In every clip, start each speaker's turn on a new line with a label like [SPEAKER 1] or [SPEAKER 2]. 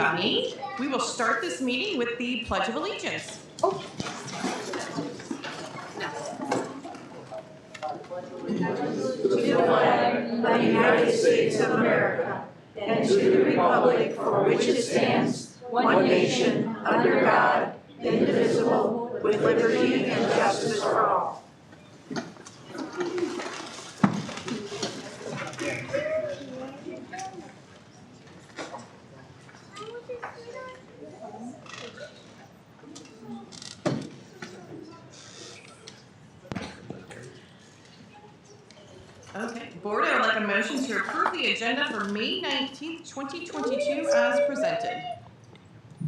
[SPEAKER 1] everybody. We will start this meeting with the Pledge of Allegiance.
[SPEAKER 2] To the flag of the United States of America and to the republic for which it stands, one nation, under God, indivisible, with liberty and justice for all.
[SPEAKER 1] Okay, Board, I would like a motion to approve the agenda for May 19th, 2022 as presented.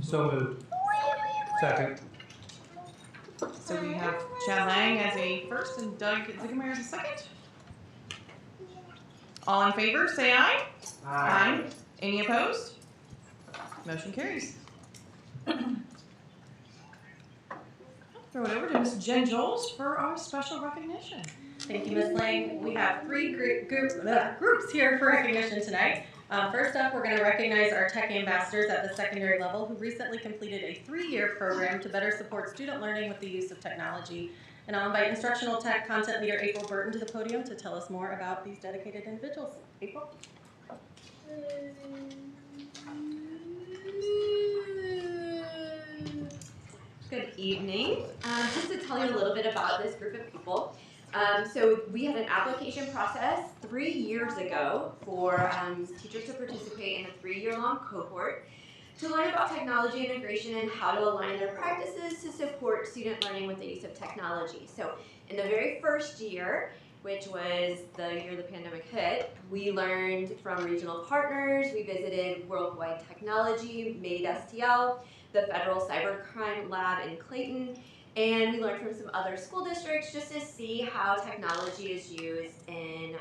[SPEAKER 3] So moved. Second.
[SPEAKER 1] So we have Chad Lang as a first and Doug Ziegemeyer as a second. All in favor, say aye. Aye. Any opposed? Motion carries. Throw it over to Ms. Jen Joles for our special recognition.
[SPEAKER 4] Thank you, Ms. Lang. We have three groups here for recognition tonight. First up, we're going to recognize our tech ambassadors at the secondary level who recently completed a 3-year program to better support student learning with the use of technology. And I'll invite instructional tech content leader April Burton to the podium to tell us more about these dedicated individuals. April?
[SPEAKER 5] Good evening. Just to tell you a little bit about this group of people. So we had an application process 3 years ago for teachers to participate in a 3-year-long cohort to learn about technology integration and how to align their practices to support student learning with the use of technology. So in the very first year, which was the year the pandemic hit, we learned from regional partners, we visited Worldwide Technology, Made STL, the Federal Cybercrime Lab in Clayton, and we learned from some other school districts just to see how technology is used in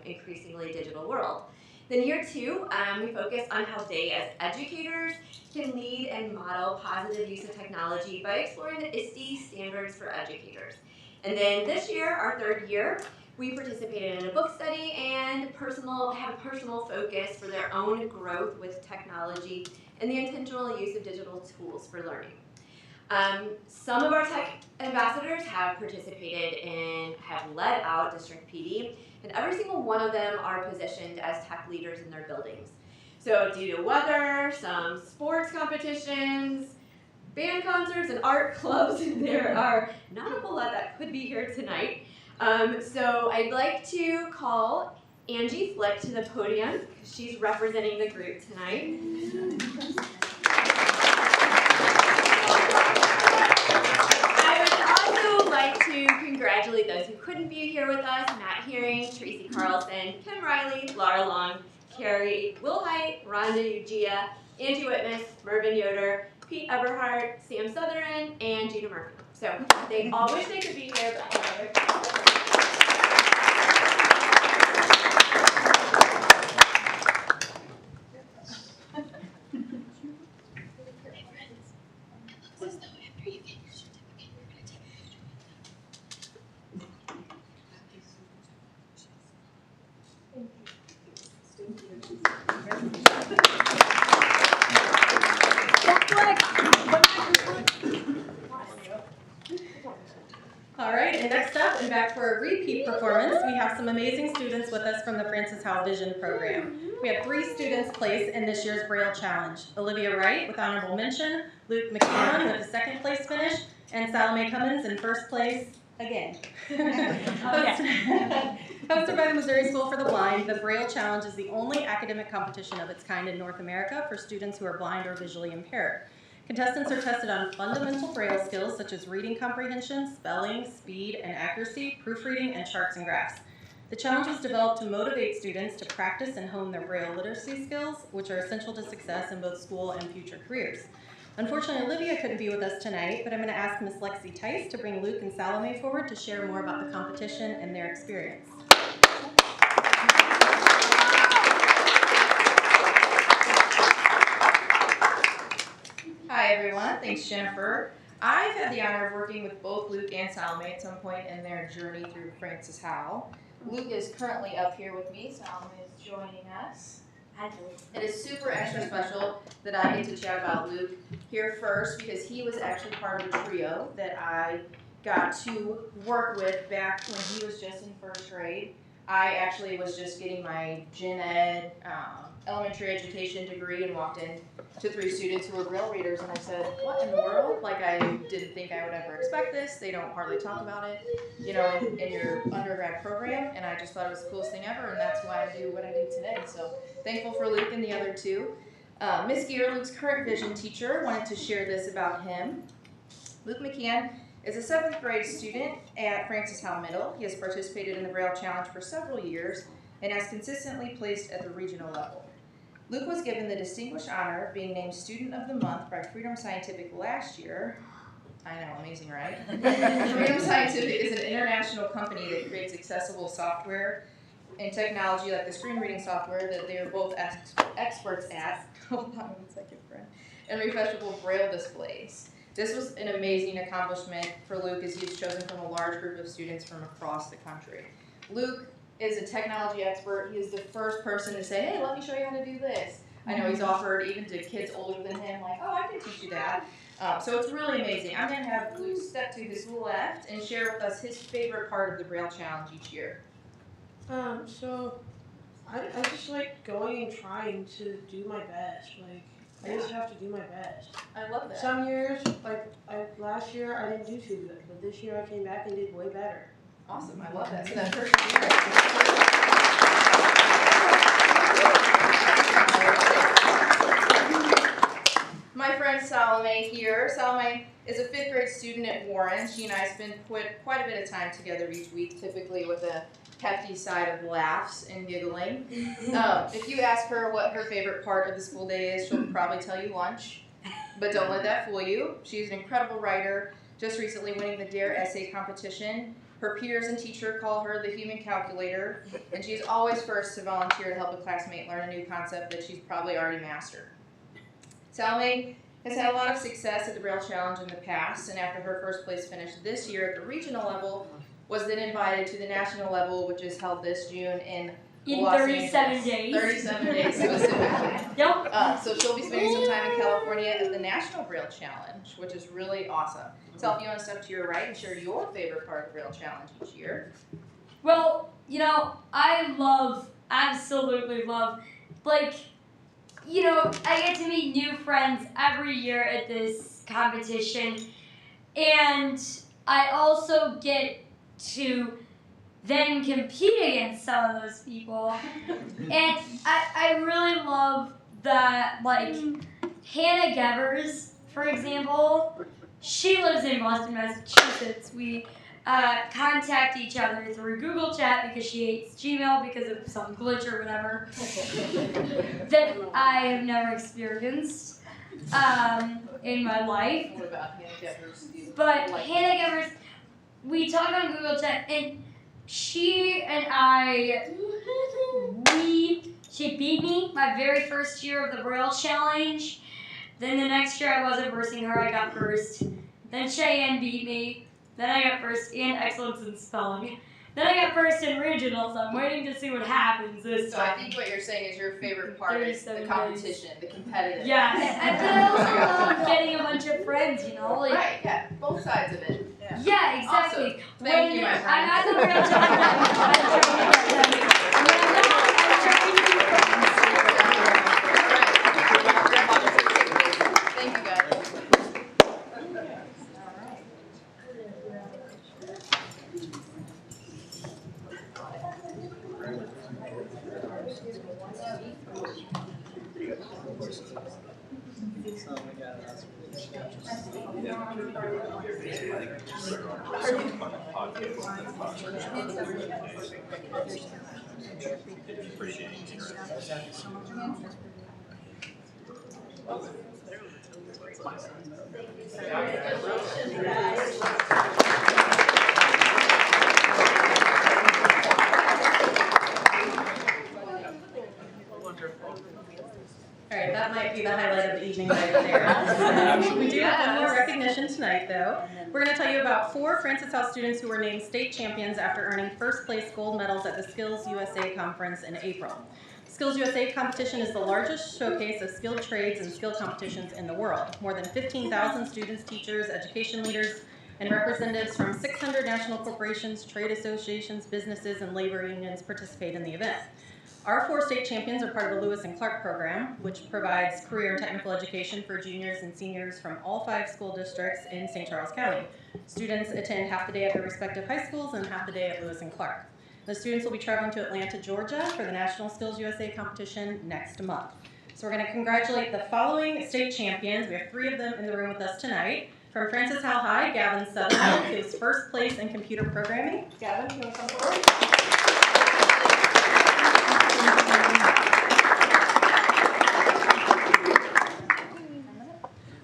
[SPEAKER 5] increasingly digital world. Then year 2, we focused on how they as educators can lead and model positive use of technology by exploring the ISTE standards for educators. And then this year, our 3rd year, we participated in a book study and had a personal focus for their own growth with technology and the intentional use of digital tools for learning. Some of our tech ambassadors have participated and have led out district PD, and every single one of them are positioned as tech leaders in their buildings. So due to weather, some sports competitions, band concerts, and art clubs, there are not a whole lot that could be here tonight. So I'd like to call Angie Flick to the podium, because she's representing the group tonight. To congratulate those who couldn't be here with us: Matt Herring, Tracy Carlson, Kim Riley, Laura Long, Carrie Wilhite, Rhonda Ugia, Angie Whitmus, Mervyn Yoder, Pete Eberhardt, Sam Sutherland, and Gina Murphy. So they all wish they could be here, but
[SPEAKER 4] All right, and next up, and back for a repeat performance, we have some amazing students with us from the Francis Howell Vision Program. We have 3 students placed in this year's Braille Challenge: Olivia Wright with honorable mention, Luke McCann with a 2nd place finish, and Salome Cummins in 1st place again. Hosted by the Missouri School for the Blind, the Braille Challenge is the only academic competition of its kind in North America for students who are blind or visually impaired. Contestants are tested on fundamental Braille skills such as reading comprehension, spelling, speed and accuracy, proofreading, and charts and graphs. The challenge was developed to motivate students to practice and hone their Braille literacy skills, which are essential to success in both school and future careers. Unfortunately, Olivia couldn't be with us tonight, but I'm going to ask Ms. Lexi Tice to bring Luke and Salome forward to share more about the competition and their experience.
[SPEAKER 6] Hi everyone, thanks Jennifer. I've had the honor of working with both Luke and Salome at some point in their journey through Francis Howell. Luke is currently up here with me, Salome is joining us. It is super extra special that I get to chat about Luke here first because he was actually part of a trio that I got to work with back when he was just in first grade. I actually was just getting my gen ed elementary education degree and walked in to 3 students who were Braille readers, and I said, what in the world? Like, I didn't think I would ever expect this. They don't hardly talk about it, you know, in your undergrad program, and I just thought it was the coolest thing ever, and that's why I do what I do today. So thankful for Luke and the other 2. Miss Gear, Luke's current vision teacher, wanted to share this about him. Luke McCann is a 7th grade student at Francis Howell Middle. He has participated in the Braille Challenge for several years and has consistently placed at the regional level. Luke was given the distinguished honor of being named Student of the Month by Freedom Scientific last year. I know, amazing, right? Freedom Scientific is an international company that creates accessible software and technology like the screen reading software that they are both experts at. Hold on 1 second, friend. And refreshable Braille displays. This was an amazing accomplishment for Luke as he was chosen from a large group of students from across the country. Luke is a technology expert. He is the first person to say, hey, let me show you how to do this. I know he's offered even to kids older than him, like, oh, I can teach you that. So it's really amazing. I'm going to have Luke step to his left and share with us his favorite part of the Braille Challenge each year.
[SPEAKER 7] So I just like going and trying to do my best. Like, I just have to do my best.
[SPEAKER 6] I love that.
[SPEAKER 7] Some years, like last year, I didn't do too good, but this year I came back and did way better.
[SPEAKER 6] Awesome, I love that. So that first year. My friend Salome here. Salome is a 5th grade student at Warren. She and I spend quite a bit of time together each week, typically with a hefty side of laughs and giggling. If you ask her what her favorite part of the school day is, she'll probably tell you lunch. But don't let that fool you. She's an incredible writer, just recently winning the DARE essay competition. Her peers and teacher call her the human calculator, and she's always first to volunteer to help a classmate learn a new concept that she's probably already mastered. Salome has had a lot of success at the Braille Challenge in the past, and after her first place finish this year at the regional level, was then invited to the national level, which is held this June in Los
[SPEAKER 2] 37
[SPEAKER 6] Angeles.
[SPEAKER 2] days.
[SPEAKER 6] 37 days specifically.
[SPEAKER 2] Yep.
[SPEAKER 6] So she'll be spending some time in California at the National Braille Challenge, which is really awesome. So if you want to step to your right and share your favorite part of the Braille Challenge each year.
[SPEAKER 2] Well, you know, absolutely love, like, you know, I get to meet new friends every year at this competition, and I also get to then compete against some of those people, and I really love that, like, Hannah Gevers, for example, she lives in Boston, Massachusetts. We contact each other through Google Chat because she hates Gmail because of some glitch or whatever that I have never experienced in my life.
[SPEAKER 6] What about Hannah Gevers?
[SPEAKER 2] But Hannah Gevers, we talk on Google Chat, and she and I, she beat me my very first year of the Braille Challenge. Then the next year I wasn't versing her, I got first. Then Cheyenne beat me. Then I got first in excellence in spelling. Then I got first in regionals. I'm waiting to see what happens this
[SPEAKER 6] So I
[SPEAKER 2] time.
[SPEAKER 6] think what you're saying is your favorite part is the competition, the competitive.
[SPEAKER 2] Yeah, and I also love getting a bunch of friends, you know? Like,
[SPEAKER 6] Right, yeah, both sides of it.
[SPEAKER 2] yeah, exactly.
[SPEAKER 6] Awesome. Thank you, my friend.
[SPEAKER 2] I'm at the Braille Challenge. I'm trying to get them. When I'm not, I'm trying to be friends.
[SPEAKER 6] Thank you, guys.
[SPEAKER 4] All right, that might be the highlight of the evening right there. We do have one more recognition tonight, though. We're going to tell you about 4 Francis House students who were named state champions after earning first place gold medals at the SkillsUSA conference in April. SkillsUSA competition is the largest showcase of skilled trades and skill competitions in the world. More than 15,000 students, teachers, education leaders, and representatives from 600 national corporations, trade associations, businesses, and labor unions participate in the event. Our 4 state champions are part of the Lewis and Clark program, which provides career and technical education for juniors and seniors from all 5 school districts in St. Charles County. Students attend half the day at their respective high schools and half the day at Lewis and Clark. The students will be traveling to Atlanta, Georgia for the National SkillsUSA competition next month. So we're going to congratulate the following state champions. We have 3 of them in the room with us tonight. From Francis Howell High, Gavin Sutherland, who is first place in computer programming. Gavin, you want to come forward?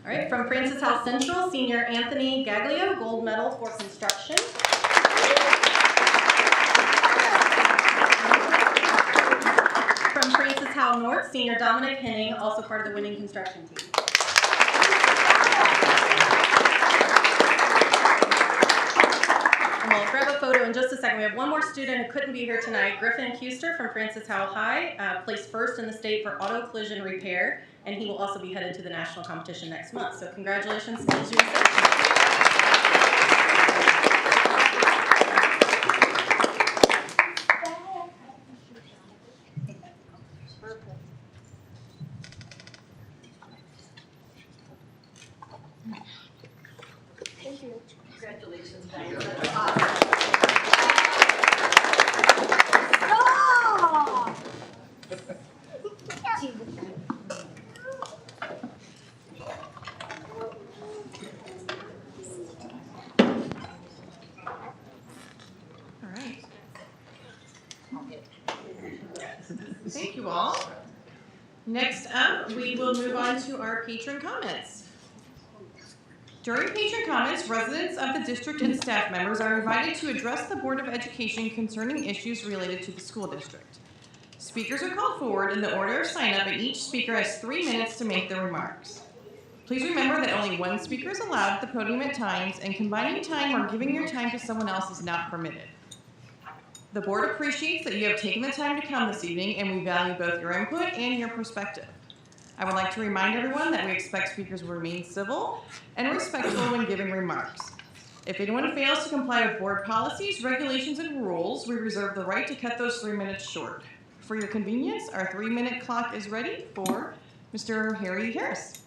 [SPEAKER 4] All right, from Francis Howell Central, Senior Anthony Gaglio, gold medal for construction. From Francis Howell North, Senior Dominic Henning, also part of the winning construction team. And we'll grab a photo in just a second. We have one more student who couldn't be here tonight, Griffin Kuster from Francis Howell High, placed first in the state for auto collision repair, and he will also be headed to the national competition next month. So congratulations, SkillsUSA.
[SPEAKER 2] Congratulations,
[SPEAKER 1] All right. Thank you all. Next up, we will move on to our patron comments. During patron comments, residents of the district and staff members are invited to address the Board of Education concerning issues related to the school district. Speakers are called forward in the order of sign-up, and each speaker has 3 minutes to make their remarks. Please remember that only 1 speaker is allowed at the podium at times, and combining time or giving your time to someone else is not permitted. The board appreciates that you have taken the time to come this evening, and we value both your input and your perspective. I would like to remind everyone that we expect speakers will remain civil and respectful when giving remarks. If anyone fails to comply with board policies, regulations, and rules, we reserve the right to cut those 3 minutes short. For your convenience, our 3-minute clock is ready for Mr. Harry Harris.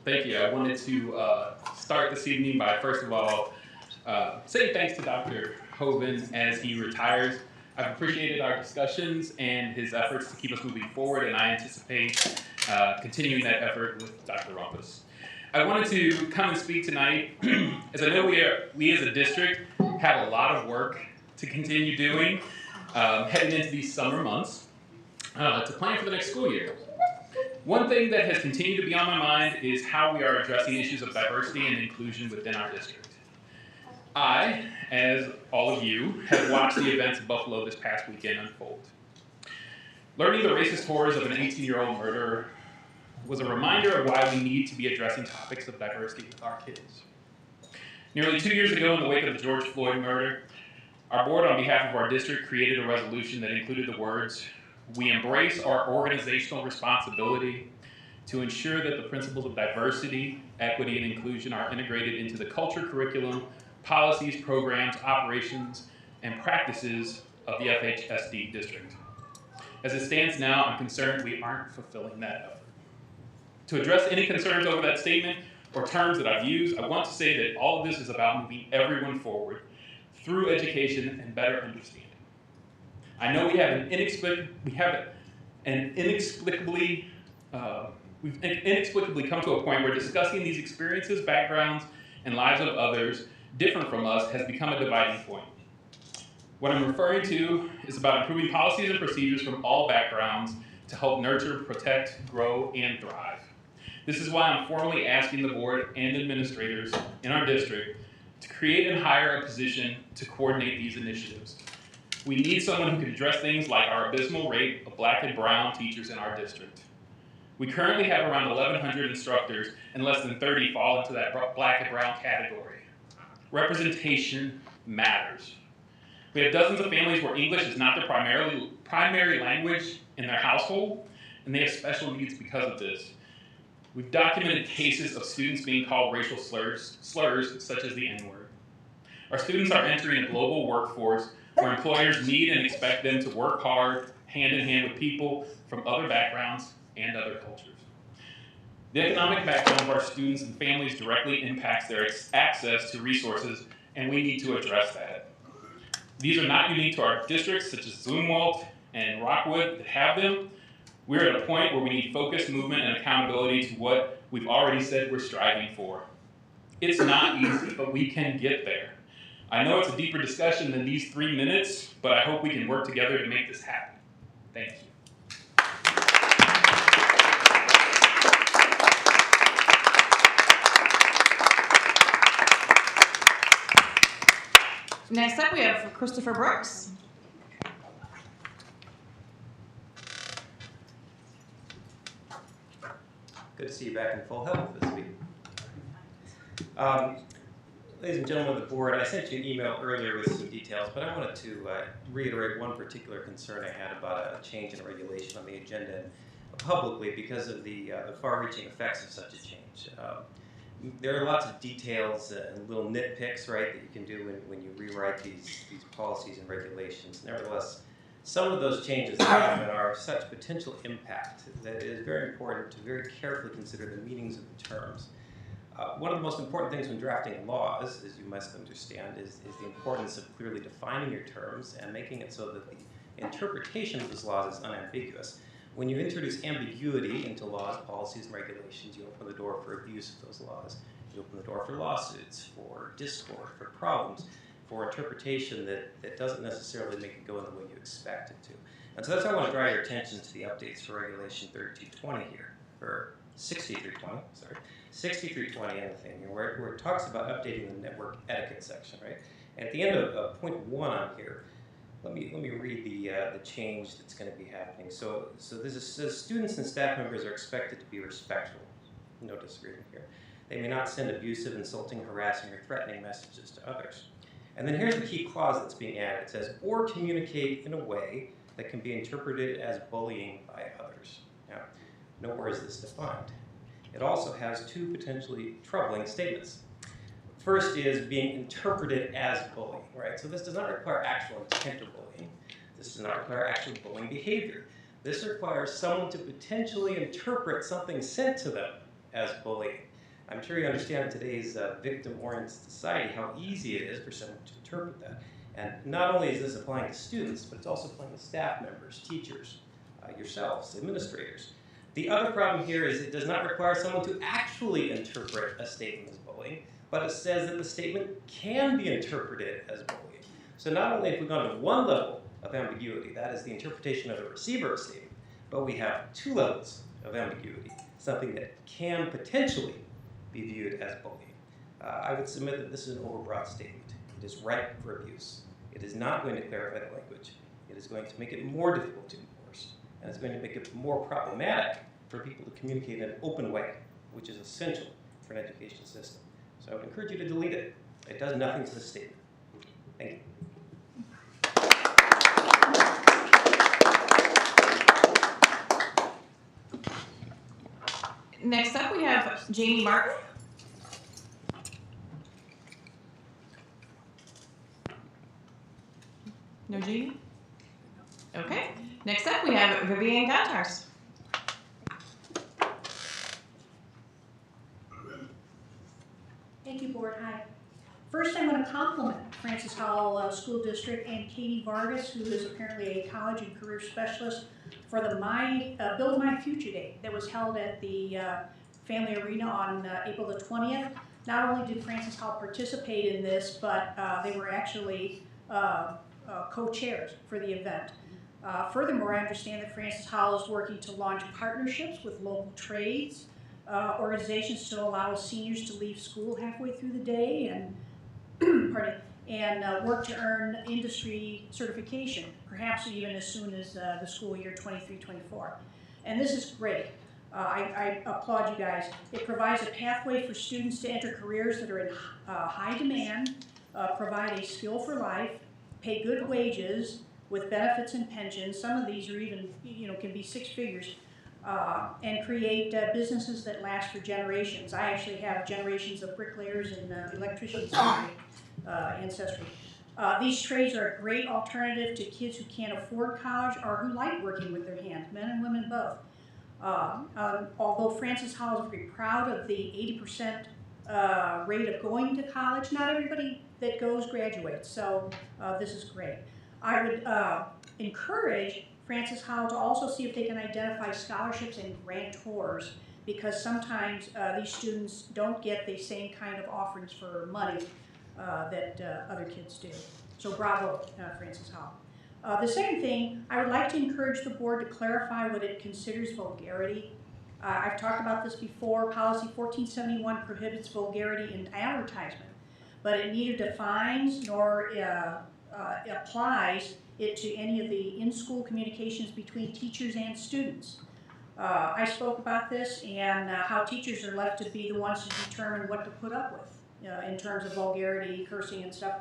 [SPEAKER 8] Thank you. I wanted to start this evening by, first of all, saying thanks to Dr. Hoven as he retires. I've appreciated our discussions and his efforts to keep us moving forward, and I anticipate continuing that effort with Dr. Rumpus. I wanted to come and speak tonight, as I know we as a district have a lot of work to continue doing heading into these summer months to plan for the next school year. One thing that has continued to be on my mind is how we are addressing issues of diversity and inclusion within our district. I, as all of you, have watched the events of Buffalo this past weekend unfold. Learning the racist horrors of an 18-year-old murderer was a reminder of why we need to be addressing topics of diversity with our kids. Nearly 2 years ago, in the wake of the George Floyd murder, our board, on behalf of our district, created a resolution that included the words, "We embrace our organizational responsibility to ensure that the principles of diversity, equity, and inclusion are integrated into the culture, curriculum, policies, programs, operations, and practices of the FHSD district." As it stands now, I'm concerned we aren't fulfilling that effort. To address any concerns over that statement or terms that I've used, I want to say that all of this is about moving everyone forward through education and better understanding. I know we've inexplicably come to a point where discussing these experiences, backgrounds, and lives of others different from us has become a dividing point. What I'm referring to is about improving policies and procedures from all backgrounds to help nurture, protect, grow, and thrive. This is why I'm formally asking the board and administrators in our district to create and hire a position to coordinate these initiatives. We need someone who can address things like our abysmal rate of black and brown teachers in our district. We currently have around 1,100 instructors, and less than 30 fall into that black and brown category. Representation matters. We have dozens of families where English is not their primary language in their household, and they have special needs because of this. We've documented cases of students being called racial slurs such as the N-word. Our students are entering a global workforce where employers need and expect them to work hard, hand in hand with people from other backgrounds and other cultures. The economic backbone of our students and families directly impacts their access to resources, and we need to address that. These are not unique to our districts, such as Zumwalt and Rockwood, that have them. We're at a point where we need focus, movement, and accountability to what we've already said we're striving for. It's not easy, but we can get there. I know it's a deeper discussion than these 3 minutes, but I hope we can work together to make this happen. Thank you.
[SPEAKER 1] Next up, we have Christopher Brooks.
[SPEAKER 9] Good to see you back in full health this week. Ladies and gentlemen of the board, I sent you an email earlier with some details, but I wanted to reiterate one particular concern I had about a change in regulation on the agenda publicly because of the far-reaching effects of such a change. There are lots of details and little nitpicks, right, that you can do when you rewrite these policies and regulations. Nevertheless, some of those changes that happen are of such potential impact that it is very important to very carefully consider the meanings of the terms. One of the most important things when drafting laws, as you must understand, is the importance of clearly defining your terms and making it so that the interpretation of those laws is unambiguous. When you introduce ambiguity into laws, policies, and regulations, you open the door for abuse of those laws. You open the door for lawsuits, for discord, for problems, for interpretation that doesn't necessarily make it go in the way you expect it to. And so that's why I want to draw your attention to the updates for Regulation 3220 here, or 6320, sorry. 6320 and the thing, where it talks about updating the network etiquette section, right? And at the end of point 1 on here, let me read the change that's going to be happening. So this says students and staff members are expected to be respectful. No disagreement here. They may not send abusive, insulting, harassing, or threatening messages to others. And then here's the key clause that's being added. It says, or communicate in a way that can be interpreted as bullying by others. Now, nowhere is this defined. It also has 2 potentially troubling statements. First is being interpreted as bullying, right? So this does not require actual intent of bullying. This does not require actual bullying behavior. This requires someone to potentially interpret something sent to them as bullying. I'm sure you understand in today's victim-oriented society how easy it is for someone to interpret that. And not only is this applying to students, but it's also applying to staff members, teachers, yourselves, administrators. The other problem here is it does not require someone to actually interpret a statement as bullying, but it says that the statement can be interpreted as bullying. So not only have we gone to 1 level of ambiguity, that is the interpretation of the receiver of a statement, but we have 2 levels of ambiguity, something that can potentially be viewed as bullying. I would submit that this is an overbroad statement. It is ripe for abuse. It is not going to clarify the language. It is going to make it more difficult to enforce, and it's going to make it more problematic for people to communicate in an open way, which is essential for an education system. So I would encourage you to delete it. It does nothing to the statement. Thank you.
[SPEAKER 1] Next up, we have Jamie Martin. No Jamie? Okay. Next up, we have Vivian Gatars.
[SPEAKER 2] Thank you, Board. Hi. First, I want to compliment Francis Howell School District and Katie Vargas, who is apparently a college and career specialist, for the Build My Future Day that was held at the Family Arena on April the 20th. Not only did Francis Howell participate in this, but they were actually co-chairs for the event. Furthermore, I understand that Francis Howell is working to launch partnerships with local trades, organizations to allow seniors to leave school halfway through the day and work to earn industry certification, perhaps even as soon as the school year 23-24. And this is great. I applaud you guys. It provides a pathway for students to enter careers that are in high demand, provide a skill for life, pay good wages with benefits and pensions. Some of these are even, can be six figures, and create businesses that last for generations. I actually have generations of bricklayers and electricians in my ancestry. These trades are a great alternative to kids who can't afford college or who like working with their hands, men and women both. Although Francis Howell is very proud of the 80% rate of going to college, not everybody that goes graduates, so this is great. I would encourage Francis Howell to also see if they can identify scholarships and grantors, because sometimes these students don't get the same kind of offerings for money that other kids do. So bravo, Francis Howell. The second thing, I would like to encourage the board to clarify what it considers vulgarity. I've talked about this before. Policy 1471 prohibits vulgarity in advertisement, but it neither defines nor applies it to any of the in-school communications between teachers and students. I spoke about this and how teachers are left to be the ones to determine what to put up with in terms of vulgarity, cursing, and stuff.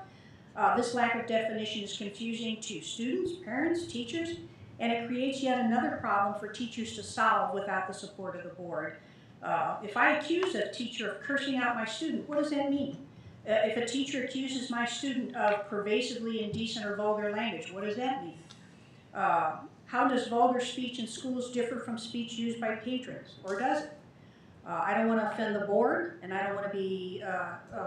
[SPEAKER 2] This lack of definition is confusing to students, parents, teachers, and it creates yet another problem for teachers to solve without the support of the board. If I accuse a teacher of cursing out my student, what does that mean? If a teacher accuses my student of pervasively indecent or vulgar language, what does that mean? How does vulgar speech in schools differ from speech used by patrons, or does it? I don't want to offend the board, and I don't want to be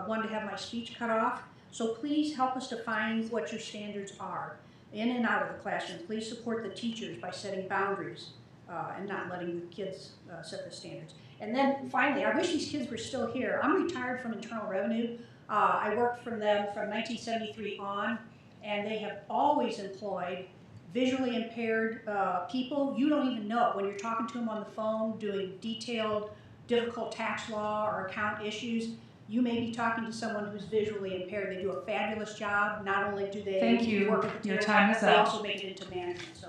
[SPEAKER 2] one to have my speech cut off. So please help us define what your standards are in and out of the classroom. Please support the teachers by setting boundaries and not letting the kids set the standards. And then finally, I wish these kids were still here. I'm retired from Internal Revenue. I worked for them from 1973 on, and they have always employed visually impaired people. You don't even know it when you're talking to them on the phone, doing detailed, difficult tax law or account issues. You may be talking to someone who's visually impaired. They do a fabulous job. Not only do they
[SPEAKER 1] Thank you.
[SPEAKER 2] work at the
[SPEAKER 1] Your
[SPEAKER 2] table,
[SPEAKER 1] time is
[SPEAKER 2] they
[SPEAKER 1] up.
[SPEAKER 2] also make it into management. So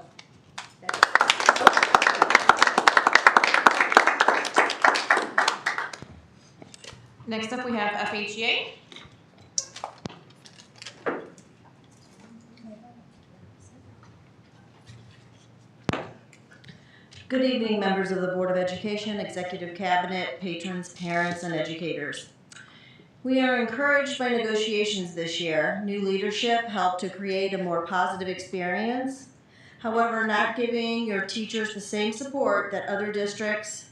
[SPEAKER 2] that's
[SPEAKER 1] Next up, we have FHEA.
[SPEAKER 10] Good evening, members of the Board of Education, Executive Cabinet, patrons, parents, and educators. We are encouraged by negotiations this year. New leadership helped to create a more positive experience. However, not giving your teachers the same support that other districts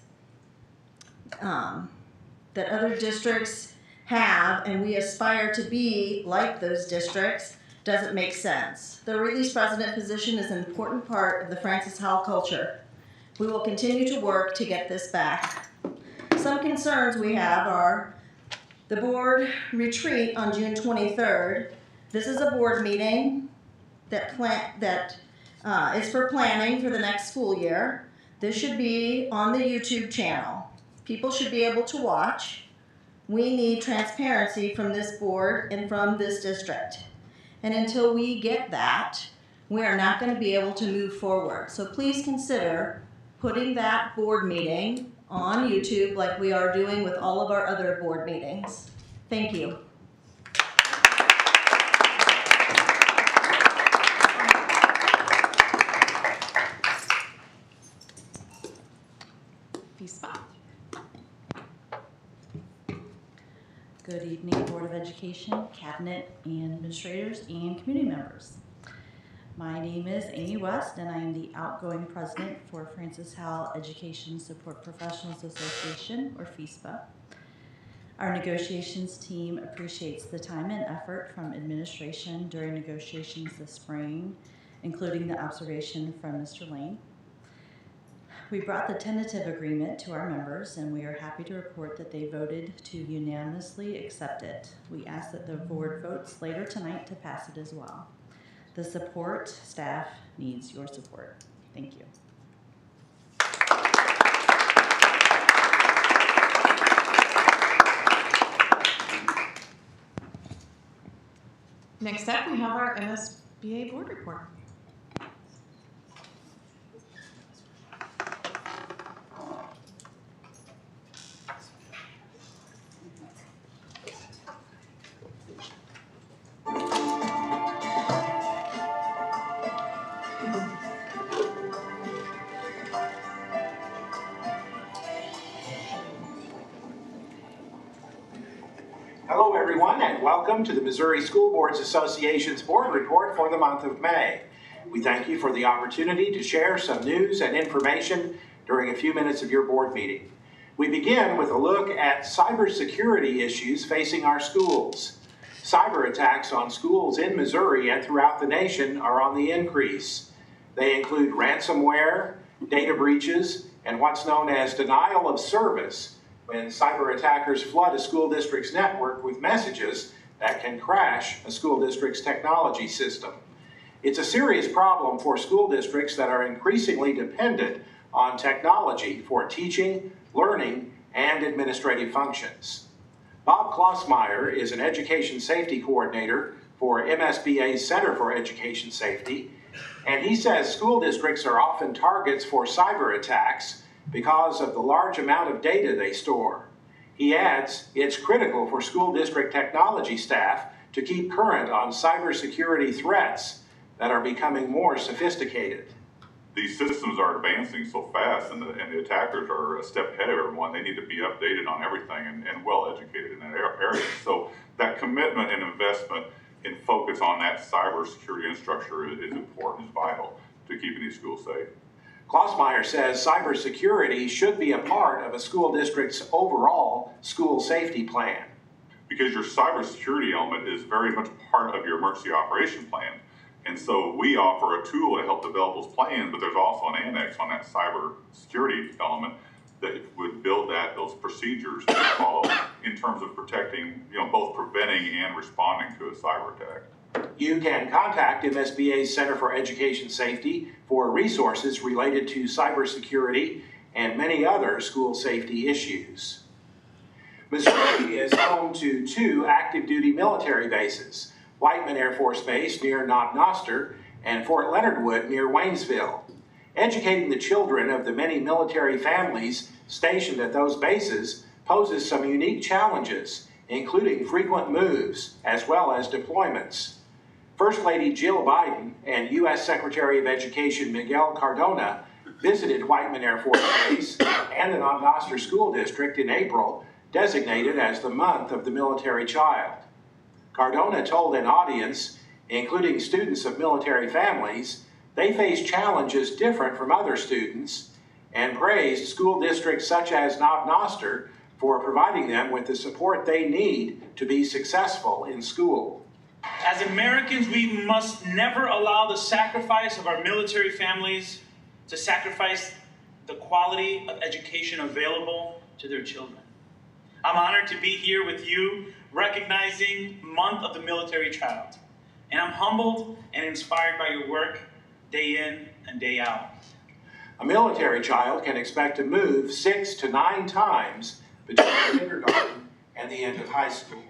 [SPEAKER 10] have, and we aspire to be like those districts, doesn't make sense. The release president position is an important part of the Francis Howell culture. We will continue to work to get this back. Some concerns we have are the board retreat on June 23rd. This is a board meeting that is for planning for the next school year. This should be on the YouTube channel. People should be able to watch. We need transparency from this board and from this district. And until we get that, we are not going to be able to move forward. So please consider putting that board meeting on YouTube like we are doing with all of our other board meetings. Thank you.
[SPEAKER 11] Good evening, Board of Education, Cabinet, and administrators, and community members. My name is Amy West, and I am the outgoing president for Francis Howell Education Support Professionals Association, or FESPA. Our negotiations team appreciates the time and effort from administration during negotiations this spring, including the observation from Mr. Lane. We brought the tentative agreement to our members, and we are happy to report that they voted to unanimously accept it. We ask that the board votes later tonight to pass it as well. The support staff needs your support. Thank you.
[SPEAKER 1] Next up, we have our MSBA board report.
[SPEAKER 12] Hello everyone, and welcome to the Missouri School Boards Association's board report for the month of May. We thank you for the opportunity to share some news and information during a few minutes of your board meeting. We begin with a look at cybersecurity issues facing our schools. Cyber attacks on schools in Missouri and throughout the nation are on the increase. They include ransomware, data breaches, and what's known as denial of service, when cyber attackers flood a school district's network with messages that can crash a school district's technology system. It's a serious problem for school districts that are increasingly dependent on technology for teaching, learning, and administrative functions. Bob Klossmeyer is an Education Safety Coordinator for MSBA's Center for Education Safety, and he says school districts are often targets for cyber attacks because of the large amount of data they store. He adds, it's critical for school district technology staff to keep current on cybersecurity threats that are becoming more sophisticated.
[SPEAKER 13] These systems are advancing so fast, and the attackers are a step ahead of everyone. They need to be updated on everything and well educated in that area. So that commitment and investment and focus on that cybersecurity infrastructure is important, is vital to keeping these schools safe.
[SPEAKER 12] Klossmeyer says cybersecurity should be a part of a school district's overall school safety plan.
[SPEAKER 13] Because your cybersecurity element is very much part of your emergency operation plan. And so we offer a tool to help develop those plans, but there's also an annex on that cyber security element that would build those procedures to follow in terms of protecting, both preventing and responding to a cyber attack.
[SPEAKER 12] You can contact MSBA's Center for Education Safety for resources related to cybersecurity and many other school safety issues. Missouri is home to 2 active duty military bases, Whiteman Air Force Base near Knob-Noster and Fort Leonard Wood near Waynesville. Educating the children of the many military families stationed at those bases poses some unique challenges, including frequent moves as well as deployments. First Lady Jill Biden and U.S. Secretary of Education Miguel Cardona visited Whiteman Air Force Base and the Knob-Noster School District in April, designated as the Month of the Military Child. Cardona told an audience, including students of military families, they face challenges different from other students, and praised school districts such as Knob-Noster for providing them with the support they need to be successful in school.
[SPEAKER 14] As Americans, we must never allow the sacrifice of our military families to sacrifice the quality of education available to their children. I'm honored to be here with you, recognizing Month of the Military Child. And I'm humbled and inspired by your work day in and day out.
[SPEAKER 12] A military child can expect to move 6 to 9 times between kindergarten and the end of high school.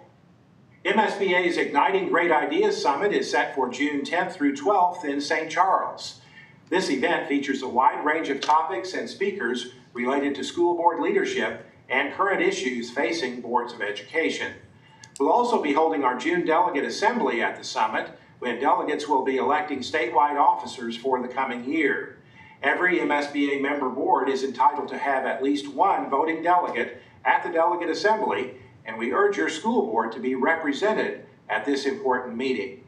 [SPEAKER 12] MSBA's Igniting Great Ideas Summit is set for June 10th through 12th in St. Charles. This event features a wide range of topics and speakers related to school board leadership and current issues facing boards of education. We'll also be holding our June Delegate Assembly at the summit, when delegates will be electing statewide officers for the coming year. Every MSBA member board is entitled to have at least 1 voting delegate at the Delegate Assembly, and we urge your school board to be represented at this important meeting.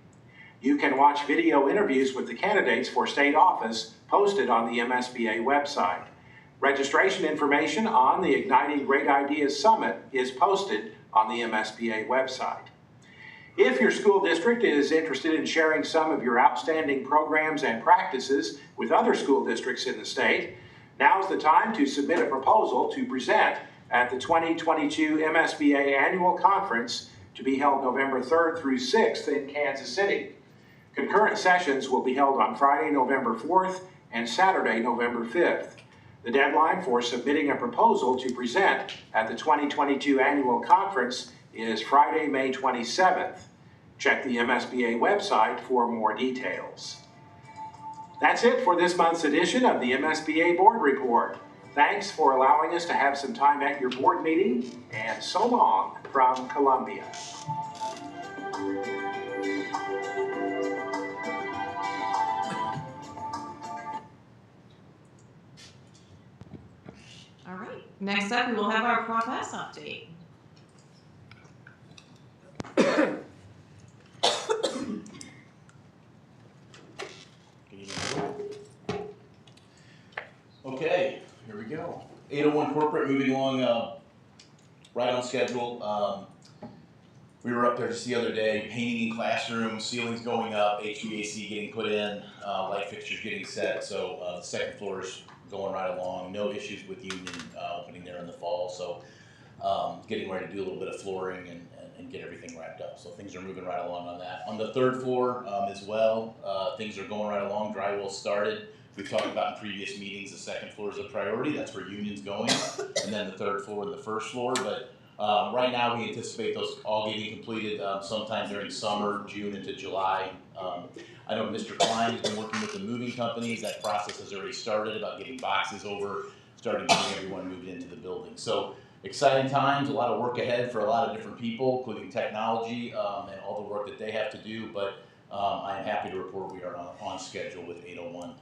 [SPEAKER 12] You can watch video interviews with the candidates for state office posted on the MSBA website. Registration information on the Igniting Great Ideas Summit is posted on the MSBA website. If your school district is interested in sharing some of your outstanding programs and practices with other school districts in the state, now's the time to submit a proposal to present at the 2022 MSBA Annual Conference to be held November 3rd through 6th in Kansas City. Concurrent sessions will be held on Friday, November 4th and Saturday, November 5th. The deadline for submitting a proposal to present at the 2022 Annual Conference is Friday, May 27th. Check the MSBA website for more details. That's it for this month's edition of the MSBA Board Report. Thanks for allowing us to have some time at your board meeting, and so long from Columbia.
[SPEAKER 1] All right, next up we will have our Prop S update.
[SPEAKER 15] Okay, here we go. 801 corporate, moving along right on schedule. We were up there just the other day, painting in classrooms, ceilings going up, HVAC getting put in, light fixtures getting set. So the second floor is going right along. No issues with Union opening there in the fall. So getting ready to do a little bit of flooring and get everything wrapped up. So things are moving right along on that. On the third floor as well, things are going right along. Drywall started. We've talked about in previous meetings, the second floor is a priority. That's where Union's going. And then the third floor and the first floor. But right now we anticipate those all getting completed sometime during summer, June into July. I know Mr. Klein has been working with the moving companies. That process has already started about getting boxes over, starting getting everyone moved into the building. So exciting times, a lot of work ahead for a lot of different people, including technology and all the work that they have to do. But I am happy to report we are on schedule with 801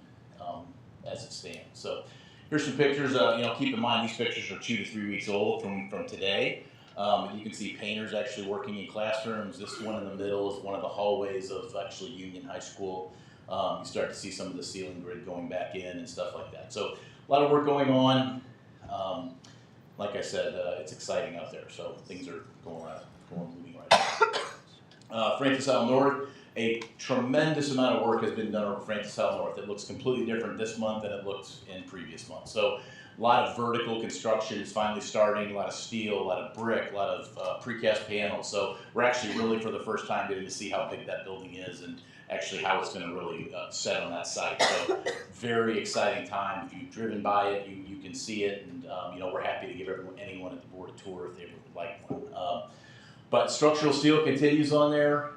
[SPEAKER 15] as it stands. So here's some pictures. Keep in mind these pictures are 2 to 3 weeks old from today. You can see painters actually working in classrooms. This one in the middle is one of the hallways of actually Union High School. You start to see some of the ceiling grid going back in and stuff like that. So a lot of work going on. Like I said, it's exciting out there. So things are moving right now. Francis Howell North. A tremendous amount of work has been done over Francis Howell North. It looks completely different this month than it looked in previous months. So a lot of vertical construction is finally starting, a lot of steel, a lot of brick, a lot of precast panels. So we're actually really for the first time getting to see how big that building is and actually how it's going to really set on that site. So very exciting time. If you've driven by it, you can see it, and we're happy to give anyone at the board a tour if they would like one. But structural steel continues on there.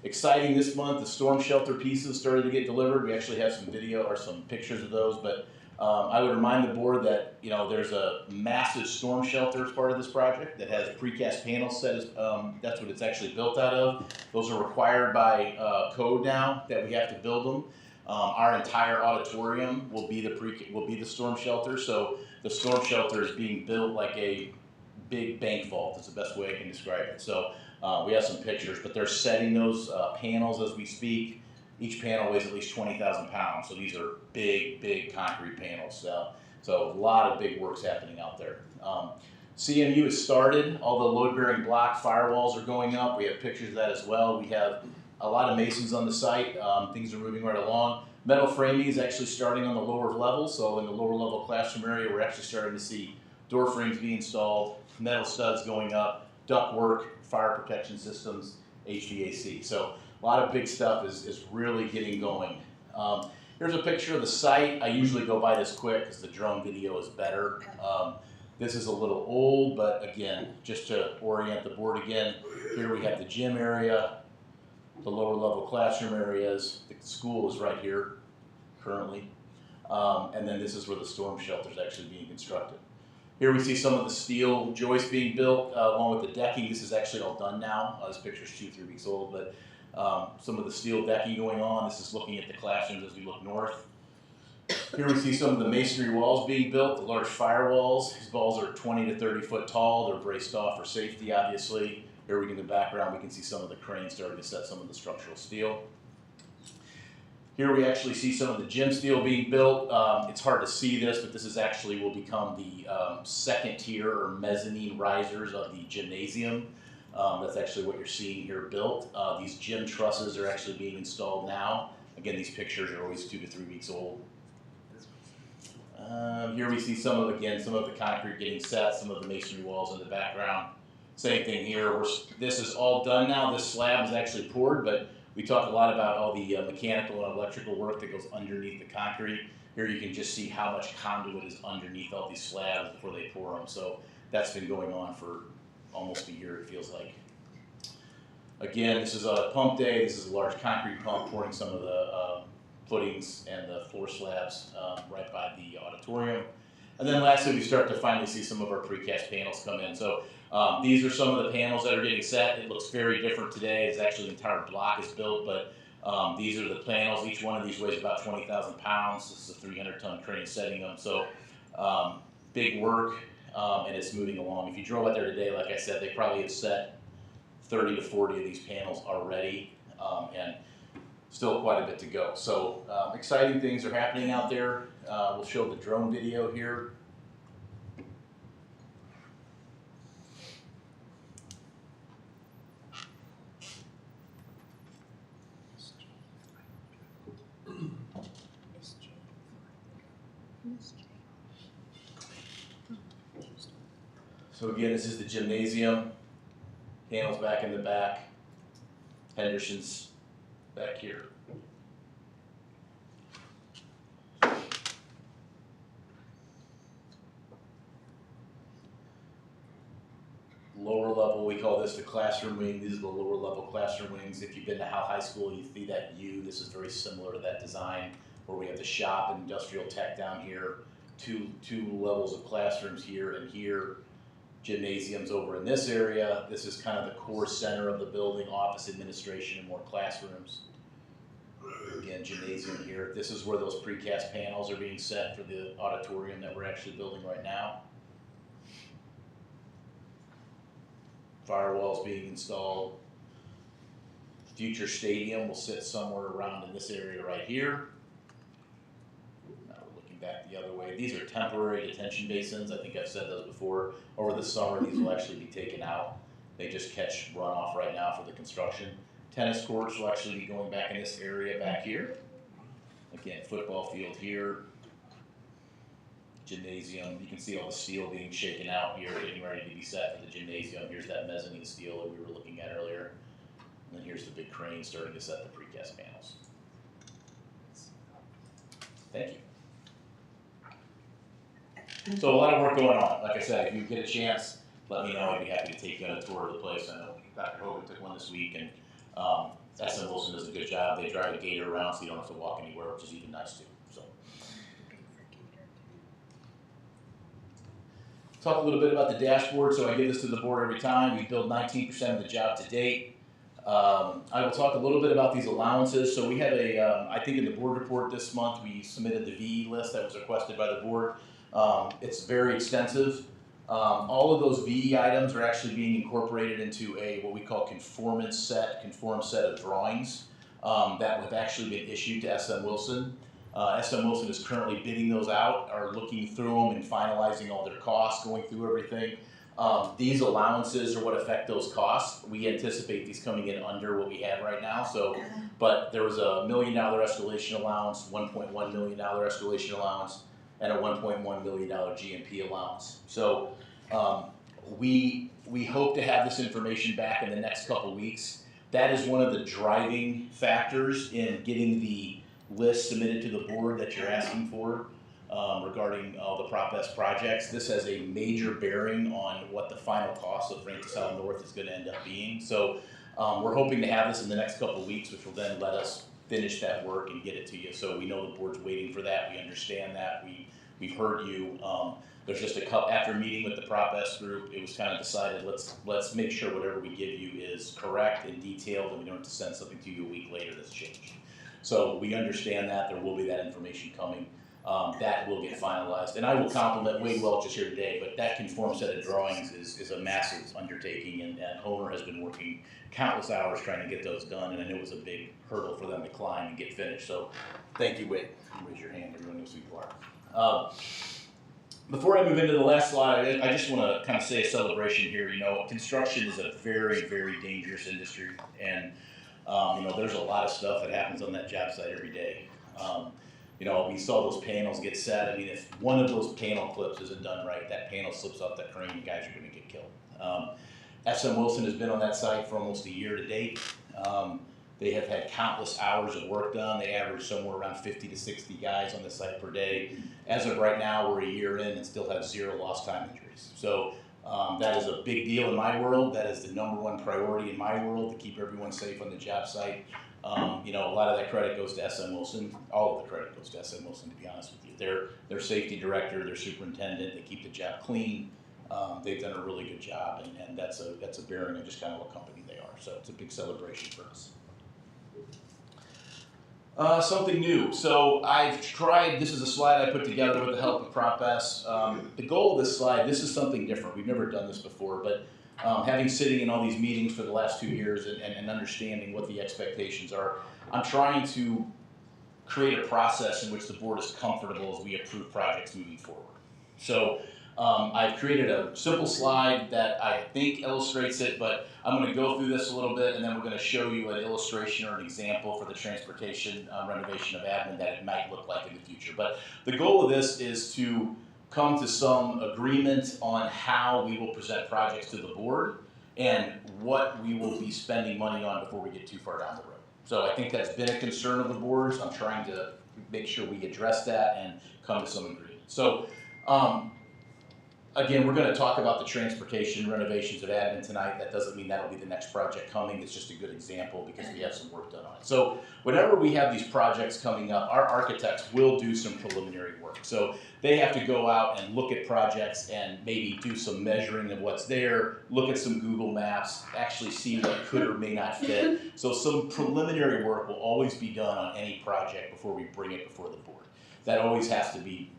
[SPEAKER 15] Exciting this month, the storm shelter pieces started to get delivered. We actually have some video or some pictures of those, but I would remind the board that there's a massive storm shelter as part of this project that has precast panels set as, that's what it's actually built out of. Those are required by code now that we have to build them. Our entire auditorium will be the storm shelter. So the storm shelter is being built like a big bank vault. That's the best way I can describe it. So we have some pictures, but they're setting those panels as we speak. Each panel weighs at least 20,000 pounds, so these are big concrete panels. So a lot of big work's happening out there. CMU has started. All the load-bearing block firewalls are going up. We have pictures of that as well. We have a lot of masons on the site. Things are moving right along. Metal framing is actually starting on the lower level. So in the lower level classroom area, we're actually starting to see door frames being installed, metal studs going up, duct work, fire protection systems, HVAC. So a lot of big stuff is really getting going. Here's a picture of the site. I usually go by this quick because the drone video is better. This is a little old, but again, just to orient the board again, here we have the gym area, the lower level classroom areas. The school is right here currently. And then this is where the storm shelter is actually being constructed. Here we see some of the steel joists being built along with the decking. This is actually all done now. This picture's 2-3 weeks old, but some of the steel decking going on. This is looking at the classrooms as we look north. Here we see some of the masonry walls being built, the large firewalls. These walls are 20 to 30 foot tall. They're braced off for safety, obviously. Here in the background, we can see some of the cranes starting to set some of the structural steel. Here we actually see some of the gym steel being built. It's hard to see this, but this is actually will become the second tier or mezzanine risers of the gymnasium. That's actually what you're seeing here built. These gym trusses are actually being installed now. Again, these pictures are always 2 to 3 weeks old. Here we see some of the concrete getting set, some of the masonry walls in the background. Same thing here. This is all done now. This slab is actually poured, but we talk a lot about all the mechanical and electrical work that goes underneath the concrete. Here you can just see how much conduit is underneath all these slabs before they pour them. So that's been going on for almost a year, it feels like. Again, this is a pump day. This is a large concrete pump pouring some of the footings and the floor slabs right by the auditorium. And then lastly, we start to finally see some of our precast panels come in. So these are some of the panels that are getting set. It looks very different today. It's actually the entire block is built, but these are the panels. Each one of these weighs about 20,000 pounds. This is a 300-ton crane setting them. So big work, and it's moving along. If you drove out there today, like I said, they probably have set 30 to 40 of these panels already. And still quite a bit to go. So exciting things are happening out there. We'll show the drone video here. So again, this is the gymnasium. Panels back in the back. Henderson's back here. Lower level, we call this the classroom wing. These are the lower level classroom wings. If you've been to Howe High School, you see that view. This is very similar to that design where we have the shop and industrial tech down here. Two levels of classrooms here and here. Gymnasiums over in this area. This is kind of the core center of the building, office administration and more classrooms. Again, gymnasium here. This is where those precast panels are being set for the auditorium that we're actually building right now. Firewalls being installed. Future stadium will sit somewhere around in this area right here. Now we're looking back the other way. These are temporary detention basins. I think I've said those before. Over the summer, these will actually be taken out. They just catch runoff right now for the construction. Tennis courts will actually be going back in this area back here. Again, football field here. Gymnasium, you can see all the steel being shaken out here, getting ready to be set for the gymnasium. Here's that mezzanine steel that we were looking at earlier. And then here's the big crane starting to set the precast panels. Thank you. So a lot of work going on. Like I said, if you get a chance, let me know. I'd be happy to take you on a tour of the place. I know Dr. Hogan took one this week, and SM Wilson does a good job. They drive a gator around so you don't have to walk anywhere, which is even nice too. So. Talk a little bit about the dashboard. So I give this to the board every time. We billed 19% of the job to date. I will talk a little bit about these allowances. So we had I think in the board report this month, we submitted the VE list that was requested by the board. It's very extensive. All of those VE items are actually being incorporated into what we call conform set of drawings that have actually been issued to SM Wilson. SM Wilson is currently bidding those out, are looking through them and finalizing all their costs, going through everything. These allowances are what affect those costs. We anticipate these coming in under what we have right now. So, but there was a $1 million escalation allowance, $1.1 million escalation allowance, and a $1.1 million GMP allowance. So we hope to have this information back in the next couple weeks. That is one of the driving factors in getting the list submitted to the board that you're asking for regarding all the Prop S projects. This has a major bearing on what the final cost of Francis Howell North is going to end up being. So we're hoping to have this in the next couple of weeks, which will then let us finish that work and get it to you. So we know the board's waiting for that. We understand that. We've heard you. There's just a couple, after meeting with the Prop S group, it was kind of decided, let's make sure whatever we give you is correct and detailed, and we don't have to send something to you a week later that's changed. So we understand that. There will be that information coming. That will get finalized. And I will compliment Wade Welch is here today, but that conform set of drawings is a massive undertaking, and Homer has been working countless hours trying to get those done, and I know it was a big hurdle for them to climb and get finished. So thank you, Wade. Raise your hand. Everyone knows who you are. Before I move into the last slide, I just want to kind of say a celebration here. You know, construction is a very, very dangerous industry, and you know, there's a lot of stuff that happens on that job site every day. You know, we saw those panels get set. I mean, if one of those panel clips isn't done right, that panel slips off that crane, you guys are going to get killed. SM Wilson has been on that site for almost a year to date. They have had countless hours of work done. They average somewhere around 50 to 60 guys on the site per day. As of right now, we're a year in and still have 0 lost time injuries. So that is a big deal in my world. That is the #1 priority in my world, to keep everyone safe on the job site. You know, a lot of that credit goes to SM Wilson. All of the credit goes to SM Wilson, to be honest with you. Their safety director, their superintendent, they keep the job clean. They've done a really good job, and that's a bearing of just kind of what company they are. So it's a big celebration for us. Something new. So I've tried, this is a slide I put together with the help of Prop S. The goal of this slide, this is something different. We've never done this before, but having sitting in all these meetings for the last 2 years and understanding what the expectations are, I'm trying to create a process in which the board is comfortable as we approve projects moving forward. So I've created a simple slide that I think illustrates it, but I'm going to go through this a little bit, and then we're going to show you an illustration or an example for the transportation renovation of admin that it might look like in the future. But the goal of this is to come to some agreement on how we will present projects to the board and what we will be spending money on before we get too far down the road. So I think that's been a concern of the board's. I'm trying to make sure we address that and come to some agreement. So again, we're going to talk about the transportation renovations of admin tonight. That doesn't mean that'll be the next project coming. It's just a good example because we have some work done on it. So whenever we have these projects coming up, our architects will do some preliminary work. So they have to go out and look at projects and maybe do some measuring of what's there, look at some Google Maps, actually see what could or may not fit. So some preliminary work will always be done on any project before we bring it before the board. That always has to be,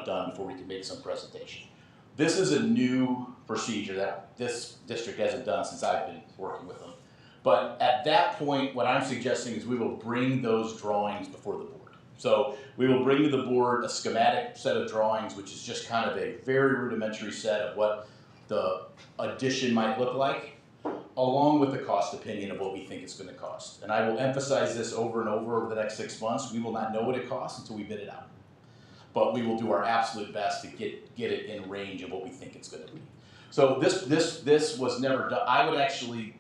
[SPEAKER 15] done before we can make some presentation. This is a new procedure that this district hasn't done since I've been working with them. But at that point, what I'm suggesting is we will bring those drawings before the board. So we will bring to the board a schematic set of drawings, which is just kind of a very rudimentary set of what the addition might look like, along with the cost opinion of what we think it's going to cost. And I will emphasize this over and over the next 6 months. We will not know what it costs until we bid it out. But we will do our absolute best to get it in range of what we think it's going to be. So this was never done. I would actually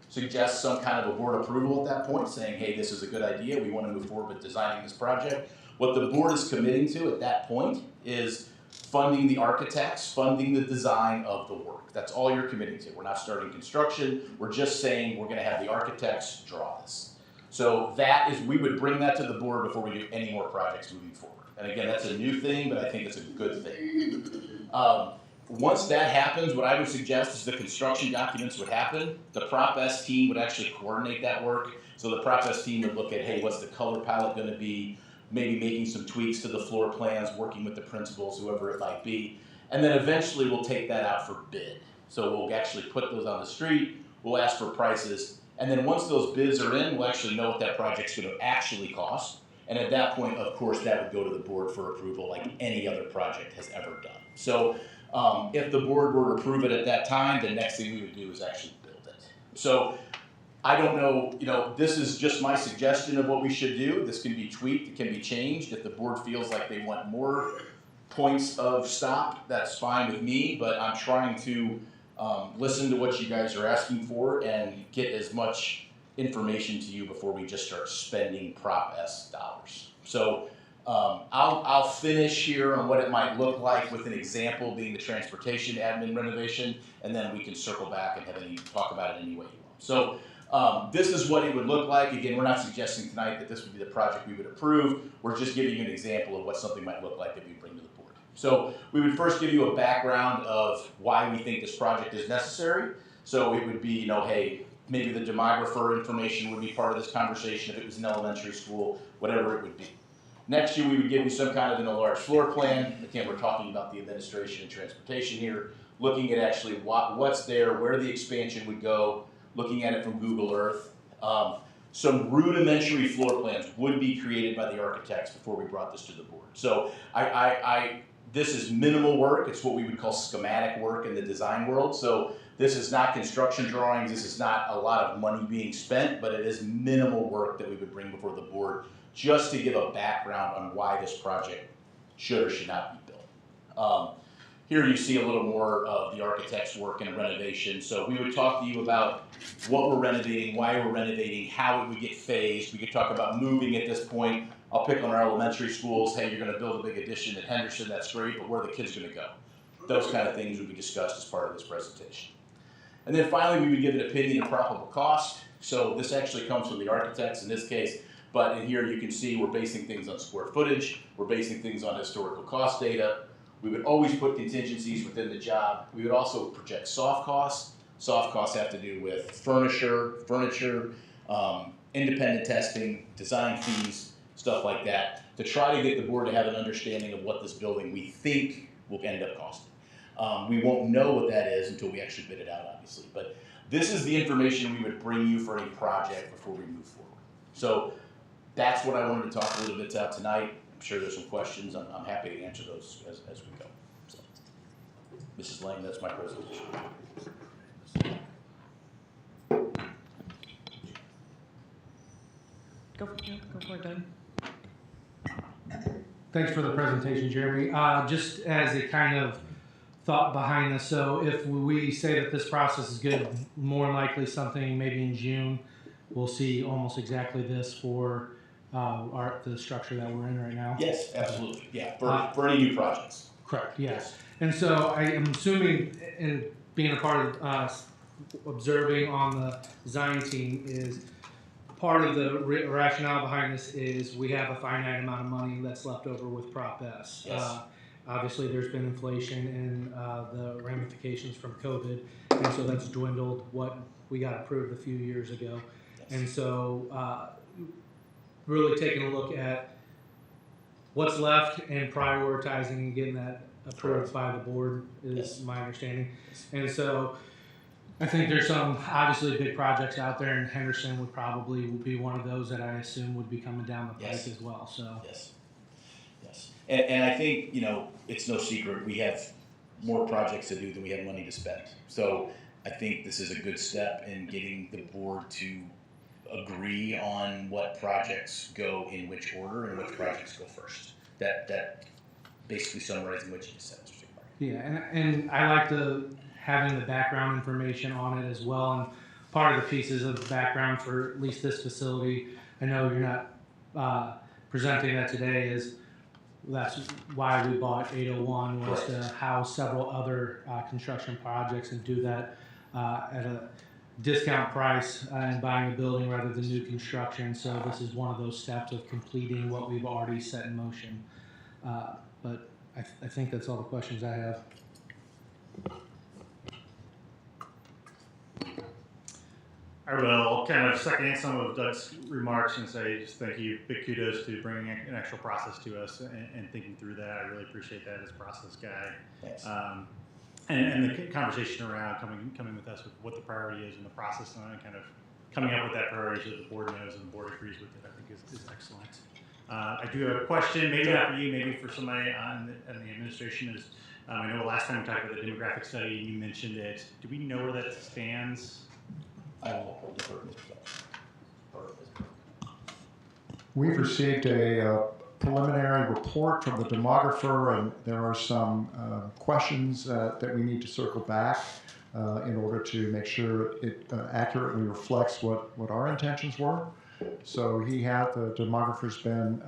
[SPEAKER 15] suggest some kind of a board approval at that point, saying, hey, this is a good idea. We want to move forward with designing this project. What the board is committing to at that point is funding the architects, funding the design of the work. That's all you're committing to. We're not starting construction. We're just saying we're going to have the architects draw this. So that is, we would bring that to the board before we do any more projects moving forward. And again, that's a new thing, but I think it's a good thing. Once that happens, what I would suggest is the construction documents would happen. The Prop S team would actually coordinate that work. So the Prop S team would look at, hey, what's the color palette going to be? Maybe making some tweaks to the floor plans, working with the principals, whoever it might be. And then eventually we'll take that out for bid. So we'll actually put those on the street. We'll ask for prices. And then once those bids are in, we'll actually know what that project's going to actually cost. And at that point, of course, that would go to the board for approval like any other project has ever done. So if the board were to approve it at that time, the next thing we would do is actually build it. So I don't know, this is just my suggestion of what we should do. This can be tweaked, it can be changed. If the board feels like they want more points of stop, that's fine with me, but I'm trying to listen to what you guys are asking for and get as much information to you before we just start spending Prop S dollars. So I'll finish here on what it might look like with an example being the transportation admin renovation, and then we can circle back and talk about it any way you want. So this is what it would look like. Again, we're not suggesting tonight that this would be the project we would approve. We're just giving you an example of what something might look like if you bring to the board. So we would first give you a background of why we think this project is necessary. So it would be, hey, maybe the demographer information would be part of this conversation if it was an elementary school, whatever it would be. Next year, we would give you some kind of an enlarged floor plan. Again, we're talking about the administration and transportation here, looking at actually what's there, where the expansion would go, looking at it from Google Earth. Some rudimentary floor plans would be created by the architects before we brought this to the board. So this is minimal work. It's what we would call schematic work in the design world. So this is not construction drawings. This is not a lot of money being spent, but it is minimal work that we would bring before the board just to give a background on why this project should or should not be built. Here you see a little more of the architect's work and renovation. So we would talk to you about what we're renovating, why we're renovating, how it would get phased. We could talk about moving at this point. I'll pick on our elementary schools. Hey, you're going to build a big addition at Henderson. That's great, but where are the kids going to go? Those kind of things would be discussed as part of this presentation. And then finally, we would give an opinion of probable cost. So this actually comes from the architects in this case. But in here you can see we're basing things on square footage. We're basing things on historical cost data. We would always put contingencies within the job. We would also project soft costs. Soft costs have to do with furniture, independent testing, design fees, stuff like that, to try to get the board to have an understanding of what this building we think will end up costing. We won't know what that is until we actually bid it out, obviously. But this is the information we would bring you for any project before we move forward. So that's what I wanted to talk a little bit about tonight. I'm sure there's some questions. I'm happy to answer those as we go. So, Mrs. Lang, that's my presentation.
[SPEAKER 1] Go for it, Doug.
[SPEAKER 3] Thanks for the presentation, Jeremy. Just as a kind of thought behind this, so if we say that this process is good, more than likely something maybe in June, we'll see almost exactly this for the structure that we're in right now.
[SPEAKER 15] Yes, absolutely. Yeah, for any new projects.
[SPEAKER 3] Correct, yes. And so I am assuming, in being a part of observing on the design team, is part of the rationale behind this is we have a finite amount of money that's left over with Prop S.
[SPEAKER 15] Yes.
[SPEAKER 3] Obviously, there's been inflation and the ramifications from COVID, and so that's dwindled what we got approved a few years ago.
[SPEAKER 15] Yes.
[SPEAKER 3] And so really taking a look at what's left and prioritizing and getting that approved by the board is
[SPEAKER 15] Yes.
[SPEAKER 3] my understanding. And so I think there's some obviously big projects out there, and Henderson would probably be one of those that I assume would be coming down the pike
[SPEAKER 15] Yes.
[SPEAKER 3] as well. So
[SPEAKER 15] Yes. Yes. And I think, it's no secret we have more projects to do than we have money to spend. So I think this is a good step in getting the board to agree on what projects go in which order and which projects go first. That basically summarizes what you just said, Mr. Clark.
[SPEAKER 3] yeah, and I like having the background information on it as well. And part of the pieces of the background for at least this facility, I know you're not presenting that today, is that's why we bought 801 was to house several other construction projects and do that at a discount price and buying a building rather than new construction. So this is one of those steps of completing what we've already set in motion. But I think that's all the questions I have.
[SPEAKER 16] I will kind of second some of Doug's remarks and say just thank you, big kudos to bringing an actual process to us and thinking through that. I really appreciate that as a process guy.
[SPEAKER 15] Thanks.
[SPEAKER 16] And the conversation around coming with us with what the priority is in the process and kind of coming up with that priority so that the board knows and the board agrees with it, I think is excellent. I do have a question, maybe not for you, maybe for somebody on the administration. I know last time we talked about the demographic study and you mentioned it. Do we know where that stands?
[SPEAKER 15] I will defer to Mr. Clark.
[SPEAKER 17] We've received a preliminary report from the demographer, and there are some questions that we need to circle back in order to make sure it accurately reflects what our intentions were. So the demographer's been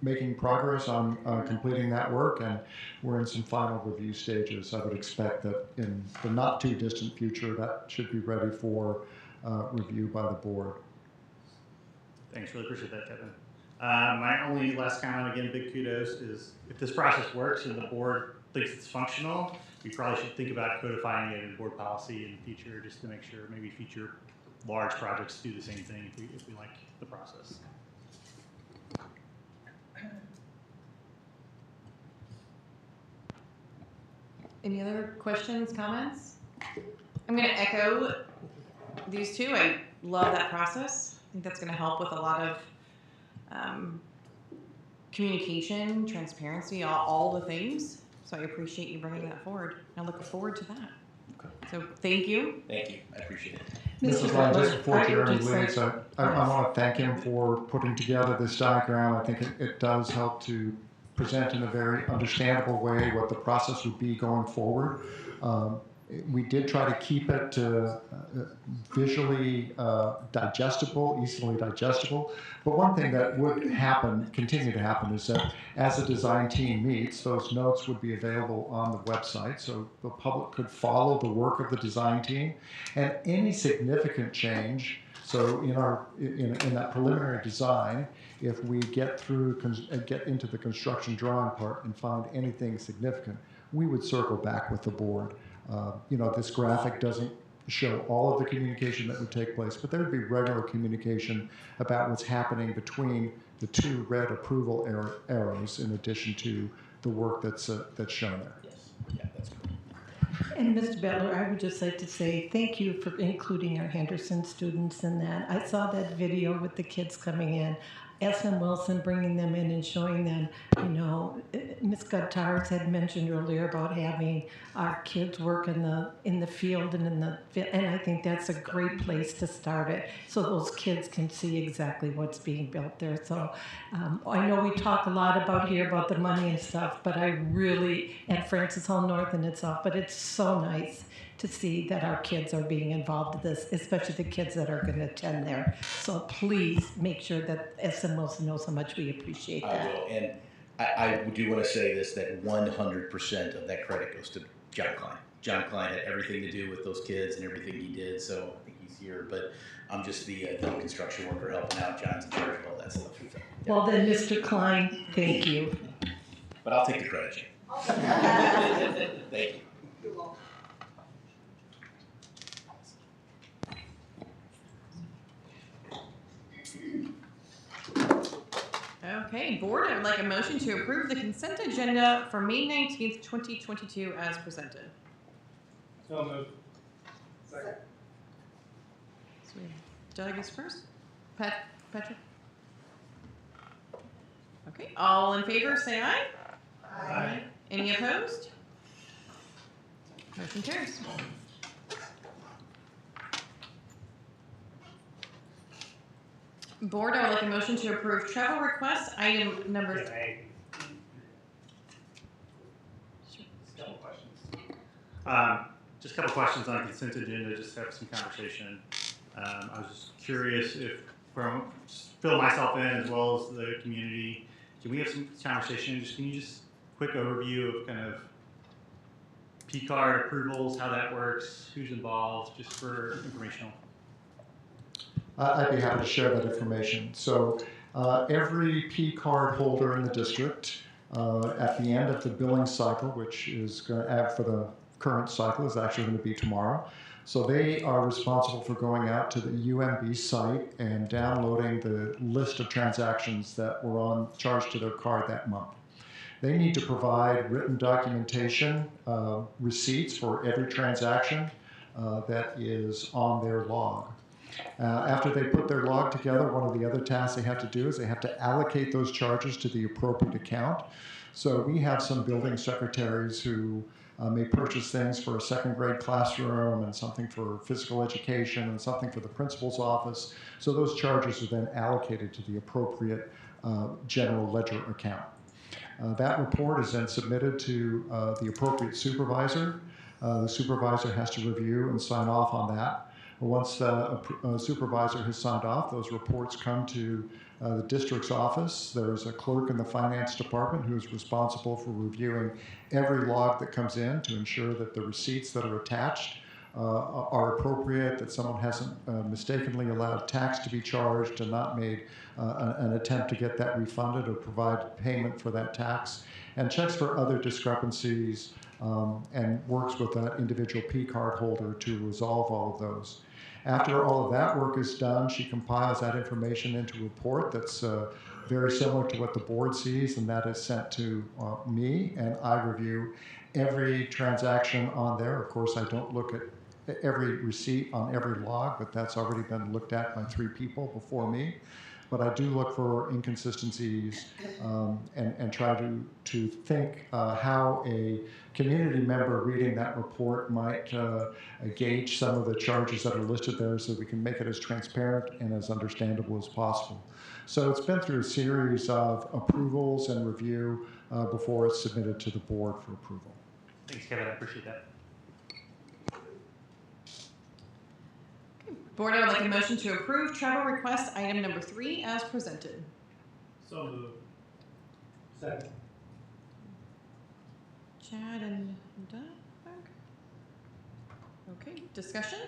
[SPEAKER 17] making progress on completing that work, and we're in some final review stages. I would expect that in the not too distant future that should be ready for review by the board.
[SPEAKER 16] Thanks, really appreciate that, Kevin. My only last comment, again, big kudos, is if this process works and the board thinks it's functional, we probably should think about codifying it in board policy in the future just to make sure maybe future large projects do the same thing if we like the process.
[SPEAKER 1] Any other questions, comments? I'm going to echo these two. I love that process. I think that's going to help with a lot of communication, transparency, all the things. So I appreciate you bringing that forward. I look forward to that.
[SPEAKER 15] Okay.
[SPEAKER 1] So thank you.
[SPEAKER 15] Thank you. I appreciate it.
[SPEAKER 17] Mrs. Lang, just before Jeremy leaves, I want to thank him for putting together this diagram. I think it does help to present in a very understandable way what the process would be going forward. We did try to keep it visually digestible, easily digestible. But one thing that would continue to happen, is that as the design team meets, those notes would be available on the website, so the public could follow the work of the design team. And any significant change, so in that preliminary design, if we get into the construction drawing part and find anything significant, we would circle back with the board. This graphic doesn't show all of the communication that would take place, but there would be regular communication about what's happening between the two red approval arrows in addition to the work that's shown there.
[SPEAKER 15] Yes. Yeah, that's good.
[SPEAKER 18] And Mr. Butler, I would just like to say thank you for including our Henderson students in that. I saw that video with the kids coming in, S.M. Wilson bringing them in and showing them, you know, Ms. Guttars had mentioned earlier about having our kids work in the field and and I think that's a great place to start it, so those kids can see exactly what's being built there. So I know we talk a lot about here about the money and stuff, but I really, at Francis Hall North and itself, but it's so nice to see that our kids are being involved in this, especially the kids that are going to attend there. So please make sure that S.M. Wilson knows how much we appreciate that.
[SPEAKER 15] I will, and I do want to say this, that 100% of that credit goes to John Klein. John Klein had everything to do with those kids and everything he did, so I think he's here, but I'm just the construction worker helping out. John's in charge of all that stuff. So, yeah.
[SPEAKER 18] Well then, Mr. Klein, thank you.
[SPEAKER 15] But I'll take the credit, Jane. Thank you.
[SPEAKER 1] Okay, board, I would like a motion to approve the consent agenda for May 19th, 2022 as presented.
[SPEAKER 3] So moved.
[SPEAKER 1] Second. So we have Doug is first. Patrick? Okay, all in favor say aye. Aye. Any opposed? Motion carries. Board, I would like a motion to approve travel request item number 3.
[SPEAKER 16] Just a couple questions on consent agenda, just to have some conversation. I was just curious if, fill myself in as well as the community, can we have some conversation? Can you just quick overview of kind of P-card approvals, how that works, who's involved, just for informational?
[SPEAKER 17] I'd be happy to share that information. So every P-card holder in the district, at the end of the billing cycle, which is going to add for the current cycle, is actually going to be tomorrow. So they are responsible for going out to the UMB site and downloading the list of transactions that were charged to their card that month. They need to provide written documentation, receipts for every transaction that is on their log. After they put their log together, one of the other tasks they have to do is they have to allocate those charges to the appropriate account. So we have some building secretaries who may purchase things for a second grade classroom and something for physical education and something for the principal's office. So those charges are then allocated to the appropriate general ledger account. That report is then submitted to the appropriate supervisor. The supervisor has to review and sign off on that. Once a supervisor has signed off, those reports come to the district's office. There's a clerk in the finance department who is responsible for reviewing every log that comes in to ensure that the receipts that are attached are appropriate, that someone hasn't mistakenly allowed tax to be charged and not made an attempt to get that refunded or provide payment for that tax, and checks for other discrepancies and works with that individual P-card holder to resolve all of those. After all of that work is done, she compiles that information into a report that's very similar to what the board sees, and that is sent to me, and I review every transaction on there. Of course, I don't look at every receipt on every log, but that's already been looked at by 3 people before me. But I do look for inconsistencies and try to think how a community member reading that report might gauge some of the charges that are listed there so we can make it as transparent and as understandable as possible. So it's been through a series of approvals and review before it's submitted to the board for approval.
[SPEAKER 16] Thanks, Kevin. I appreciate that.
[SPEAKER 1] Board, I would like a motion to approve travel request item number 3 as presented.
[SPEAKER 3] So moved. Second.
[SPEAKER 1] Chad and Doug. Okay, discussion?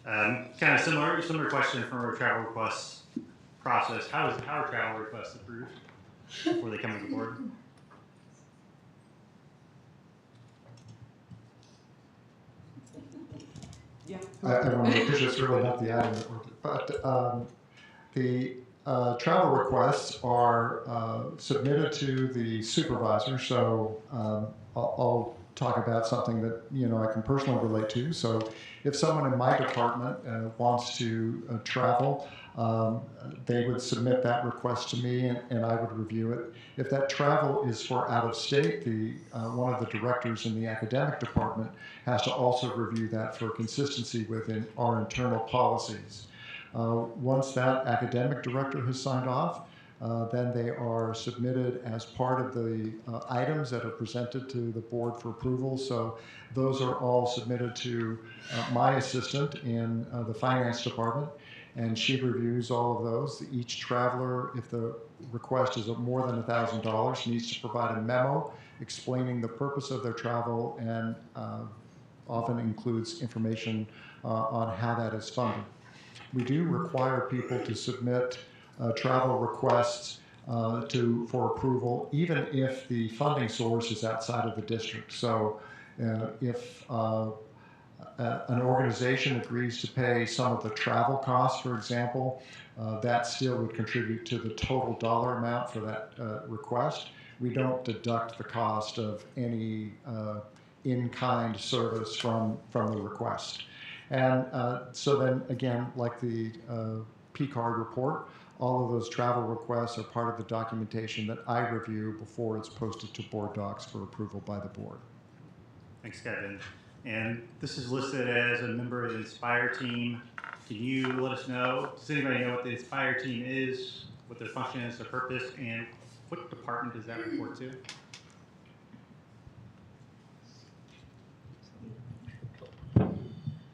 [SPEAKER 16] Kind of similar question from our travel request process. How are travel requests approved before they come to the board?
[SPEAKER 1] Yeah.
[SPEAKER 17] I want to because it's really not the item that we're, but the travel requests are submitted to the supervisor. So I'll talk about something that I can personally relate to. So if someone in my department wants to travel, they would submit that request to me, and I would review it. If that travel is for out of state, one of the directors in the academic department has to also review that for consistency within our internal policies. Once that academic director has signed off, then they are submitted as part of the items that are presented to the board for approval. So those are all submitted to my assistant in the finance department, and she reviews all of those. Each traveler, if the request is of more than $1,000, needs to provide a memo explaining the purpose of their travel, and often includes information on how that is funded. We do require people to submit travel requests for approval, even if the funding source is outside of the district. So if an organization agrees to pay some of the travel costs, for example, that still would contribute to the total dollar amount for that request. We don't deduct the cost of any in-kind service from the request. And so then again, like the P-card report, all of those travel requests are part of the documentation that I review before it's posted to board docs for approval by the board.
[SPEAKER 16] Thanks, Kevin. And this is listed as a member of the Inspire team. Can you let us know, does anybody know what the Inspire team is, what their function is, their purpose, and what department does that report to?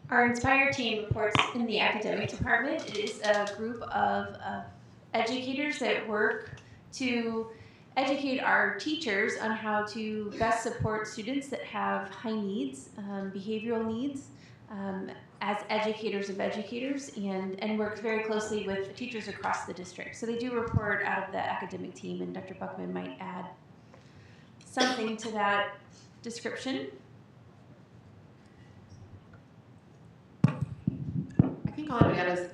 [SPEAKER 19] Our Inspire team reports in the academic department. It is a group of educators that work to educate our teachers on how to best support students that have high needs, behavioral needs, as educators of educators, and work very closely with teachers across the district. So they do report out of the academic team, and Dr. Buckman might add something to that description.
[SPEAKER 1] I think all I would add is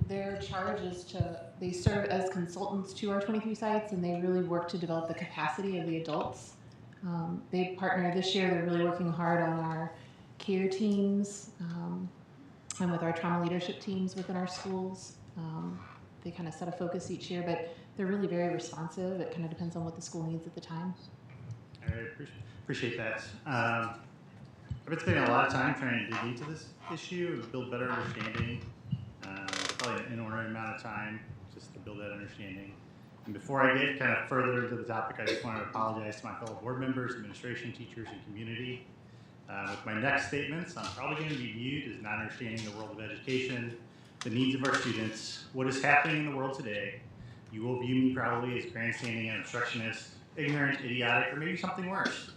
[SPEAKER 1] their charge is they serve as consultants to our 23 sites, and they really work to develop the capacity of the adults. They partner this year, they're really working hard on our care teams and with our trauma leadership teams within our schools. They kind of set a focus each year, but they're really very responsive. It kind of depends on what the school needs at the time.
[SPEAKER 16] I appreciate that. I've been spending a lot of time trying to dig into this issue and build better understanding. Probably an inordinate amount of time just to build that understanding. And before I get kind of further into the topic, I just want to apologize to my fellow board members, administration, teachers, and community. With my next statements, I'm probably going to be viewed as not understanding the world of education, the needs of our students, what is happening in the world today. You will view me probably as grandstanding and obstructionist, ignorant, idiotic, or maybe something worse.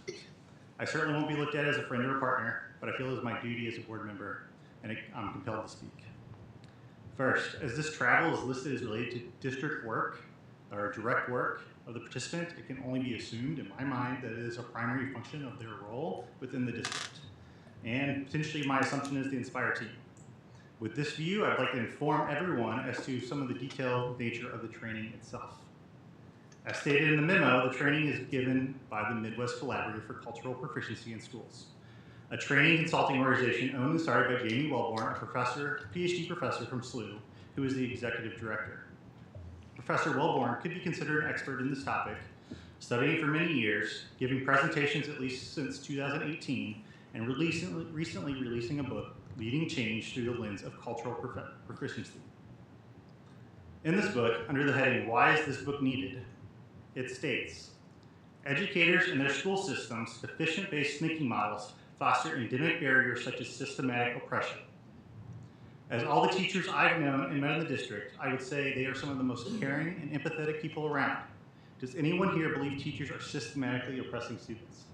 [SPEAKER 16] I certainly won't be looked at as a friend or a partner, but I feel it is my duty as a board member, and I'm compelled to speak. First, as this travel is listed as related to district work or direct work of the participant, it can only be assumed in my mind that it is a primary function of their role within the district. And potentially my assumption is the Inspire team. With this view, I'd like to inform everyone as to some of the detailed nature of the training itself. As stated in the memo, the training is given by the Midwest Collaborative for Cultural Proficiency in Schools, a training consulting organization owned and started by Jamie Wellborn, a PhD professor from SLU, who is the executive director. Professor Wellborn could be considered an expert in this topic, studying for many years, giving presentations at least since 2018, and recently releasing a book, Leading Change Through the Lens of Cultural Proficiency. In this book, under the heading, Why is this book needed? It states, educators and their school systems' deficient-based thinking models foster endemic barriers such as systematic oppression. As all the teachers I've known and met in the district, I would say they are some of the most caring and empathetic people around. Does anyone here believe teachers are systematically oppressing students?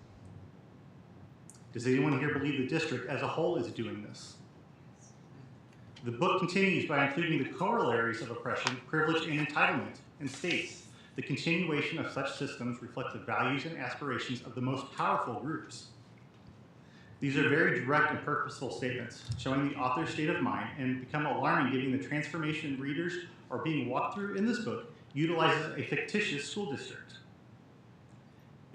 [SPEAKER 16] Does anyone here believe the district as a whole is doing this? The book continues by including the corollaries of oppression, privilege, and entitlement, and states, the continuation of such systems reflect the values and aspirations of the most powerful groups. These are very direct and purposeful statements, showing the author's state of mind, and become alarming given the transformation readers are being walked through in this book utilizes a fictitious school district.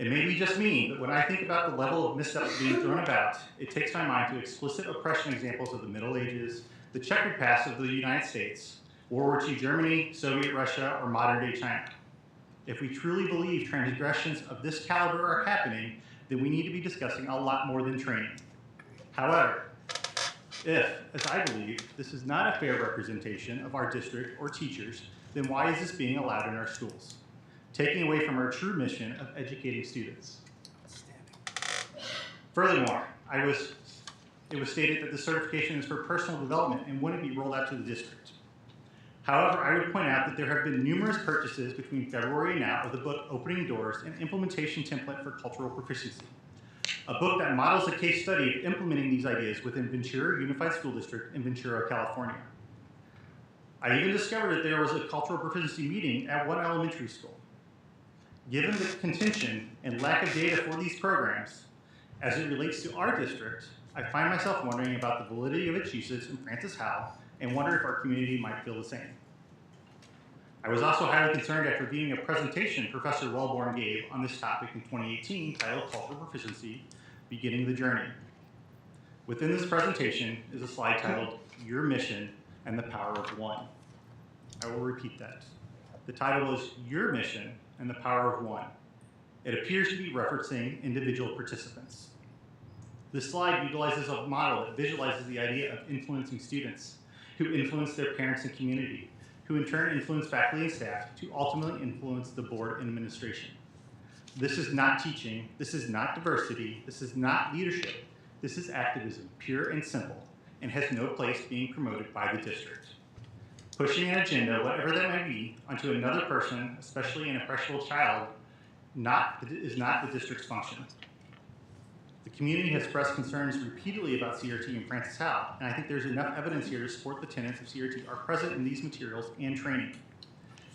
[SPEAKER 16] It may be just me, but when I think about the level of missteps being thrown about, it takes my mind to explicit oppression examples of the Middle Ages, the checkered past of the United States, World War II Germany, Soviet Russia, or modern-day China. If we truly believe transgressions of this caliber are happening, then we need to be discussing a lot more than training. However, if, as I believe, this is not a fair representation of our district or teachers, then why is this being allowed in our schools? Taking away from our true mission of educating students. Furthermore, it was stated that the certification is for personal development and wouldn't be rolled out to the district. However, I would point out that there have been numerous purchases between February and now of the book Opening Doors, an implementation template for cultural proficiency. A book that models a case study of implementing these ideas within Ventura Unified School District in Ventura, California. I even discovered that there was a cultural proficiency meeting at one elementary school. Given the contention and lack of data for these programs, as it relates to our district, I find myself wondering about the validity of its uses in Francis Howell and wonder if our community might feel the same. I was also highly concerned after viewing a presentation Professor Wellborn gave on this topic in 2018 titled Cultural Proficiency, Beginning the Journey. Within this presentation is a slide titled Your Mission and the Power of One. I will repeat that. The title is Your Mission and the Power of One. It appears to be referencing individual participants. This slide utilizes a model that visualizes the idea of influencing students who influence their parents and community, who in turn influence faculty and staff to ultimately influence the board and administration. This is not teaching, this is not diversity, this is not leadership, this is activism, pure and simple, and has no place being promoted by the district. Pushing an agenda, whatever that may be, onto another person, especially an impressionable child, is not the district's function. The community has expressed concerns repeatedly about CRT and Francis Howell, and I think there's enough evidence here to support the tenets of CRT are present in these materials and training.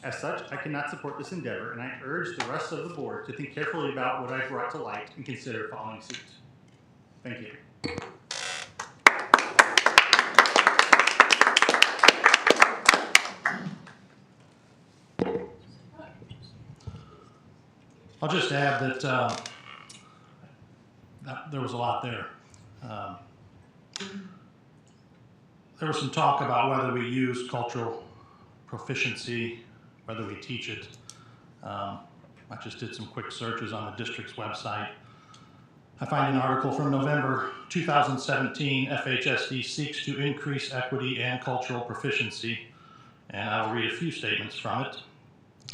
[SPEAKER 16] As such, I cannot support this endeavor, and I urge the rest of the board to think carefully about what I've brought to light and consider following suit. Thank you.
[SPEAKER 3] I'll just add that there was a lot there. There was some talk about whether we use cultural proficiency, whether we teach it. I just did some quick searches on the district's website. I find an article from November 2017, FHSD seeks to increase equity and cultural proficiency, and I'll read a few statements from it.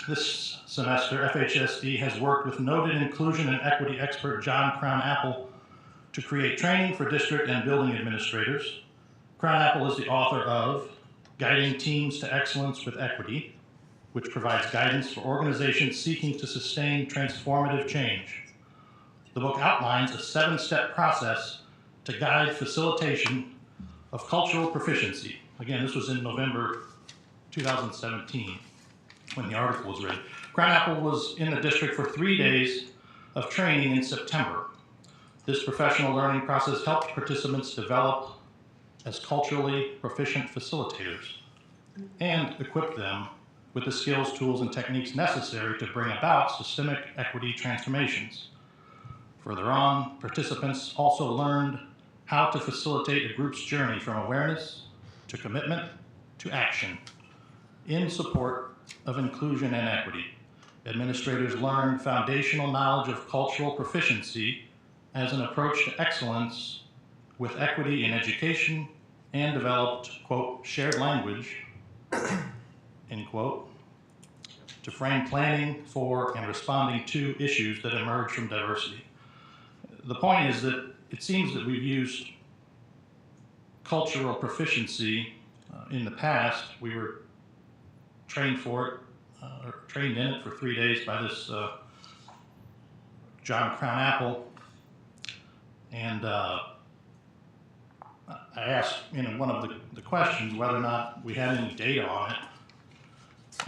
[SPEAKER 3] This semester, FHSD has worked with noted inclusion and equity expert John Crown Apple to create training for district and building administrators. Crown Apple is the author of Guiding Teams to Excellence with Equity, which provides guidance for organizations seeking to sustain transformative change. The book outlines a 7-step process to guide facilitation of cultural proficiency. Again, this was in November 2017 when the article was written. Crown Apple was in the district for 3 days of training in September. This professional learning process helped participants develop as culturally proficient facilitators and equip them with the skills, tools, and techniques necessary to bring about systemic equity transformations. Further on, participants also learned how to facilitate a group's journey from awareness to commitment to action in support of inclusion and equity. Administrators learned foundational knowledge of cultural proficiency as an approach to excellence with equity in education and developed, quote, shared language, end quote, to frame planning for and responding to issues that emerge from diversity. The point is that it seems that we've used cultural proficiency in the past. We were trained for it, or trained in it for 3 days by this John Crown Apple. And I asked in one of the questions whether or not we had any data on it.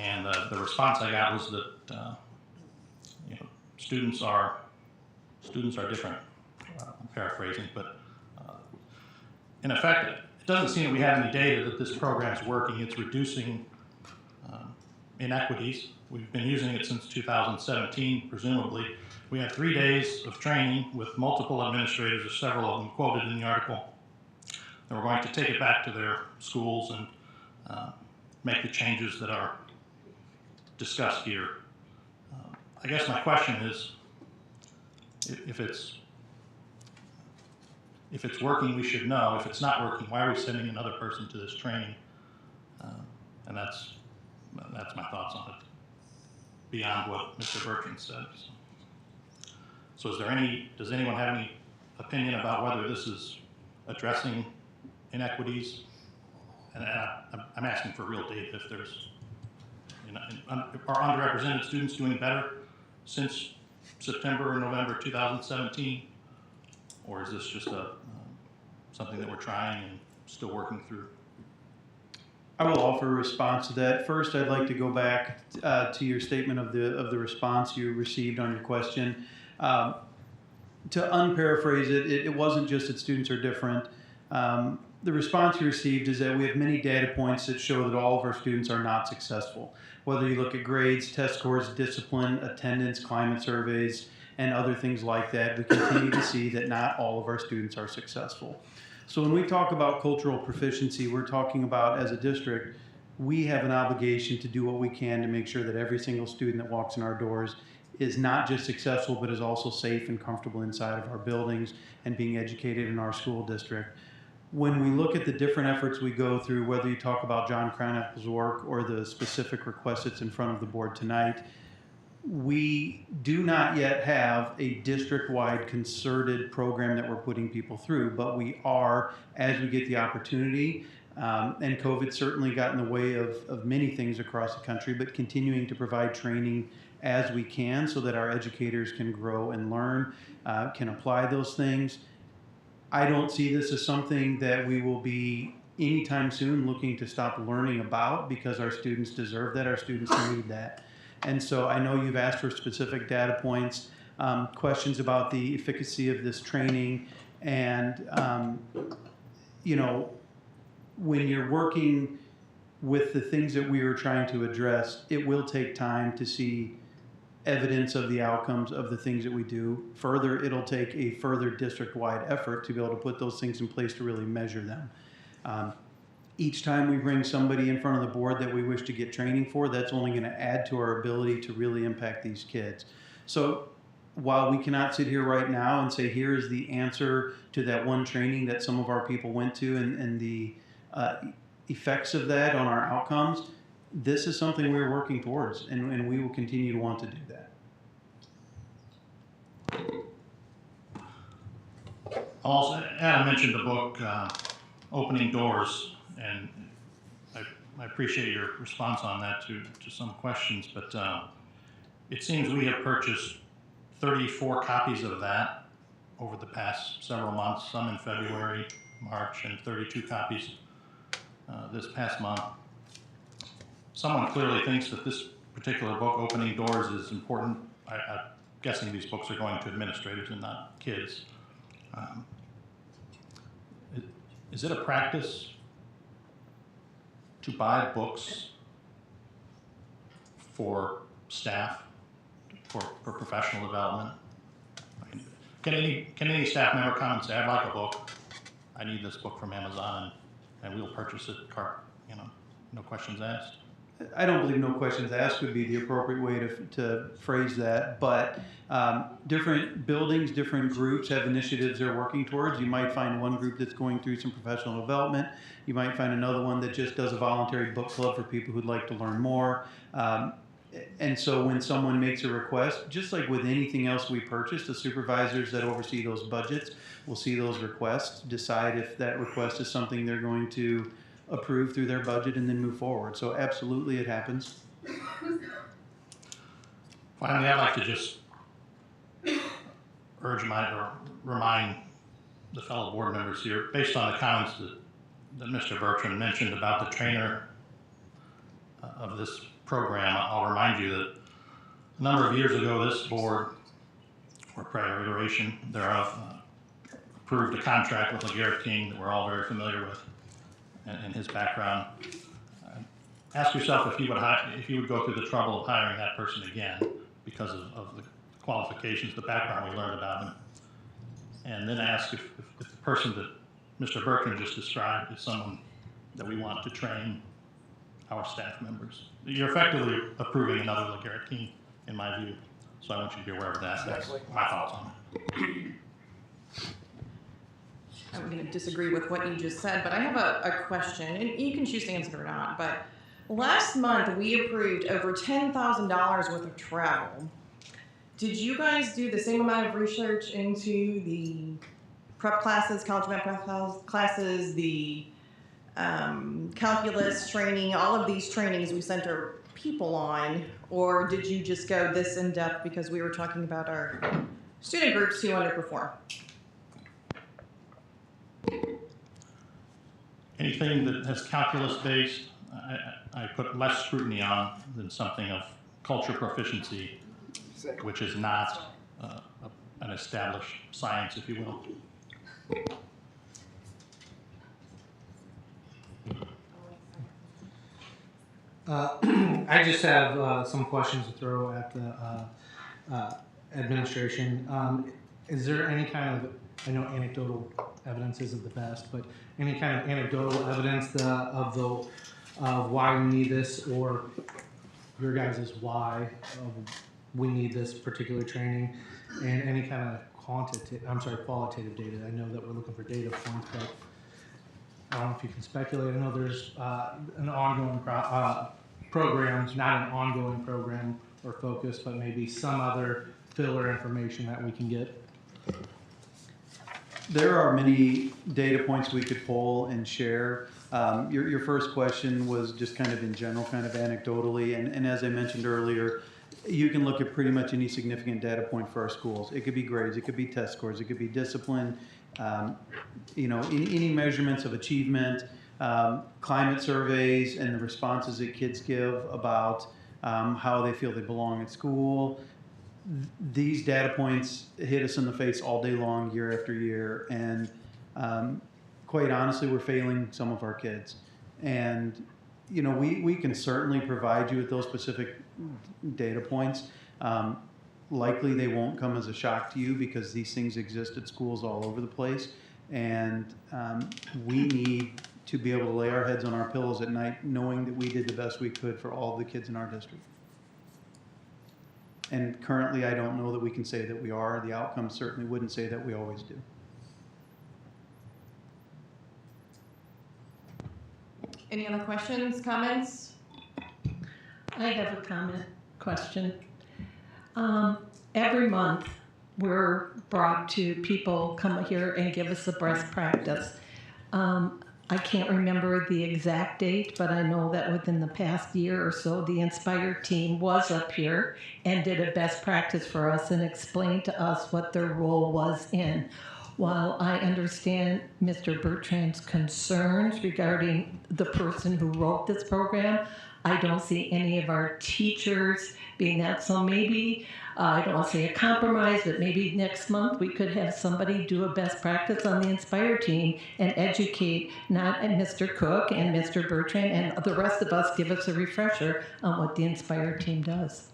[SPEAKER 3] And the response I got was that students are different. I'm paraphrasing, but in effect, it doesn't seem that we have any data that this program is working. It's reducing inequities
[SPEAKER 16] we've been using it since 2017, presumably. We had 3 days of training with multiple administrators, several of them quoted in the article. They were going to take it back to their schools and make the changes that are discussed here. I guess my question is, if it's working, we should know. If it's not working, why are we sending another person to this training? And that's my thoughts on it, beyond what Mr. Bertrand said. So does anyone have any opinion about whether this is addressing inequities? And I'm asking for real data. If there's, are underrepresented students doing better since September or November 2017? Or is this just something that we're trying and still working through?
[SPEAKER 20] I will offer a response to that. First, I'd like to go back to your statement of the response you received on your question. To unparaphrase it, it wasn't just that students are different. The response you received is that we have many data points that show that all of our students are not successful. Whether you look at grades, test scores, discipline, attendance, climate surveys, and other things like that, we continue to see that not all of our students are successful. So when we talk about cultural proficiency, we're talking about, as a district, we have an obligation to do what we can to make sure that every single student that walks in our doors is not just successful, but is also safe and comfortable inside of our buildings and being educated in our school district. When we look at the different efforts we go through, whether you talk about John Craneppel's work or the specific request that's in front of the board tonight, we do not yet have a district-wide concerted program that we're putting people through, but we are, as we get the opportunity, and COVID certainly got in the way of many things across the country, but continuing to provide training as we can so that our educators can grow and learn, can apply those things. I don't see this as something that we will be anytime soon looking to stop learning about, because our students deserve that, our students need that. And so I know you've asked for specific data points, questions about the efficacy of this training, and when you're working with the things that we were trying to address, it will take time to see evidence of the outcomes of the things that we do. Further, it'll take a further district-wide effort to be able to put those things in place to really measure them. Each time we bring somebody in front of the board that we wish to get training for, that's only going to add to our ability to really impact these kids. So while we cannot sit here right now and say, here is the answer to that one training that some of our people went to and the effects of that on our outcomes, this is something we're working towards, and we will continue to want to do that.
[SPEAKER 16] Also, Adam mentioned the book, Opening Doors, and I appreciate your response on that to some questions, but it seems we have purchased 34 copies of that over the past several months, some in February, March, and 32 copies this past month. Someone clearly thinks that this particular book, Opening Doors, is important. I'm guessing these books are going to administrators and not kids. Is it a practice to buy books for staff, for professional development? Can any staff member come and say, I'd like a book, I need this book from Amazon, and we'll purchase it, no questions asked?
[SPEAKER 20] I don't believe no questions asked would be the appropriate way to phrase that, but different buildings, different groups have initiatives they're working towards. You might find one group that's going through some professional development. You might find another one that just does a voluntary book club for people who'd like to learn more. And so when someone makes a request, just like with anything else we purchase, the supervisors that oversee those budgets will see those requests, decide if that request is something they're going to approve through their budget, and then move forward. So absolutely it happens.
[SPEAKER 16] Finally, I'd like to just remind the fellow board members here, based on the comments that Mr. Bertrand mentioned about the trainer of this program, I'll remind you that a number of years ago, this board, or prior iteration thereof, approved a contract with LeGarrette King that we're all very familiar with and his background. ask yourself if you would go through the trouble of hiring that person again because of the qualifications, the background we learned about him. And then ask if the person that Mr. Bertrand just described is someone that we want to train our staff members. You're effectively approving another LeGarrette team, in my view. So I want you to be aware of that. That's my thoughts on it.
[SPEAKER 1] I'm going to disagree with what you just said, but I have a question, and you can choose to answer it or not. But last month, we approved over $10,000 worth of travel. Did you guys do the same amount of research into the prep classes, college prep classes, the calculus training, all of these trainings we sent our people on, or did you just go this in depth because we were talking about our student groups who underperform?
[SPEAKER 16] Anything that has calculus based, I put less scrutiny on than something of culture proficiency, which is not an established science, if you will.
[SPEAKER 3] I just have some questions to throw at the administration. Is there any kind of, I know anecdotal evidence isn't the best, but any kind of anecdotal evidence of why we need this, or your guys' why we need this particular training, and any kind of qualitative data? I know that we're looking for data points, but I don't know if you can speculate. I know there's an ongoing program, not an ongoing program or focus, but maybe some other filler information that we can get.
[SPEAKER 20] There are many data points we could pull and share. Your first question was just kind of in general, kind of anecdotally, and as I mentioned earlier, you can look at pretty much any significant data point for our schools. It could be grades, it could be test scores, it could be discipline, any measurements of achievement, climate surveys and the responses that kids give about how they feel they belong at school. These data points hit us in the face all day long, year after year, and quite honestly, we're failing some of our kids. And we can certainly provide you with those specific data points. Likely they won't come as a shock to you because these things exist at schools all over the place, and we need to be able to lay our heads on our pillows at night knowing that we did the best we could for all of the kids in our district. And currently, I don't know that we can say that we are. The outcome certainly wouldn't say that we always do.
[SPEAKER 1] Any other questions, comments?
[SPEAKER 18] I have a question. Every month, we're brought to people come here and give us a best practice. I can't remember the exact date, but I know that within the past year or so, the Inspire team was up here and did a best practice for us and explained to us what their role was in. While I understand Mr. Bertrand's concerns regarding the person who wrote this program, I don't see any of our teachers being that. So maybe, I don't want to say a compromise, but maybe next month we could have somebody do a best practice on the Inspire team and educate not Mr. Cook and Mr. Bertrand and the rest of us, give us a refresher on what the Inspire team does.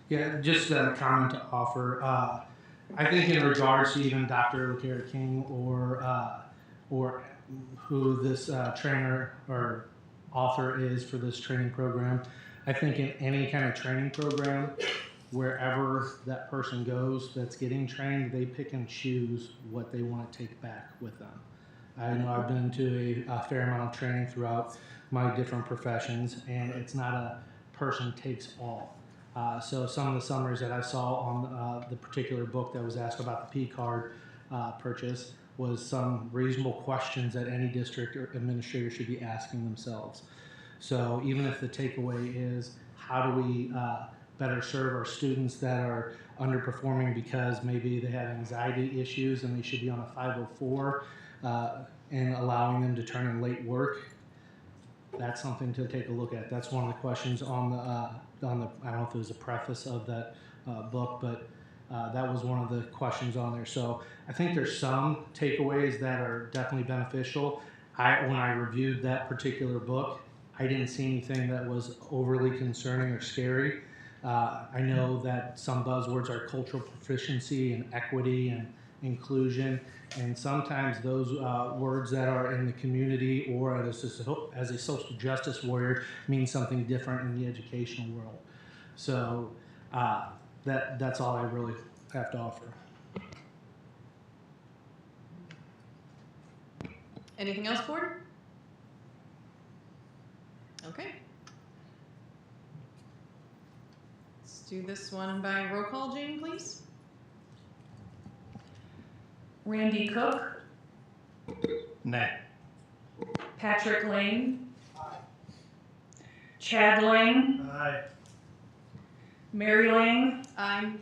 [SPEAKER 3] Yeah, just a comment to offer. I think in regards to even Dr. LeGarrette King or who this trainer or author is for this training program, I think in any kind of training program, wherever that person goes that's getting trained, they pick and choose what they want to take back with them. I know I've been to a fair amount of training throughout my different professions, and it's not a person takes all. So some of the summaries that I saw on the particular book that was asked about the P-card purchase was some reasonable questions that any district or administrator should be asking themselves. So even if the takeaway is how do we better serve our students that are underperforming because maybe they have anxiety issues and they should be on a 504 and allowing them to turn in late work, that's something to take a look at. That's one of the questions on the I don't know if it was a preface of that book, but That was one of the questions on there. So I think there's some takeaways that are definitely beneficial. When I reviewed that particular book, I didn't see anything that was overly concerning or scary. I know that some buzzwords are cultural proficiency and equity and inclusion, and sometimes those words that are in the community or as a social justice warrior mean something different in the educational world. So that's all I really have to offer.
[SPEAKER 1] Anything else, board? Okay. Let's do this one by roll call, Jane, please.
[SPEAKER 21] Randy Cook.
[SPEAKER 3] Nay.
[SPEAKER 21] Patrick Lane. Chad Lang.
[SPEAKER 3] Aye.
[SPEAKER 21] Mary Lang.
[SPEAKER 1] Aye.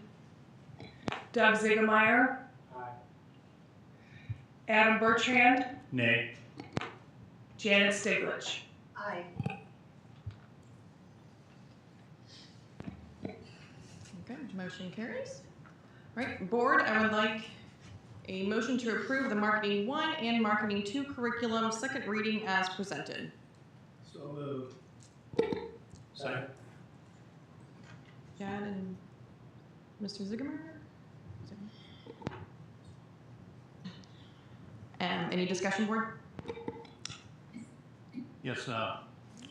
[SPEAKER 21] Doug Ziegemeyer.
[SPEAKER 3] Aye.
[SPEAKER 21] Adam Bertrand.
[SPEAKER 3] Nay.
[SPEAKER 21] Janet Stiglich.
[SPEAKER 2] Aye.
[SPEAKER 1] Okay, motion carries. All right, board, I would like a motion to approve the Marketing 1 and Marketing 2 curriculum second reading as presented.
[SPEAKER 3] So moved. Second.
[SPEAKER 1] Chad and Mr. Ziegemeyer? Any discussion, board?
[SPEAKER 22] Yes,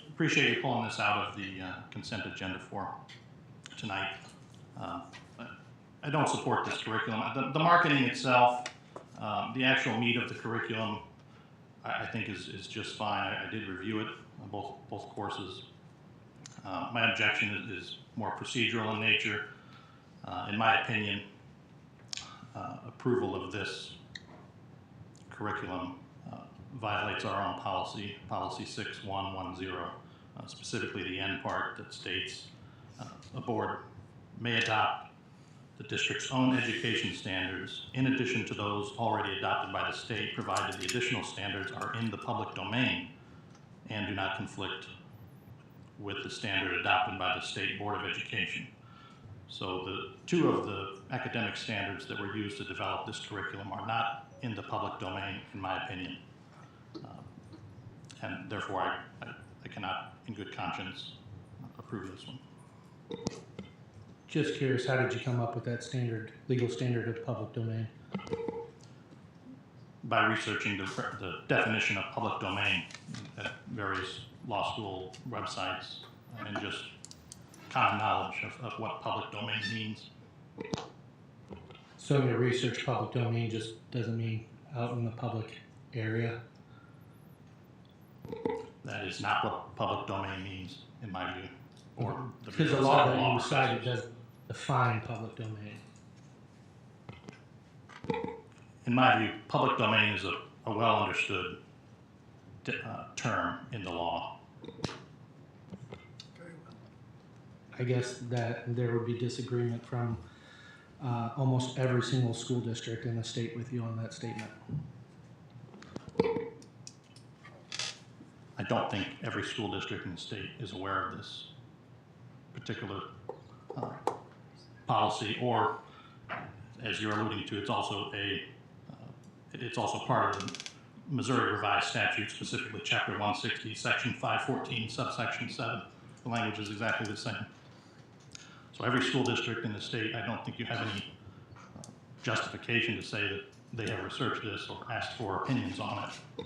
[SPEAKER 22] appreciate you pulling this out of the consent agenda for tonight. I don't support this curriculum. The marketing itself, the actual meat of the curriculum, I think is just fine. I did review it, both courses. My objection is more procedural in nature. In my opinion, approval of this curriculum violates our own policy 6110, specifically the end part that states a board may adopt the district's own education standards in addition to those already adopted by the state, provided the additional standards are in the public domain and do not conflict with the standard adopted by the State Board of Education. So the two of the academic standards that were used to develop this curriculum are not in the public domain, in my opinion. And therefore, I cannot, in good conscience, approve this one.
[SPEAKER 3] Just curious, how did you come up with that standard, legal standard of public domain?
[SPEAKER 22] By researching the definition of public domain at various law school websites and just common knowledge of what public domain means.
[SPEAKER 3] So your research public domain just doesn't mean out in the public area?
[SPEAKER 22] That is not what public domain means, in my view. Or
[SPEAKER 3] because the law that you cited doesn't define public domain.
[SPEAKER 22] In my view, public domain is a well understood term in the law.
[SPEAKER 3] I guess that there would be disagreement from almost every single school district in the state with you on that statement.
[SPEAKER 22] I don't think every school district in the state is aware of this particular policy, or as you're alluding to, it's also part of the Missouri Revised Statute, specifically Chapter 160, Section 514, subsection 7. The language is exactly the same. So every school district in the state, I don't think you have any justification to say that they have researched this or asked for opinions on it.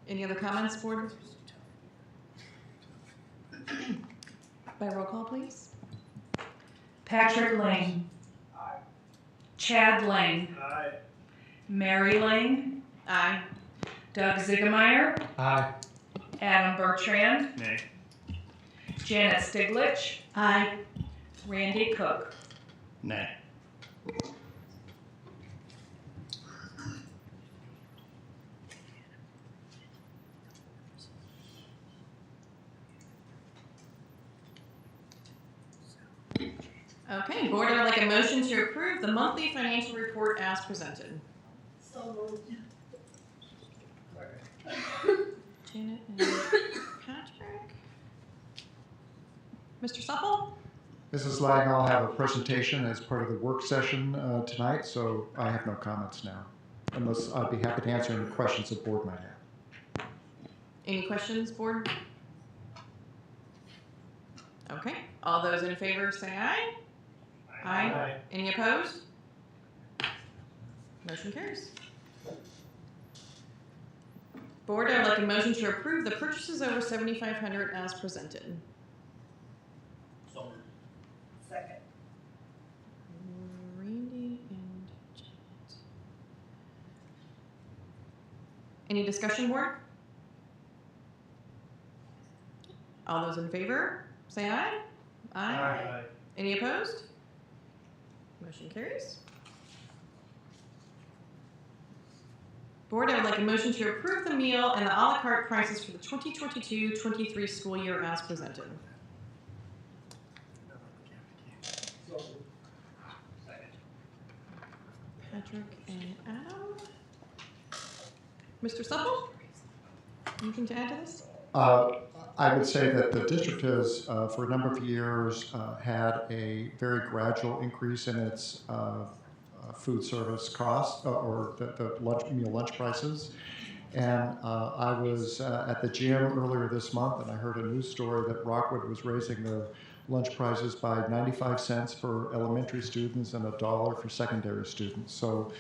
[SPEAKER 1] Any other comments, board? By roll call, please.
[SPEAKER 21] Patrick Lane.
[SPEAKER 3] Aye.
[SPEAKER 21] Chad Lang.
[SPEAKER 3] Aye.
[SPEAKER 21] Mary Lang.
[SPEAKER 1] Aye.
[SPEAKER 21] Doug Ziegemeyer.
[SPEAKER 3] Aye.
[SPEAKER 21] Adam Bertrand.
[SPEAKER 22] Nay.
[SPEAKER 21] Janet Stiglich.
[SPEAKER 11] Aye.
[SPEAKER 21] Randy Cook.
[SPEAKER 22] Nay.
[SPEAKER 1] Okay, board, I would like a motion to approve the monthly financial report as presented.
[SPEAKER 2] So moved.
[SPEAKER 1] Janet and Patrick. Mr. Supple?
[SPEAKER 17] Mrs. Lang, I'll have a presentation as part of the work session tonight, so I have no comments now, unless I'd be happy to answer any questions the board might have.
[SPEAKER 1] Any questions, board? Okay, all those in favor say aye. Aye. Any opposed? Motion carries. Board, I would like a motion to approve the purchases over $7,500 as presented.
[SPEAKER 2] Second.
[SPEAKER 1] Randy and Janet. Any discussion, board? All those in favor, say aye. Aye. Any opposed? Motion carries. Board, I would like a motion to approve the meal and the a la carte prices for the 2022-23 school year as presented. Patrick and Adam. Mr. Supple, anything to add to this?
[SPEAKER 17] I would say that the district has, for a number of years, had a very gradual increase in its food service costs or the meal lunch prices. And I was at the gym earlier this month, and I heard a news story that Rockwood was raising the lunch prices by 95 cents for elementary students and $1 for secondary students. So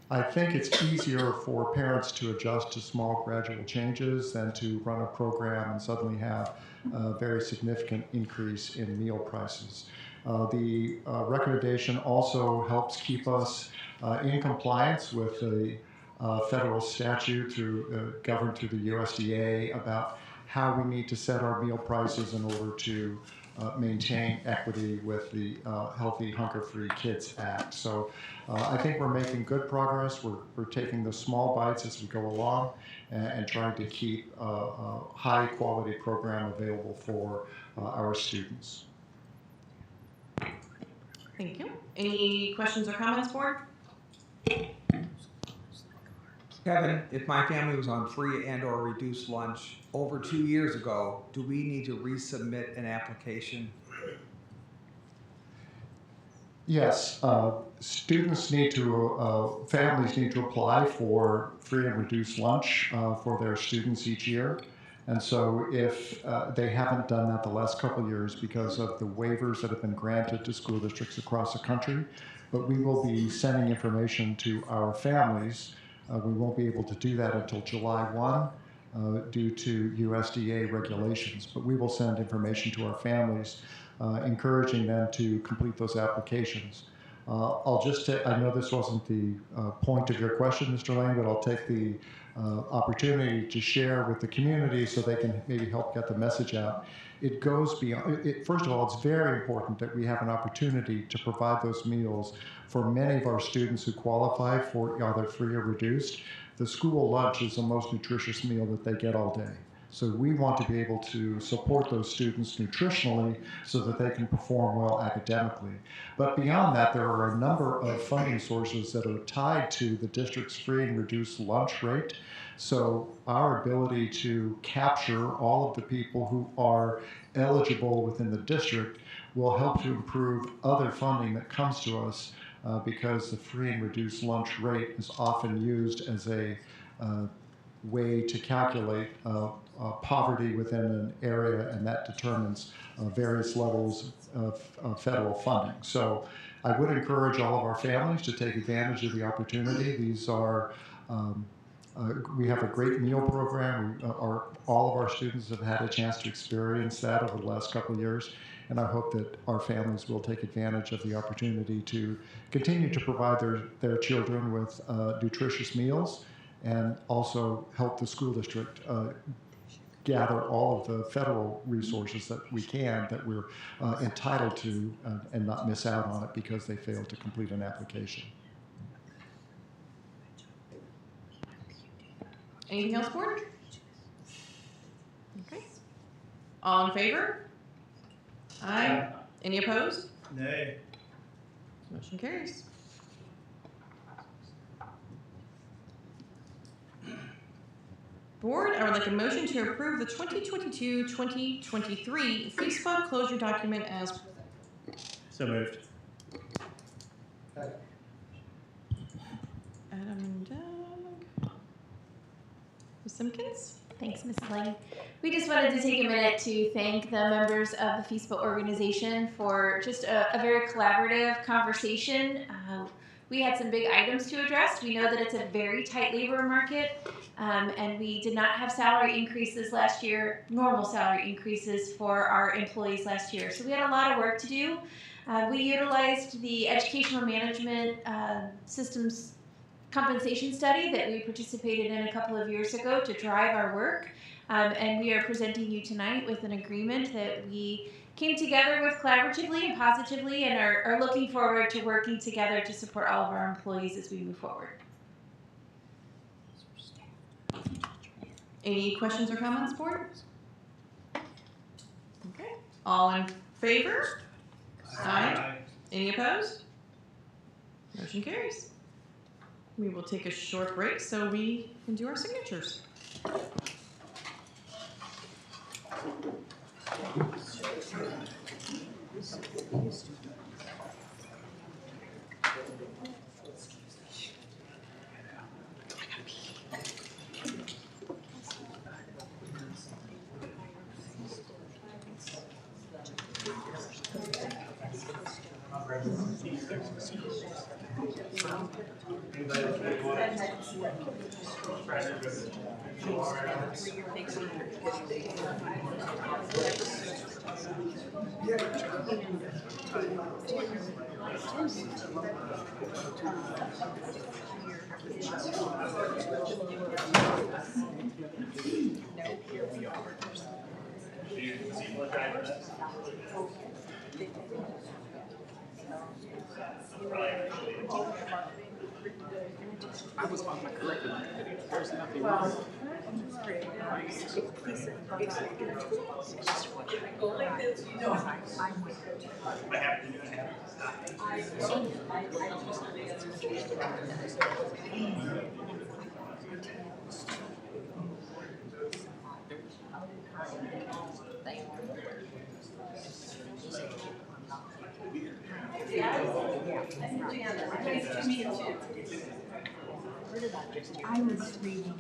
[SPEAKER 17] I think it's easier for parents to adjust to small gradual changes than to run a program and suddenly have a very significant increase in meal prices. The recommendation also helps keep us in compliance with the federal statute governed through the USDA about how we need to set our meal prices in order to maintain equity with the Healthy Hunger-Free Kids Act. So I think we're making good progress. We're taking the small bites as we go along and trying to keep a high-quality program available for our students.
[SPEAKER 1] Thank you. Any questions or comments, board?
[SPEAKER 5] Kevin, if my family was on free and or reduced lunch over 2 years ago, do we need to resubmit an application?
[SPEAKER 17] Yes, students need to, families need to apply for free and reduced lunch for their students each year. And so if they haven't done that the last couple of years because of the waivers that have been granted to school districts across the country, but we will be sending information to our families. We won't be able to do that until July 1 due to USDA regulations, but we will send information to our families encouraging them to complete those applications. I'll just I know this wasn't the point of your question, Mr. Lane, but I'll take the opportunity to share with the community so they can maybe help get the message out. It goes beyond, first of all, it's very important that we have an opportunity to provide those meals for many of our students who qualify for either free or reduced. The school lunch is the most nutritious meal that they get all day. So we want to be able to support those students nutritionally so that they can perform well academically. But beyond that, there are a number of funding sources that are tied to the district's free and reduced lunch rate. So our ability to capture all of the people who are eligible within the district will help to improve other funding that comes to us because the free and reduced lunch rate is often used as a way to calculate poverty within an area, and that determines various levels of federal funding. So I would encourage all of our families to take advantage of the opportunity. These are, we have a great meal program. All of our students have had a chance to experience that over the last couple of years, and I hope that our families will take advantage of the opportunity to continue to provide their children with nutritious meals and also help the school district gather all of the federal resources that we can, that we're entitled to, and not miss out on it because they failed to complete an application.
[SPEAKER 1] Anything else, board? Okay. All in favor? Aye. Any opposed?
[SPEAKER 14] Nay.
[SPEAKER 1] Motion carries. Board, I would like a motion to approve the 2022-2023 FISPA closure document as presented.
[SPEAKER 16] So moved.
[SPEAKER 1] Adam and Doug. Ms. Simpkins?
[SPEAKER 19] Thanks, Mrs. Lang. We just wanted to take a minute to thank the members of the FISPA organization for just a very collaborative conversation. We had some big items to address. We know that it's a very tight labor market, and we did not have salary increases last year, normal salary increases for our employees last year. So we had a lot of work to do. We utilized the educational management systems compensation study that we participated in a couple of years ago to drive our work. And we are presenting you tonight with an agreement that we came together with collaboratively and positively and are looking forward to working together to support all of our employees as we move forward.
[SPEAKER 1] Any questions or comments, board? Okay. All in favor? Aye. Any opposed? Motion carries. We will take a short break so we can do our signatures.
[SPEAKER 8] I was on my curriculum. There's nothing
[SPEAKER 2] Well, I was reading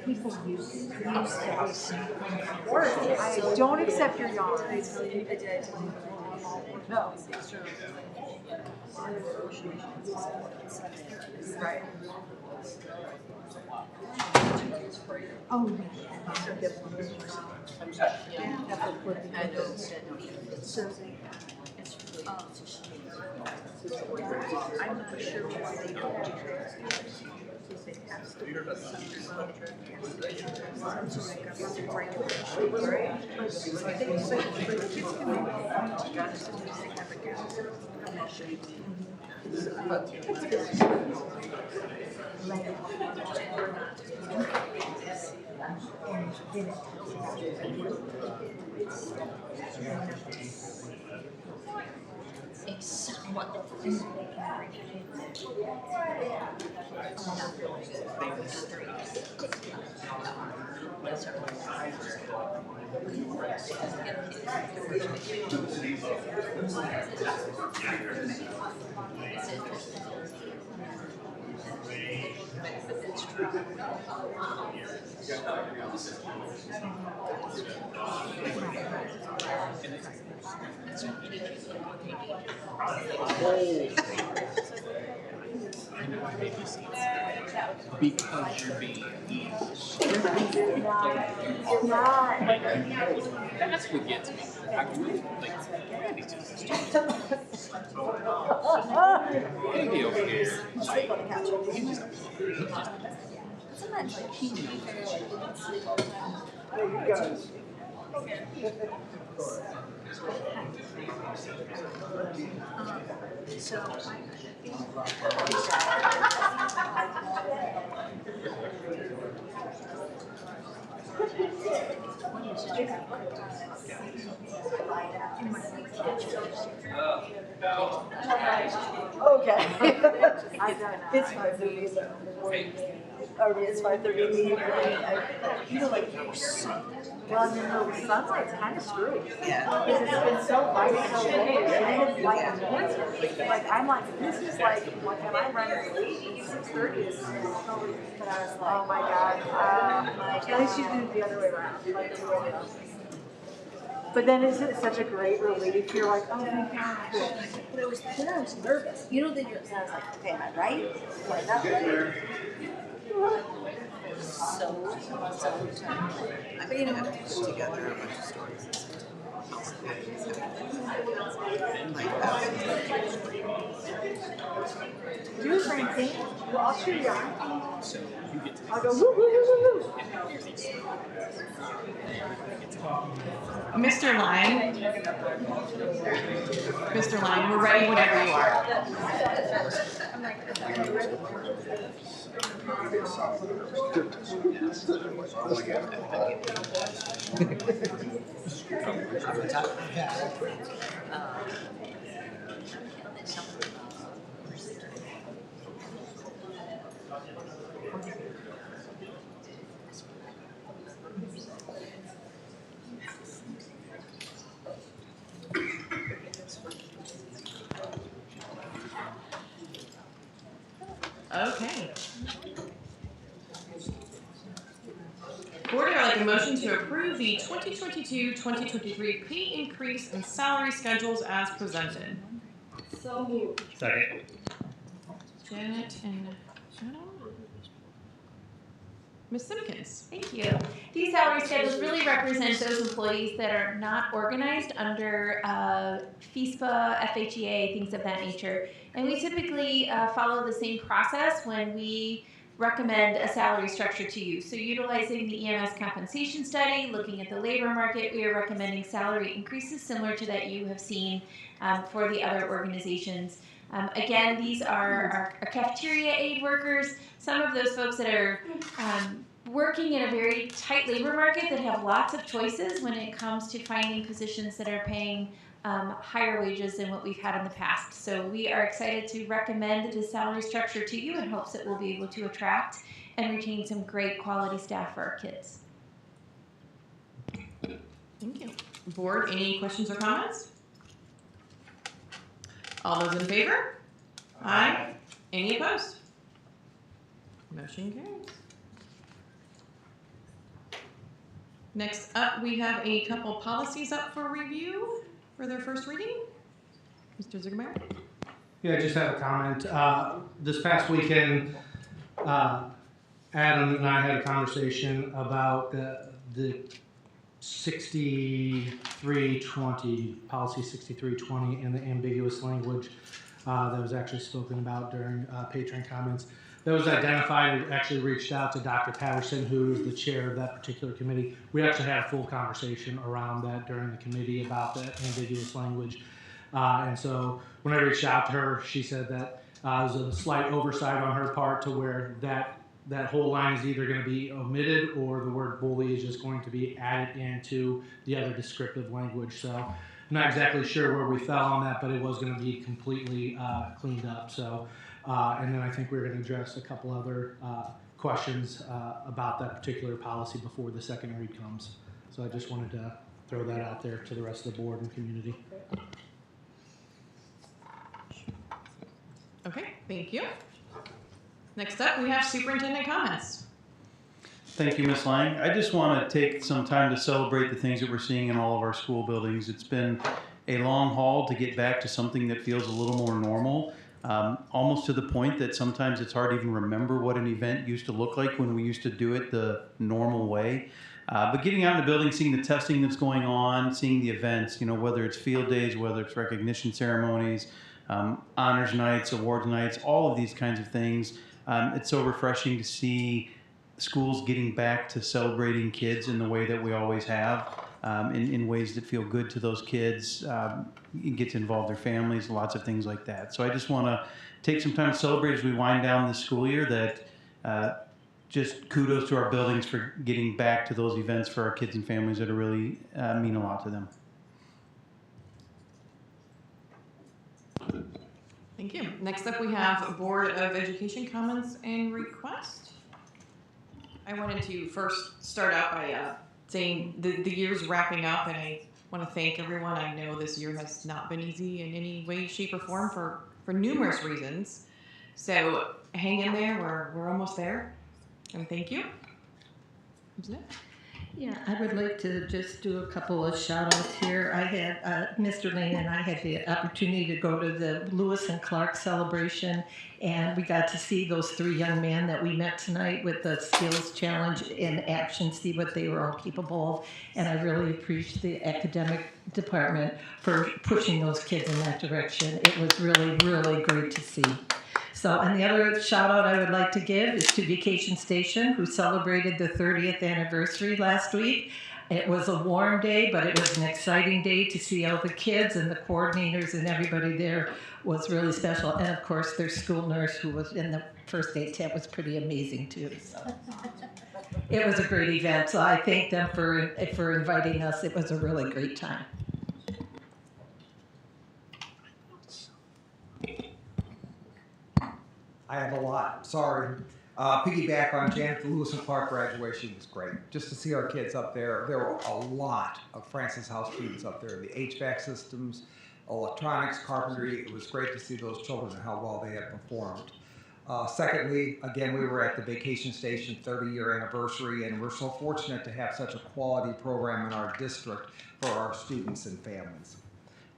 [SPEAKER 2] people use that. I don't accept your yarn. No. Right. Oh, yeah. So, I'm not sure why they don't do that. They have to some sort of government regulation, right? But kids can make as soon as they have a gas connection.
[SPEAKER 8] Because you're being evil. That's what gets me. I really think Randy's just Randy over here.
[SPEAKER 2] Okay. It's 5:30, so. Or it's 5:30 in the evening. You know, like, well, you know, the sun's like kind of screwed. Yeah. Because it's been so bright so late. And it's like, I'm like, this is like, what am I running late? 6:30 is. But I was like, oh my God. At least you do it the other way around. Like, the way around. But then it's such a great relief. You're like, oh my gosh.
[SPEAKER 10] But I was nervous. You know, then I was like, okay, am I right? Am I not right? So I mean, you have to put together a bunch of stories.
[SPEAKER 2] Do Francine. Well, I'll show you. I'll go woo woo woo woo woo.
[SPEAKER 1] Mr. Line. Mr. Line, we're ready whenever you are. Okay. Board, I'd like a motion to approve the 2022-2023 pay increase and salary schedules as presented.
[SPEAKER 2] So moved.
[SPEAKER 16] Second.
[SPEAKER 1] Janet and Shannon. Ms. Simpkins.
[SPEAKER 19] Thank you. These salary schedules really represent those employees that are not organized under FISPA, FHEA, things of that nature. And we typically follow the same process when we recommend a salary structure to you. So utilizing the EMS compensation study, looking at the labor market, we are recommending salary increases similar to that you have seen for the other organizations. Again, these are our cafeteria aid workers, some of those folks that are working in a very tight labor market that have lots of choices when it comes to finding positions that are paying higher wages than what we've had in the past. So we are excited to recommend the salary structure to you in hopes that we'll be able to attract and retain some great quality staff for our kids.
[SPEAKER 1] Thank you. Board, any questions or comments? All those in favor? Aye. Any opposed? Motion carries. Next up, we have a couple policies up for review for their first reading. Mr. Ziegemeier?
[SPEAKER 3] Yeah, I just have a comment. This past weekend, Adam and I had a conversation about the 6320, policy 6320, and the ambiguous language that was actually spoken about during patron comments. That was identified. We actually reached out to Dr. Patterson, who is the chair of that particular committee. We actually had a full conversation around that during the committee about that ambiguous language. And so when I reached out to her, she said that it was a slight oversight on her part to where that whole line is either going to be omitted or the word bully is just going to be added into the other descriptive language. So I'm not exactly sure where we fell on that, but it was going to be completely cleaned up. So, and then I think we're going to address a couple other questions about that particular policy before the second read comes. So I just wanted to throw that out there to the rest of the board and community.
[SPEAKER 1] Okay, thank you. Next up, we have superintendent comments.
[SPEAKER 20] Thank you, Ms. Lang. I just want to take some time to celebrate the things that we're seeing in all of our school buildings. It's been a long haul to get back to something that feels a little more normal, almost to the point that sometimes it's hard to even remember what an event used to look like when we used to do it the normal way. But getting out in the building, seeing the testing that's going on, seeing the events, you know, whether it's field days, whether it's recognition ceremonies, honors nights, awards nights, all of these kinds of things. It's so refreshing to see schools getting back to celebrating kids in the way that we always have, in ways that feel good to those kids, get to involve their families, lots of things like that. So I just want to take some time to celebrate as we wind down this school year that just kudos to our buildings for getting back to those events for our kids and families that are really mean a lot to them.
[SPEAKER 1] Thank you. Next up, we have Board of Education comments and requests. I wanted to first start out by saying the year's wrapping up, and I want to thank everyone. I know this year has not been easy in any way, shape, or form for numerous reasons. So hang in there. We're almost there. And thank you. Who's next?
[SPEAKER 18] Yeah, I would like to just do a couple of shout outs here. I had, Mr. Lane and I had the opportunity to go to the Lewis and Clark celebration, and we got to see those 3 young men that we met tonight with the Skills Challenge in action, see what they were all capable of. And I really appreciate the academic department for pushing those kids in that direction. It was really, really great to see. So, and the other shout out I would like to give is to Vacation Station, who celebrated the 30th anniversary last week. It was a warm day, but it was an exciting day to see all the kids and the coordinators and everybody there was really special. And of course, their school nurse who was in the first aid tent was pretty amazing too. So it was a great event. So I thank them for inviting us. It was a really great time.
[SPEAKER 5] I have a lot, sorry. Piggyback on Janet, the Lewis and Clark graduation was great. Just to see our kids up there. There were a lot of Francis House students up there. The HVAC systems, electronics, carpentry. It was great to see those children and how well they had performed. Secondly, again, we were at the Vacation Station 30-year anniversary, and we're so fortunate to have such a quality program in our district for our students and families.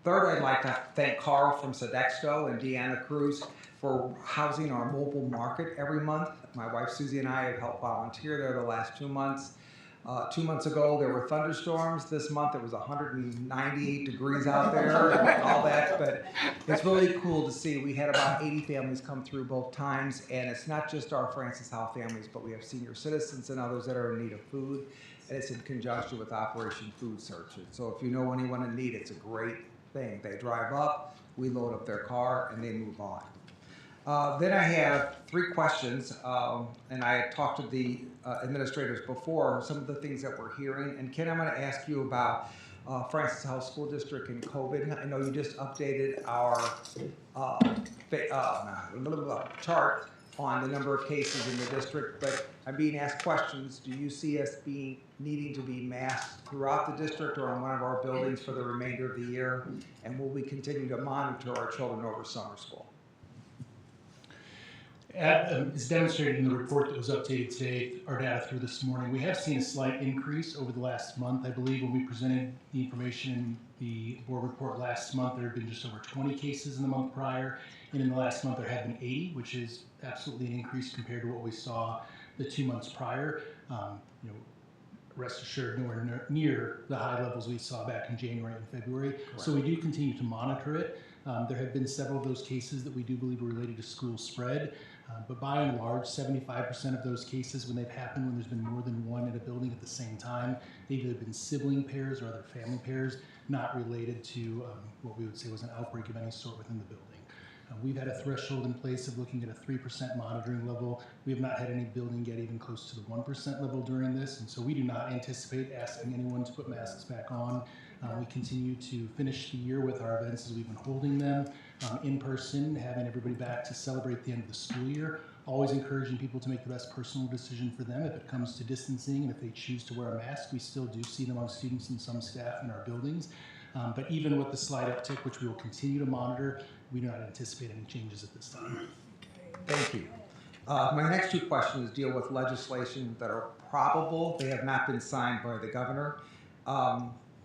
[SPEAKER 5] Third, I'd like to thank Carl from Sodexo and Deanna Cruz for housing our mobile market every month. My wife Susie and I have helped volunteer there the last 2 months. 2 months ago there were thunderstorms. This month it was 198 degrees out there and all that, but it's really cool to see. We had about 80 families come through both times, and it's not just our Francis Howell families, but we have senior citizens and others that are in need of food, and it's in conjunction with Operation Food Searches. So if you know anyone in need, it's a great thing. They drive up, we load up their car, and they move on. Then I have 3 questions, and I had talked to the administrators before, some of the things that we're hearing. And Ken, I'm going to ask you about Francis Howell School District and COVID. I know you just updated our chart on the number of cases in the district, but I'm being asked questions. Do you see us needing to be masked throughout the district or in one of our buildings for the remainder of the year? And will we continue to monitor our children over summer school?
[SPEAKER 3] As demonstrated in the report that was updated today, our data through this morning, we have seen a slight increase over the last month. I believe when we presented the information in the board report last month, there had been just over 20 cases in the month prior, and in the last month there had been 80, which is absolutely an increase compared to what we saw the 2 months prior. Rest assured, nowhere near the high levels we saw back in January and February. Correct. So we do continue to monitor it. There have been several of those cases that we do believe are related to school spread. But by and large, 75% of those cases, when they've happened, when there's been more than one in a building at the same time, they've either been sibling pairs or other family pairs, not related to what we would say was an outbreak of any sort within the building. We've had a threshold in place of looking at a 3% monitoring level. We have not had any building get even close to the 1% level during this, and so we do not anticipate asking anyone to put masks back on. We continue to finish the year with our events as we've been holding them in person, having everybody back to celebrate the end of the school year, always encouraging people to make the best personal decision for them if it comes to distancing, and if they choose to wear a mask. We still do see them on students and some staff in our buildings. But even with the slight uptick, which we will continue to monitor, we do not anticipate any changes at this time.
[SPEAKER 5] Thank you. My next 2 questions deal with legislation that are probable. They have not been signed by the governor.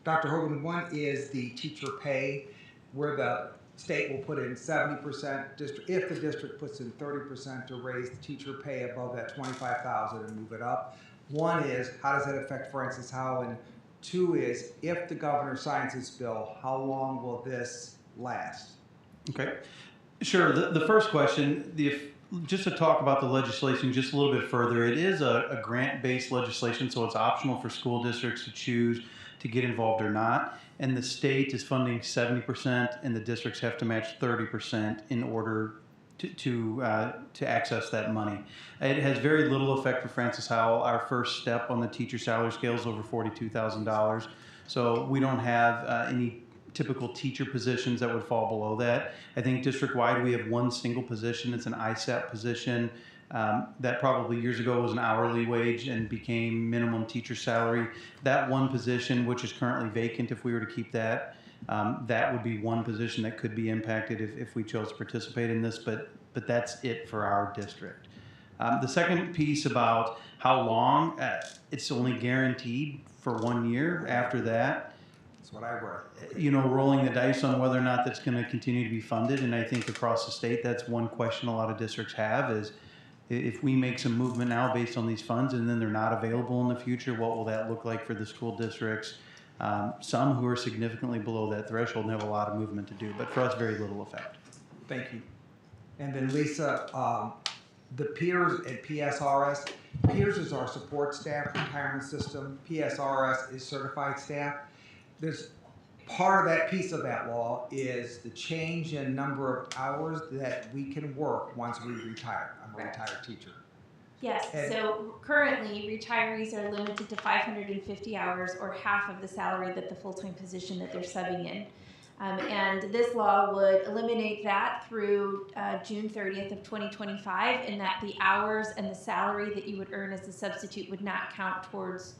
[SPEAKER 5] Dr. Hogan, one is the teacher pay, where the state will put in 70%, if the district puts in 30% to raise the teacher pay above that $25,000 and move it up. One is, how does that affect Francis Howell? And 2 is, if the governor signs this bill, how long will this last?
[SPEAKER 20] Okay, sure. The first question, just to talk about the legislation just a little bit further, it is a grant-based legislation, so it's optional for school districts to choose to get involved or not. And the state is funding 70%, and the districts have to match 30% in order to access that money. It has very little effect for Francis Howell. Our first step on the teacher salary scale is over $42,000. So we don't have any typical teacher positions that would fall below that. I think district-wide we have one single position. It's an ISAP position that probably years ago was an hourly wage and became minimum teacher salary. That one position, which is currently vacant, if we were to keep that, that would be one position that could be impacted if we chose to participate in this, but that's it for our district. The second piece about how long, it's only guaranteed for 1 year. After that,
[SPEAKER 5] that's what I read.
[SPEAKER 20] You know, rolling the dice on whether or not that's going to continue to be funded. And I think across the state, that's one question a lot of districts have is, if we make some movement now based on these funds and then they're not available in the future, what will that look like for the school districts? Some who are significantly below that threshold and have a lot of movement to do, but for us, very little effect.
[SPEAKER 5] Thank you. And then Lisa, the PEERS and PSRS. PEERS is our support staff retirement system. PSRS is certified staff. There's part of that piece of that law is the change in number of hours that we can work once we retire. I'm a retired teacher.
[SPEAKER 19] Yes, so currently retirees are limited to 550 hours or half of the salary that the full-time position that they're subbing in. And this law would eliminate that through June 30th of 2025, and that the hours and the salary that you would earn as a substitute would not count towards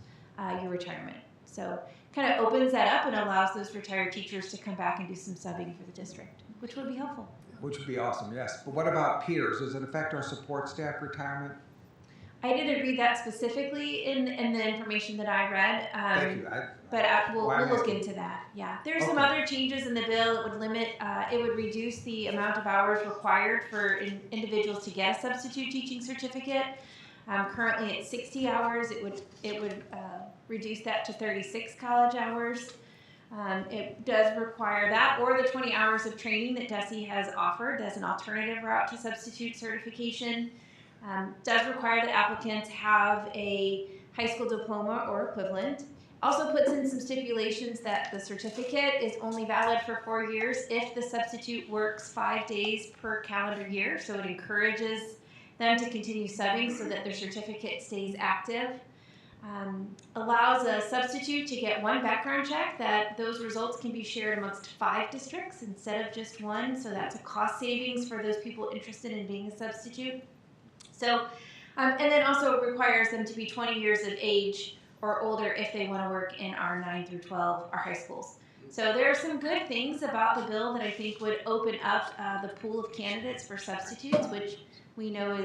[SPEAKER 19] your retirement. So kind of opens that up and allows those retired teachers to come back and do some subbing for the district, which would be helpful.
[SPEAKER 5] Which would be awesome, yes. But what about PEERS? Does it affect our support staff retirement?
[SPEAKER 19] I didn't read that specifically in the information that I read.
[SPEAKER 5] Thank you.
[SPEAKER 19] But we'll look into that. Yeah, there's some other changes in the bill that would limit, it would reduce the amount of hours required for individuals to get a substitute teaching certificate. Currently at 60 hours, it would reduce that to 36 college hours. It does require that or the 20 hours of training that DESE has offered as an alternative route to substitute certification. Does require that applicants have a high school diploma or equivalent. Also puts in some stipulations that the certificate is only valid for 4 years if the substitute works 5 days per calendar year. So it encourages them to continue subbing so that their certificate stays active. Allows a substitute to get one background check, that those results can be shared amongst 5 districts instead of just one. So that's a cost savings for those people interested in being a substitute. So, and then also requires them to be 20 years of age or older if they want to work in our 9 through 12, our high schools. So there are some good things about the bill that I think would open up the pool of candidates for substitutes, which we know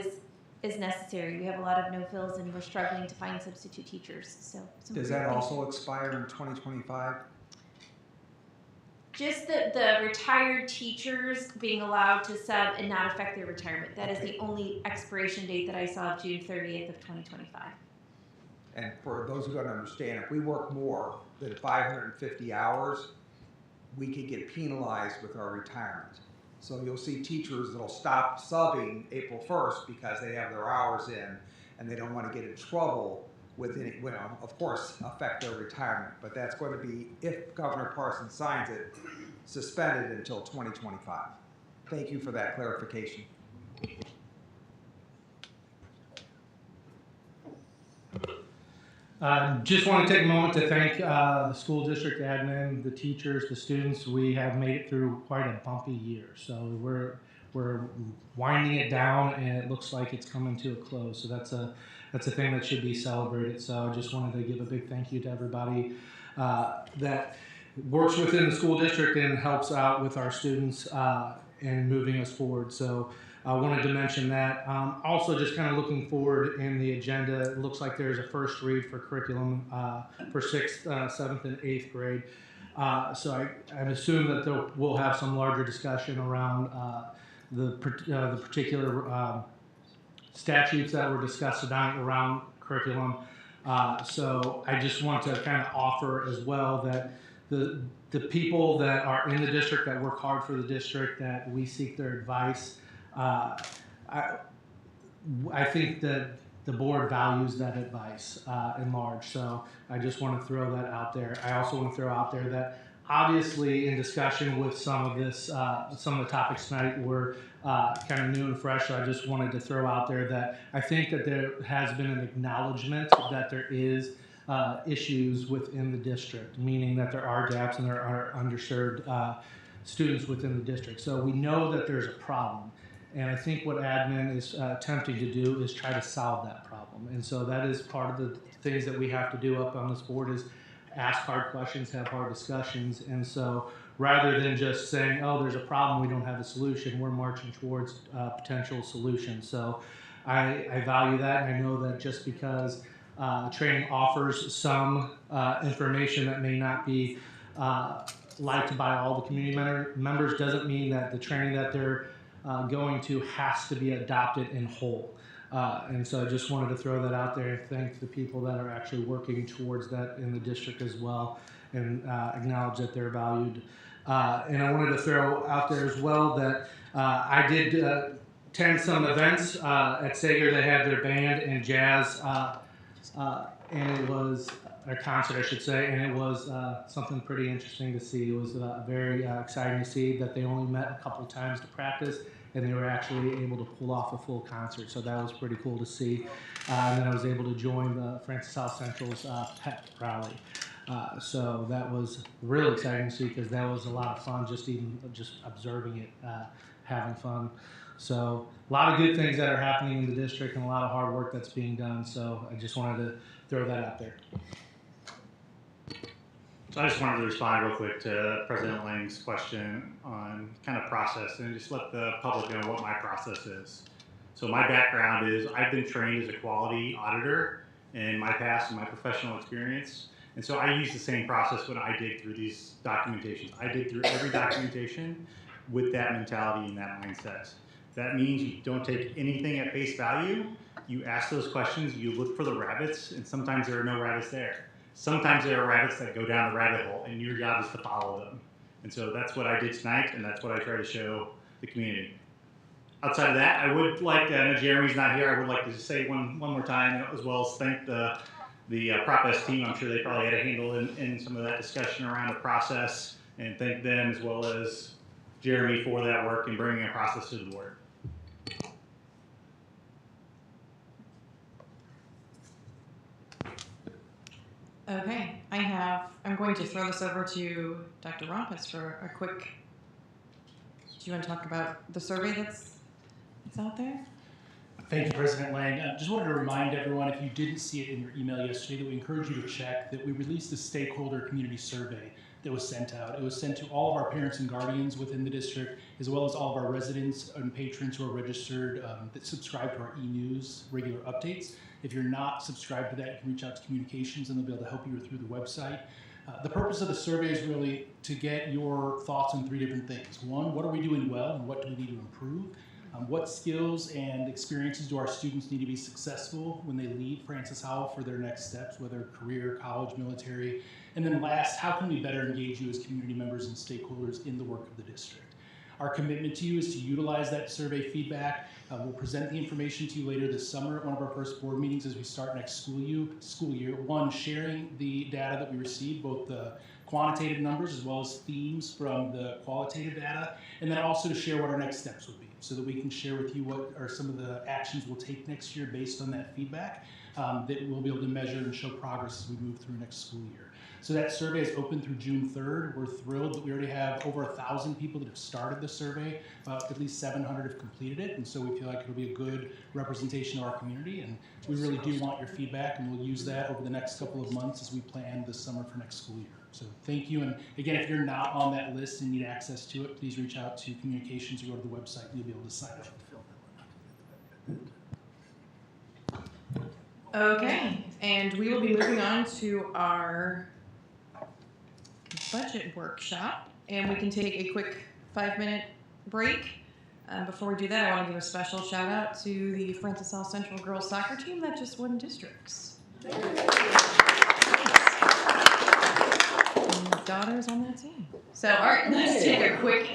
[SPEAKER 19] is necessary. We have a lot of no-fills and we're struggling to find substitute teachers. So
[SPEAKER 5] does that also expire in 2025?
[SPEAKER 19] Just the retired teachers being allowed to sub and not affect their retirement. That is the only expiration date that I saw of June 30th of 2025.
[SPEAKER 5] And for those who don't understand, if we work more than 550 hours, we could get penalized with our retirement. So you'll see teachers that'll stop subbing April 1st because they have their hours in and they don't want to get in trouble with any, well, of course, affect their retirement. But that's going to be, if Governor Parson signs it, suspended until 2025. Thank you for that clarification.
[SPEAKER 3] Just want to take a moment to thank the school district admin, the teachers, the students. We have made it through quite a bumpy year. So we're winding it down and it looks like it's coming to a close. So that's a thing that should be celebrated. So I just wanted to give a big thank you to everybody that works within the school district and helps out with our students and moving us forward. So I wanted to mention that. Also, just kind of looking forward in the agenda, it looks like there's a first read for curriculum for 6th, 7th, and 8th grade. So I assume that we'll have some larger discussion around the particular statutes that were discussed tonight around curriculum. So I just want to kind of offer as well that the people that are in the district, that work hard for the district, that we seek their advice. I think that the board values that advice in large. So I just want to throw that out there. I also want to throw out there that obviously in discussion with some of the topics tonight were kind of new and fresh. So I just wanted to throw out there that I think that there has been an acknowledgement that there is issues within the district, meaning that there are gaps and there are underserved students within the district. So we know that there's a problem. And I think what admin is attempting to do is try to solve that problem. And so that is part of the things that we have to do up on this board is ask hard questions, have hard discussions. And so rather than just saying, oh, there's a problem, we don't have a solution, we're marching towards potential solutions. So I value that, and I know that just because training offers some information that may not be liked by all the community members doesn't mean that the training that they're going to has to be adopted in whole. And so I just wanted to throw that out there and thank the people that are actually working towards that in the district as well, and acknowledge that they're valued. And I wanted to throw out there as well that I did attend some events at Sager. They had their band and jazz, and it was a concert, I should say, and it was something pretty interesting to see. It was very exciting to see that they only met a couple times to practice, and they were actually able to pull off a full concert. So that was pretty cool to see. And then I was able to join the Francis South Central's pep rally. So that was really exciting to see because that was a lot of fun, just observing it, having fun. So a lot of good things that are happening in the district and a lot of hard work that's being done. So I just wanted to throw that out there.
[SPEAKER 16] So I just wanted to respond real quick to President Lang's question on kind of process and just let the public know what my process is. So my background is I've been trained as a quality auditor in my past and my professional experience. And so I use the same process when I dig through these documentations. I dig through every documentation with that mentality and that mindset. That means you don't take anything at face value. You ask those questions, you look for the rabbits, and sometimes there are no rabbits there. Sometimes there are rabbits that go down the rabbit hole, and your job is to follow them. And so that's what I did tonight, and that's what I try to show the community. Outside of that, I would like, I know Jeremy's not here, I would like to just say one more time, as well as thank the Prop S team. I'm sure they probably had a handle in some of that discussion around the process, and thank them as well as Jeremy for that work and bringing a process to the board.
[SPEAKER 1] Okay, I'm going to throw this over to Dr. Rompus for a quick, do you want to talk about the survey that's out there?
[SPEAKER 6] Thank you, President Lang. Just wanted to remind everyone, if you didn't see it in your email yesterday, that we encourage you to check that we released a stakeholder community survey that was sent out. It was sent to all of our parents and guardians within the district, as well as all of our residents and patrons who are registered that subscribe to our e-news regular updates. If you're not subscribed to that, you can reach out to communications and they'll be able to help you through the website. The purpose of the survey is really to get your thoughts on 3 different things. 1, what are we doing well and what do we need to improve? What skills and experiences do our students need to be successful when they leave Francis Howell for their next steps, whether career, college, military? And then last, how can we better engage you as community members and stakeholders in the work of the district? Our commitment to you is to utilize that survey feedback. We'll present the information to you later this summer at one of our first board meetings as we start next school year. 1, sharing the data that we receive, both the quantitative numbers as well as themes from the qualitative data, and then also to share what our next steps would be so that we can share with you what are some of the actions we'll take next year based on that feedback that we'll be able to measure and show progress as we move through next school year. So that survey is open through June 3rd. We're thrilled that we already have over 1,000 people that have started the survey. At least 700 have completed it, and so we feel like it'll be a good representation of our community, and we really do want your feedback, and we'll use that over the next couple of months as we plan this summer for next school year. So thank you, and again, if you're not on that list and need access to it, please reach out to communications or go to the website and you'll be able to sign up.
[SPEAKER 1] Okay, and we will be moving on to our budget workshop, and we can take a quick 5-minute break. Before we do that, I want to give a special shout out to the Francis South Central girls soccer team that just won districts. And daughters on that team. So, all right, let's take a quick,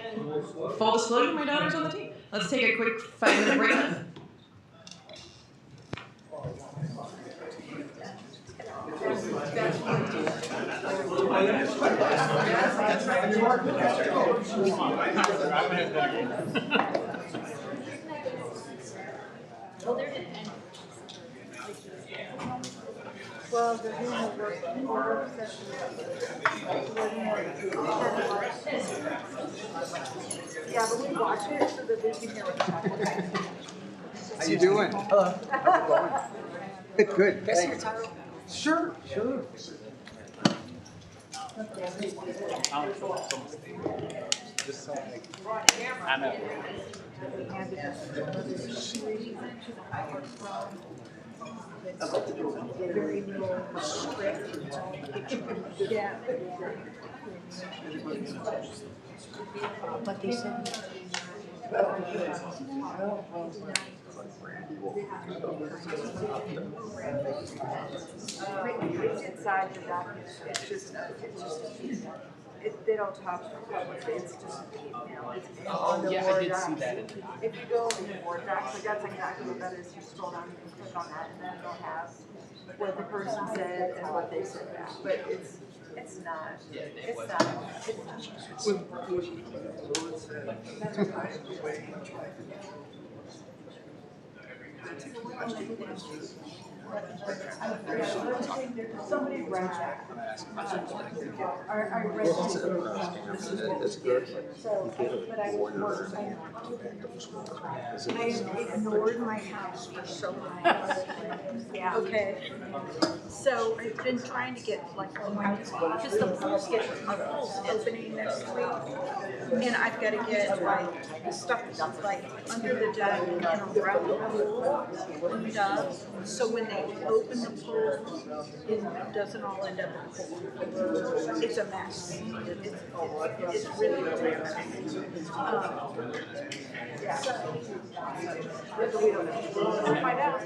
[SPEAKER 1] full disclosure, my daughter's on the team. Let's take a quick 5-minute break.
[SPEAKER 2] Well, they're doing a work session. Yeah, but we watch it so that they can hear what's happening.
[SPEAKER 5] How you doing? Hello. How's it going? Good, good.
[SPEAKER 2] Can I see your title?
[SPEAKER 5] Sure, sure.
[SPEAKER 8] Just so I know.
[SPEAKER 2] Very little script. Yeah. But they said. It's inside the document. It's just they don't talk publicly. It's just email. It's on the Word docs. If you go in the Word docs, like that's exactly what that is. You scroll down and click on that, and then it'll have what the person said and what they said back. But it's not. It's Somebody read that. I read it.
[SPEAKER 4] It's good.
[SPEAKER 2] But I ignored my house for so long. Yeah. Okay. So I've been trying to get like because the pools opening next week, and I've got to get like the stuff that's like under the deck and around the pool and stuff. So when they open the pool, it doesn't all end up in the pool. It's a mess. It's really a mess. Yeah. But we don't know. We'll find out.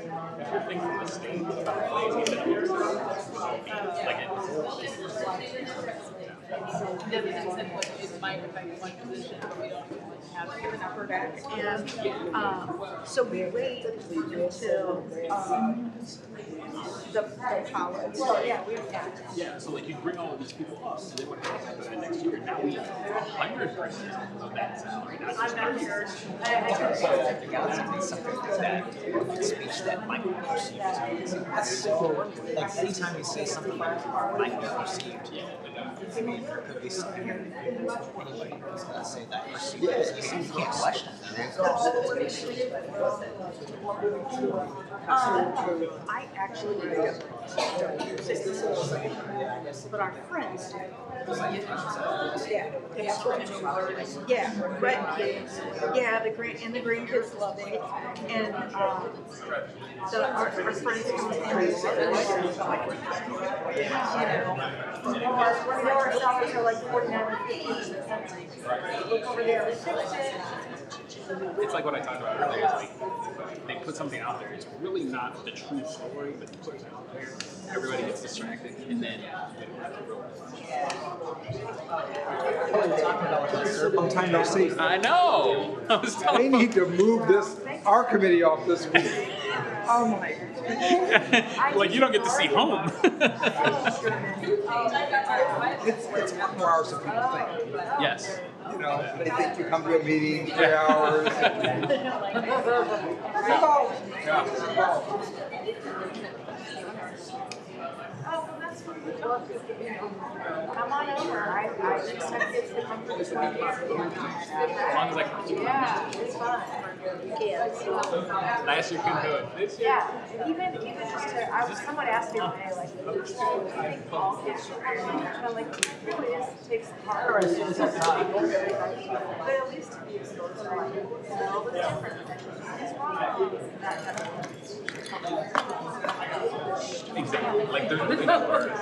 [SPEAKER 2] And so we wait until the college.
[SPEAKER 8] Yeah, so like you bring all of these people up, and then what happens next year? Now we have 100% of that salary.
[SPEAKER 2] I'm not sure.
[SPEAKER 7] Speech that might be perceived as so, like anytime you say something that might be perceived, I mean, there could be something anybody who's going to say that perceived as you can't question it.
[SPEAKER 2] I actually don't use it, but our friends do. Yeah, right. The grandkids love it, and our friends come our salaries are like $49.50. Look over there, they fixed it.
[SPEAKER 8] It's like what I talked about earlier. It's like they put something out there. It's really not the true story, but they put it out there. Everybody gets distracted, and then we don't have to go.
[SPEAKER 5] Long time no see.
[SPEAKER 8] I know. I was
[SPEAKER 5] they need to move our committee off this week.
[SPEAKER 2] Oh my.
[SPEAKER 8] Like you don't get to see home.
[SPEAKER 5] It's more hours than people think.
[SPEAKER 8] Yes.
[SPEAKER 5] You know, they think you come to a meeting 3 hours.
[SPEAKER 2] Come on over. I expect kids to come for this one.
[SPEAKER 8] As long as I can.
[SPEAKER 2] Yeah, it's fun. Kids.
[SPEAKER 8] Last year couldn't do it.
[SPEAKER 2] Yeah, even just to, someone asked me today, like, I think all kids should have and I'm like, it really is, it takes the heart. But at least to be exposed to like, it's different. It's wrong. That type of thing.
[SPEAKER 8] Exactly. Like there's really no word.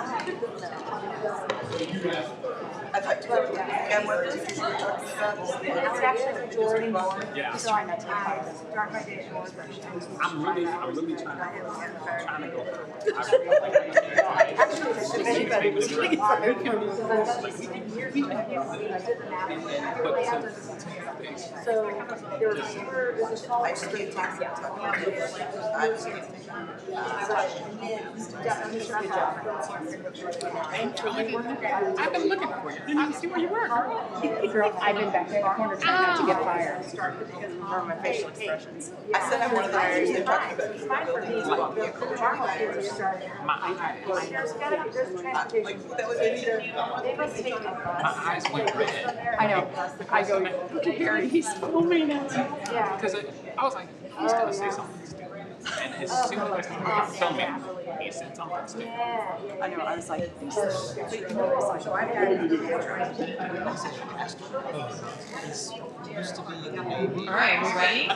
[SPEAKER 2] I'd like to go again with this. It's actually majority more.
[SPEAKER 8] Yeah.
[SPEAKER 2] So I start my day more.
[SPEAKER 8] I'm really trying to go for
[SPEAKER 2] So there was a small extreme tax.
[SPEAKER 8] I've been looking for you.
[SPEAKER 4] I see where you were, girl. I've been back there in the corner trying not to get fired from my facial expressions.
[SPEAKER 9] I said I'm one of the hires they're talking about.
[SPEAKER 4] It's fine for me.
[SPEAKER 8] My eyes went red.
[SPEAKER 4] I know. I go, look at Gary, he's filming us. Yeah.
[SPEAKER 8] Because I was like, he's going to say something stupid. And as soon as I started filming, he said something stupid.
[SPEAKER 4] I know, I was like, so I've
[SPEAKER 1] All right, we ready?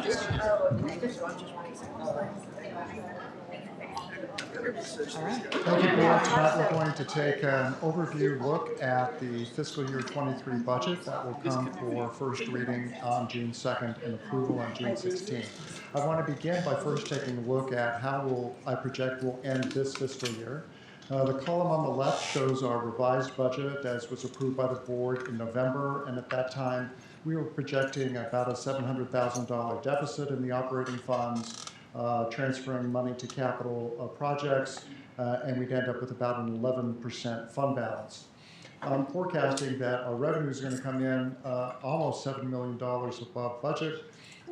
[SPEAKER 17] Thank you, Board. Tonight we're going to take an overview look at the fiscal year 23 budget that will come for first reading on June 2nd and approval on June 16th. I want to begin by first taking a look at how I project we'll end this fiscal year. The column on the left shows our revised budget as was approved by the board in November, and at that time we were projecting about a $700,000 deficit in the operating funds, transferring money to capital projects, and we'd end up with about an 11% fund balance. I'm forecasting that our revenue is going to come in almost $7 million above budget.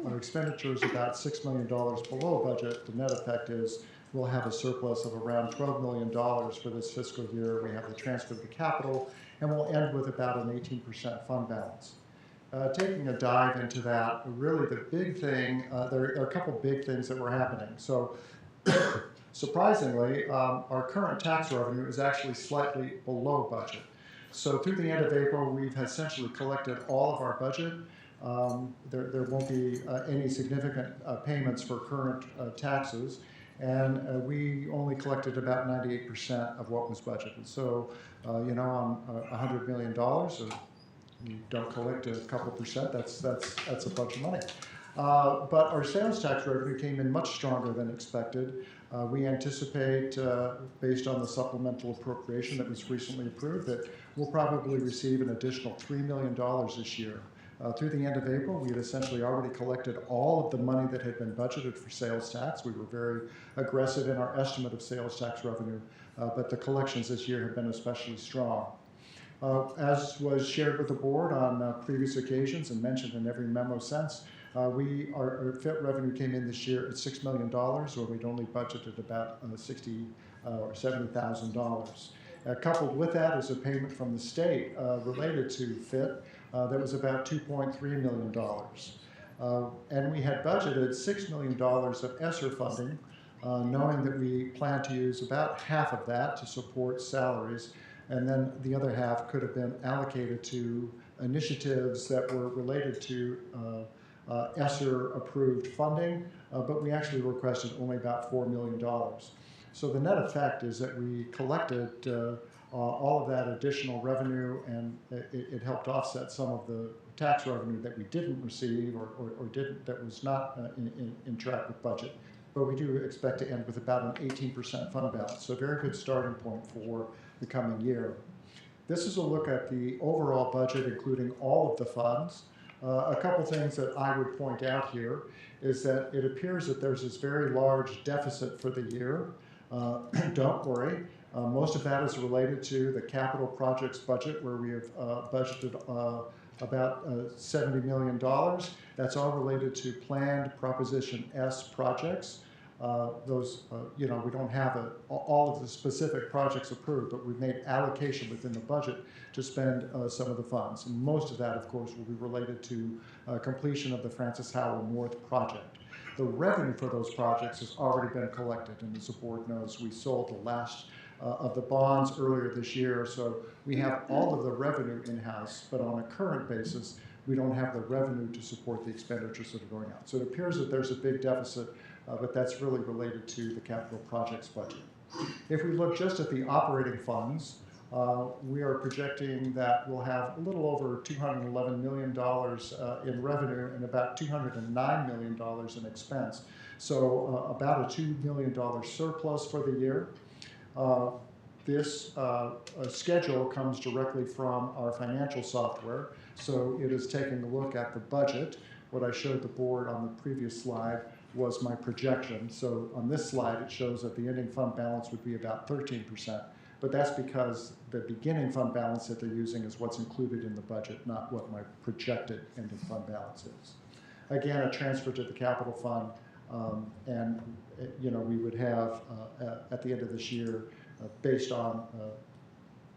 [SPEAKER 17] Our expenditures about $6 million below budget. The net effect is we'll have a surplus of around $12 million for this fiscal year. We have the transfer to capital, and we'll end with about an 18% fund balance. Taking a dive into that, really the big thing, there are a couple big things that were happening. So surprisingly, our current tax revenue is actually slightly below budget. So through the end of April, we've essentially collected all of our budget. There won't be any significant payments for current taxes, and we only collected about 98% of what was budgeted. So, on $100 million, you don't collect a couple percent, that's a bunch of money. But our sales tax revenue came in much stronger than expected. We anticipate, based on the supplemental appropriation that was recently approved, that we'll probably receive an additional $3 million this year. Through the end of April, we had essentially already collected all of the money that had been budgeted for sales tax. We were very aggressive in our estimate of sales tax revenue, but the collections this year have been especially strong. As was shared with the board on previous occasions and mentioned in every memo since, our FIT revenue came in this year at $6 million, where we'd only budgeted about $60,000 or $70,000. Coupled with that is a payment from the state related to FIT that was about $2.3 million. And we had budgeted $6 million of ESSER funding, knowing that we plan to use about half of that to support salaries, and then the other half could have been allocated to initiatives that were related to ESSER-approved funding, but we actually requested only about $4 million. So the net effect is that we collected all of that additional revenue, and it helped offset some of the tax revenue that we didn't receive or didn't, that was not in track with budget. But we do expect to end with about an 18% fund balance, so a very good starting point for the coming year. This is a look at the overall budget, including all of the funds. A couple things that I would point out here is that it appears that there's this very large deficit for the year. Don't worry. Most of that is related to the capital projects budget, where we have budgeted about $70 million. That's all related to planned Proposition S projects. We don't have all of the specific projects approved, but we've made allocation within the budget to spend some of the funds. And most of that, of course, will be related to completion of the Francis Howell North project. The revenue for those projects has already been collected, and as the board knows, we sold the last of the bonds earlier this year, so we have all of the revenue in-house, but on a current basis, we don't have the revenue to support the expenditures that are going out. So it appears that there's a big deficit, but that's really related to the capital projects budget. If we look just at the operating funds, we are projecting that we'll have a little over $211 million in revenue and about $209 million in expense. So about a $2 million surplus for the year. This schedule comes directly from our financial software, so it is taking a look at the budget. What I showed the board on the previous slide was my projection. So on this slide, it shows that the ending fund balance would be about 13%, but that's because the beginning fund balance that they're using is what's included in the budget, not what my projected ending fund balance is. Again, a transfer to the capital fund, and we would have at the end of this year, based on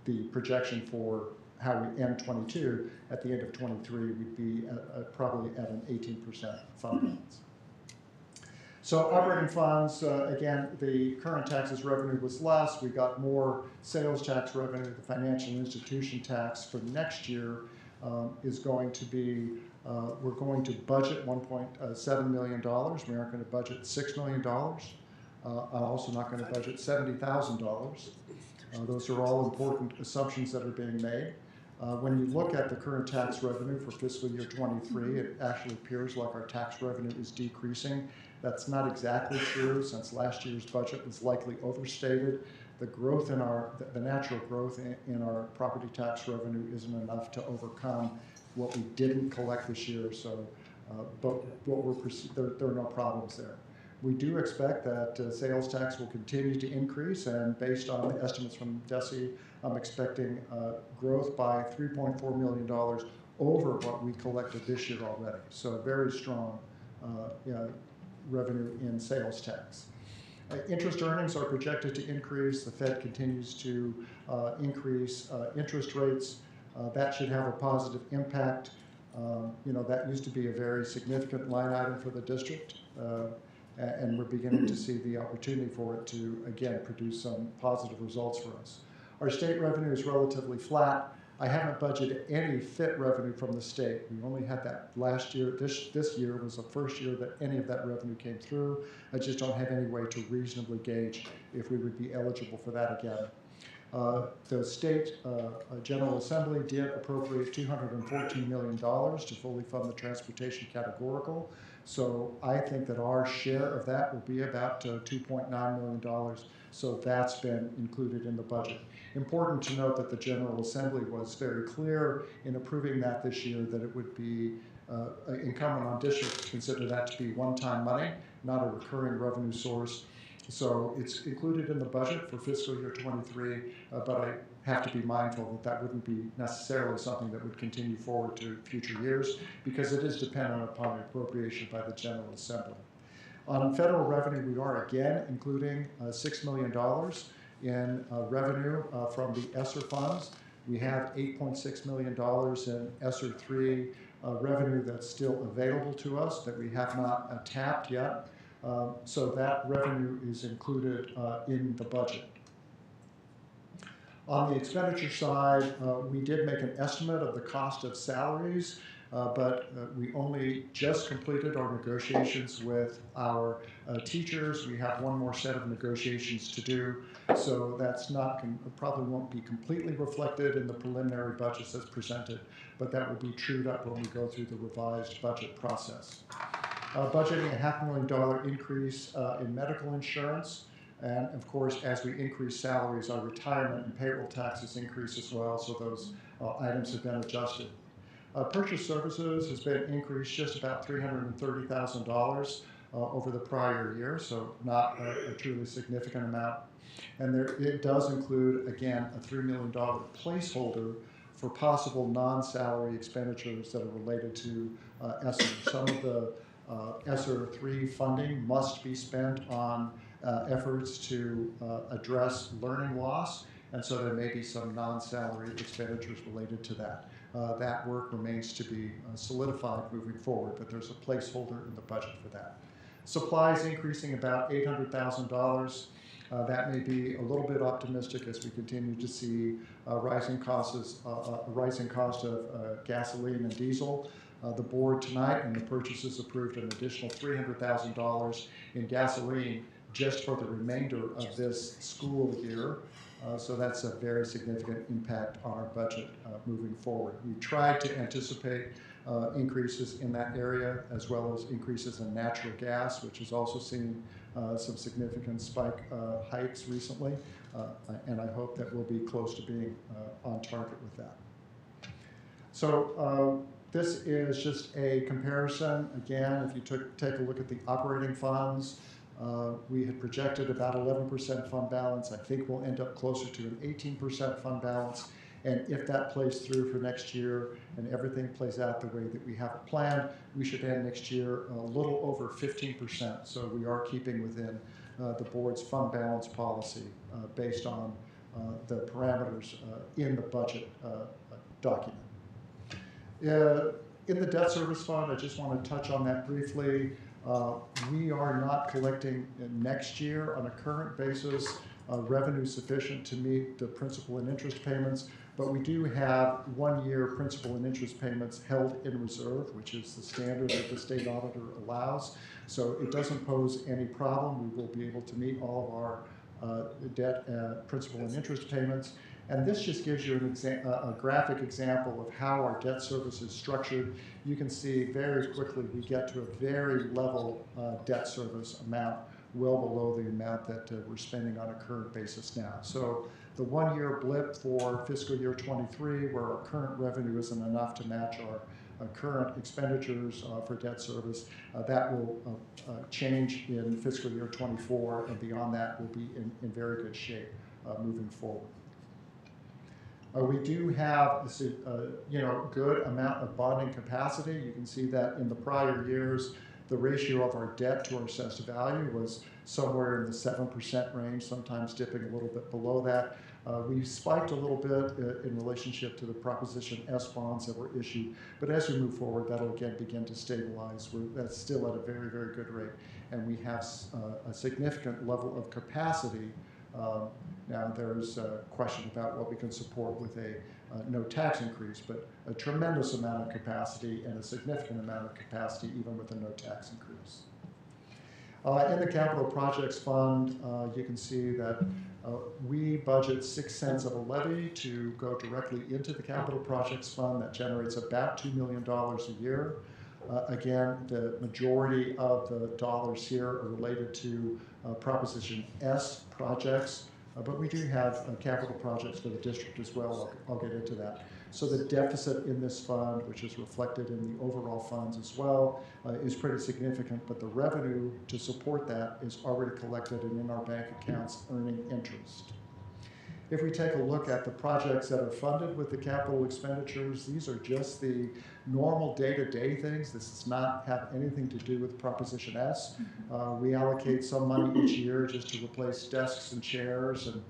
[SPEAKER 17] the projection for how we end 22, at the end of 23, we'd be probably at an 18% fund balance. So operating funds, again, the current taxes revenue was less. We got more sales tax revenue. The financial institution tax for next year is going to be, we're going to budget $1.7 million. We aren't going to budget $6 million. I'm also not going to budget $70,000. Those are all important assumptions that are being made. When you look at the current tax revenue for fiscal year 23, it actually appears like our tax revenue is decreasing. That's not exactly true, since last year's budget was likely overstated. The growth in the natural growth in our property tax revenue isn't enough to overcome what we didn't collect this year. So, but there are no problems there. We do expect that sales tax will continue to increase, and based on the estimates from DESE, I'm expecting growth by $3.4 million over what we collected this year already. So very strong revenue in sales tax. Interest earnings are projected to increase. The Fed continues to increase interest rates. That should have a positive impact. That used to be a very significant line item for the district. And we're beginning to see the opportunity for it to, again, produce some positive results for us. Our state revenue is relatively flat. I haven't budgeted any FIT revenue from the state. We only had that last year. This year was the first year that any of that revenue came through. I just don't have any way to reasonably gauge if we would be eligible for that again. The state General Assembly did appropriate $214 million to fully fund the transportation categorical. So I think that our share of that will be about $2.9 million. So that's been included in the budget. Important to note that the General Assembly was very clear in approving that this year, that it would be incumbent on districts to consider that to be one-time money, not a recurring revenue source. So it's included in the budget for fiscal year 23, but I have to be mindful that that wouldn't be necessarily something that would continue forward to future years, because it is dependent upon appropriation by the General Assembly. On federal revenue, we are again including $6 million in revenue from the ESSER funds. We have $8.6 million in ESSER 3 revenue that's still available to us that we have not tapped yet. So that revenue is included in the budget. On the expenditure side, we did make an estimate of the cost of salaries, but we only just completed our negotiations with our teachers. We have one more set of negotiations to do, so that's not probably won't be completely reflected in the preliminary budgets as presented, but that will be trued up when we go through the revised budget process. Budgeting a $500,000 increase in medical insurance. And of course, as we increase salaries, our retirement and payroll taxes increase as well, so those items have been adjusted. Purchase services has been increased just about $330,000 over the prior year, so not a truly significant amount. And it does include, again, a $3 million placeholder for possible non-salary expenditures that are related to ESSER. Some of the ESSER 3 funding must be spent on efforts to address learning loss, and so there may be some non-salary expenditures related to that. That work remains to be solidified moving forward, but there's a placeholder in the budget for that. Supplies increasing about $800,000. That may be a little bit optimistic as we continue to see rising cost of gasoline and diesel. The board tonight and the purchases approved an additional $300,000 in gasoline just for the remainder of this school year. So that's a very significant impact on our budget moving forward. We tried to anticipate increases in that area, as well as increases in natural gas, which has also seen some significant spike hikes recently, and I hope that we'll be close to being on target with that. So this is just a comparison. Again, if you take a look at the operating funds, We had projected about 11% fund balance. I think we'll end up closer to an 18% fund balance. And if that plays through for next year and everything plays out the way that we have it planned, we should end next year a little over 15%. So we are keeping within the board's fund balance policy based on the parameters in the budget document. In the debt service fund, I just want to touch on that briefly. We are not collecting next year on a current basis revenue sufficient to meet the principal and interest payments, but we do have 1-year principal and interest payments held in reserve, which is the standard that the state auditor allows. So it doesn't pose any problem. We will be able to meet all of our debt principal and interest payments. And this just gives you a graphic example of how our debt service is structured. You can see very quickly we get to a very level debt service amount, well below the amount that we're spending on a current basis now. So the 1-year blip for fiscal year 23, where our current revenue isn't enough to match our current expenditures for debt service, that will change in fiscal year 24, and beyond that we'll be in very good shape moving forward. We do have a good amount of bonding capacity. You can see that in the prior years, the ratio of our debt to our assessed value was somewhere in the 7% range, sometimes dipping a little bit below that. We spiked a little bit in relationship to the Proposition S bonds that were issued, but as we move forward, that'll again begin to stabilize. That's still at a very, very good rate, and we have a significant level of capacity. Now there's a question about what we can support with a no tax increase, but a tremendous amount of capacity and a significant amount of capacity even with a no tax increase. In the Capital Projects Fund, you can see that we budget 6 cents of a levy to go directly into the Capital Projects Fund. That generates about $2 million a year. Again, the majority of the dollars here are related to Proposition S projects, but we do have capital projects for the district as well. I'll get into that. So the deficit in this fund, which is reflected in the overall funds as well, is pretty significant, but the revenue to support that is already collected and in our bank accounts earning interest. If we take a look at the projects that are funded with the capital expenditures, these are just the normal day-to-day things. This does not have anything to do with Proposition S. We allocate some money each year just to replace desks and chairs and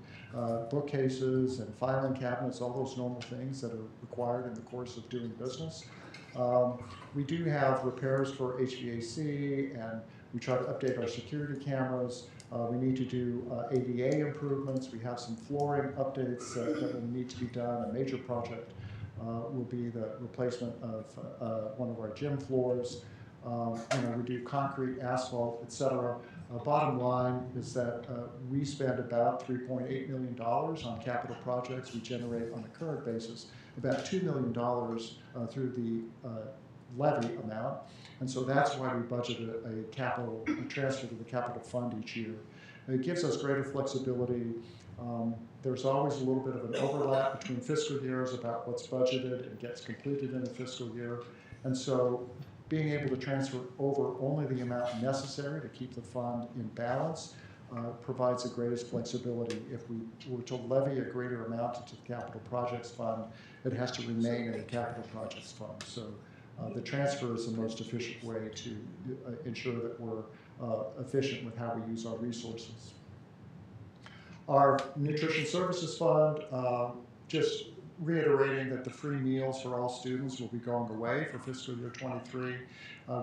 [SPEAKER 17] bookcases and filing cabinets, all those normal things that are required in the course of doing business. We do have repairs for HVAC, and we try to update our security cameras. We need to do ADA improvements. We have some flooring updates that will need to be done. A major project will be the replacement of one of our gym floors. We do concrete, asphalt, etc. Bottom line is that we spend about $3.8 million on capital projects. We generate on a current basis about $2 million through the levy amount. And so that's why we budgeted a transfer to the capital fund each year. It gives us greater flexibility. There's always a little bit of an overlap between fiscal years about what's budgeted and gets completed in a fiscal year. And so being able to transfer over only the amount necessary to keep the fund in balance provides the greatest flexibility. If we were to levy a greater amount into the capital projects fund, it has to remain in the capital projects fund. So the transfer is the most efficient way to ensure that we're efficient with how we use our resources. Our Nutrition Services Fund, just reiterating that the free meals for all students will be going away for fiscal year 23.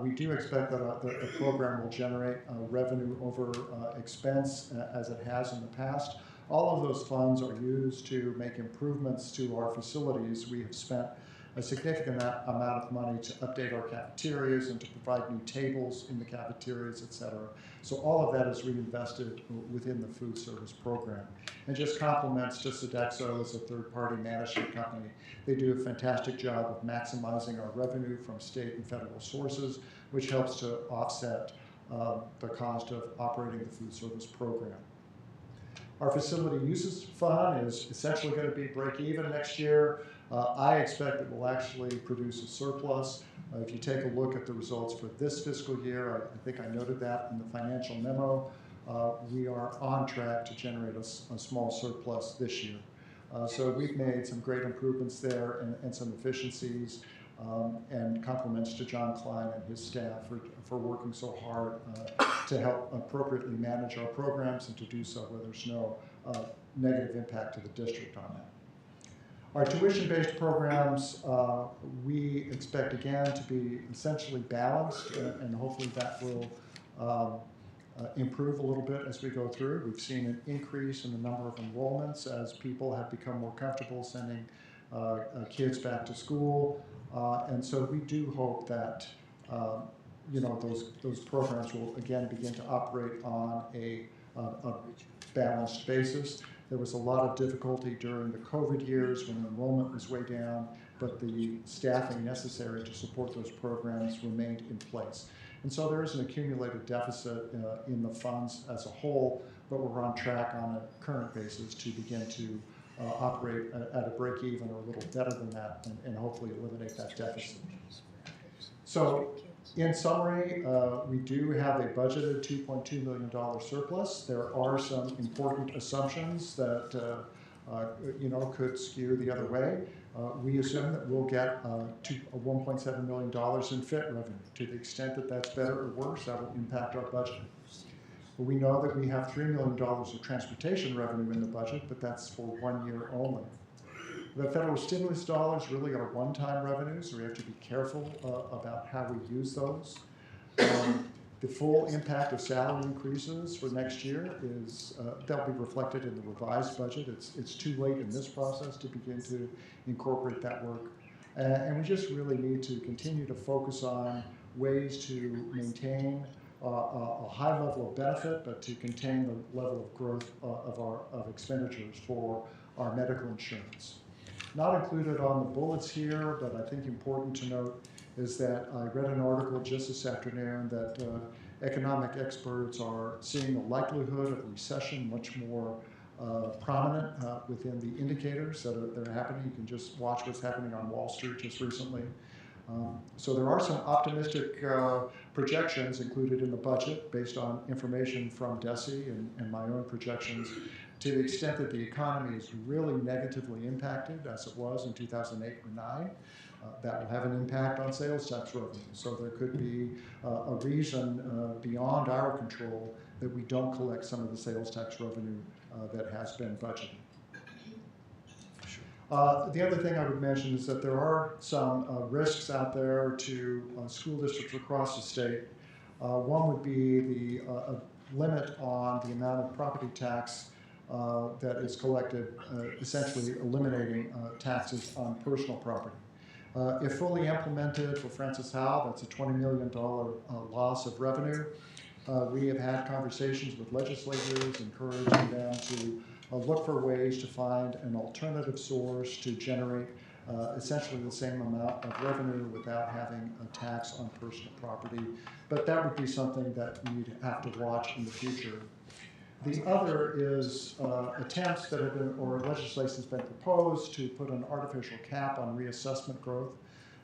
[SPEAKER 17] We do expect that the program will generate revenue over expense as it has in the past. All of those funds are used to make improvements to our facilities. We have spent a significant amount of money to update our cafeterias and to provide new tables in the cafeterias, etc. So all of that is reinvested within the food service program. And just compliments to Sodexo as a third-party management company. They do a fantastic job of maximizing our revenue from state and federal sources, which helps to offset the cost of operating the food service program. Our Facility Uses Fund is essentially going to be break even next year. I expect it will actually produce a surplus. If you take a look at the results for this fiscal year, I think I noted that in the financial memo, we are on track to generate a small surplus this year. So we've made some great improvements there and some efficiencies, and compliments to John Klein and his staff for working so hard to help appropriately manage our programs and to do so where there's no negative impact to the district on that. Our tuition-based programs, we expect again to be essentially balanced, and hopefully that will improve a little bit as we go through. We've seen an increase in the number of enrollments as people have become more comfortable sending kids back to school, and so we do hope that those programs will again begin to operate on a balanced basis. There was a lot of difficulty during the COVID years when enrollment was way down, but the staffing necessary to support those programs remained in place. And so there is an accumulated deficit in the funds as a whole, but we're on track on a current basis to begin to operate at a break even or a little better than that, and hopefully eliminate that deficit. So in summary, we do have a budgeted $2.2 million surplus. There are some important assumptions that could skew the other way. We assume that we'll get $1.7 million in FIT revenue. To the extent that that's better or worse, that will impact our budget. We know that we have $3 million of transportation revenue in the budget, but that's for 1 year only. The federal stimulus dollars really are one-time revenues, so we have to be careful about how we use those. The full impact of salary increases for next year is, that'll be reflected in the revised budget. It's too late in this process to begin to incorporate that work. And we just really need to continue to focus on ways to maintain a high level of benefit, but to contain the level of growth of expenditures for our medical insurance. Not included on the bullets here, but I think important to note, is that I read an article just this afternoon that economic experts are seeing the likelihood of recession much more prominent within the indicators that are happening. You can just watch what's happening on Wall Street just recently. So there are some optimistic projections included in the budget based on information from DESE and my own projections. To the extent that the economy is really negatively impacted, as it was in 2008 or 9, that will have an impact on sales tax revenue. So there could be a reason beyond our control that we don't collect some of the sales tax revenue that has been budgeted. The other thing I would mention is that there are some risks out there to school districts across the state. One would be the limit on the amount of property tax that is collected, essentially eliminating taxes on personal property. If fully implemented for Francis Howell, that's a $20 million loss of revenue. We have had conversations with legislators encouraging them to look for ways to find an alternative source to generate essentially the same amount of revenue without having a tax on personal property. But that would be something that we'd have to watch in the future. The other is attempts that have been, or legislation has been proposed to put an artificial cap on reassessment growth.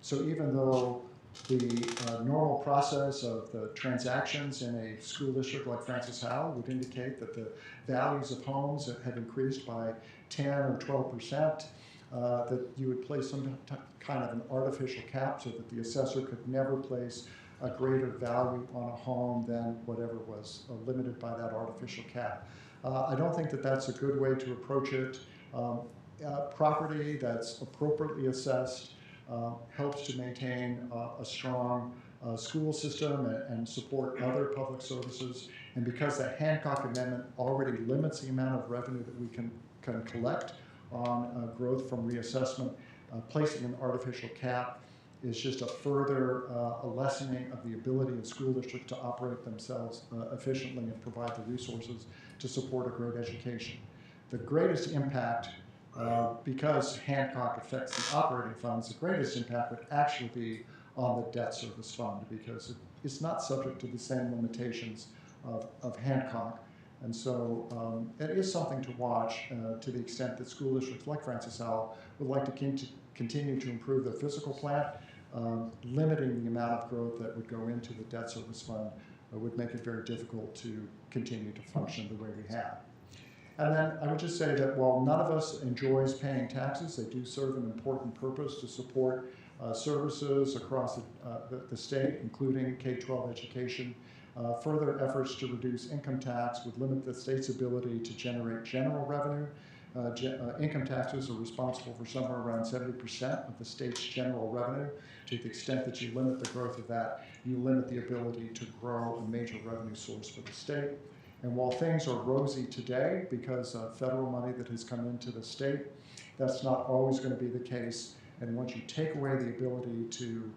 [SPEAKER 17] So even though the normal process of the transactions in a school district like Francis Howell would indicate that the values of homes have increased by 10 or 12%, that you would place some kind of an artificial cap so that the assessor could never place a greater value on a home than whatever was limited by that artificial cap. I don't think that that's a good way to approach it. Property that's appropriately assessed helps to maintain a strong school system and support other public services. And because the Hancock Amendment already limits the amount of revenue that we can collect on growth from reassessment, placing an artificial cap is just a further a lessening of the ability of school districts to operate themselves efficiently and provide the resources to support a great education. The greatest impact, because Hancock affects the operating funds, the greatest impact would actually be on the debt service fund, because it's not subject to the same limitations of Hancock. And so it is something to watch to the extent that school districts like Francis Howell would like to continue to improve their physical plant. Limiting the amount of growth that would go into the debt service fund would make it very difficult to continue to function the way we have. And then I would just say that while none of us enjoys paying taxes, they do serve an important purpose to support services across the state, including K-12 education. Further efforts to reduce income tax would limit the state's ability to generate general revenue. Income taxes are responsible for somewhere around 70% of the state's general revenue. To the extent that you limit the growth of that, you limit the ability to grow a major revenue source for the state. And while things are rosy today because of federal money that has come into the state, that's not always going to be the case. And once you take away the ability to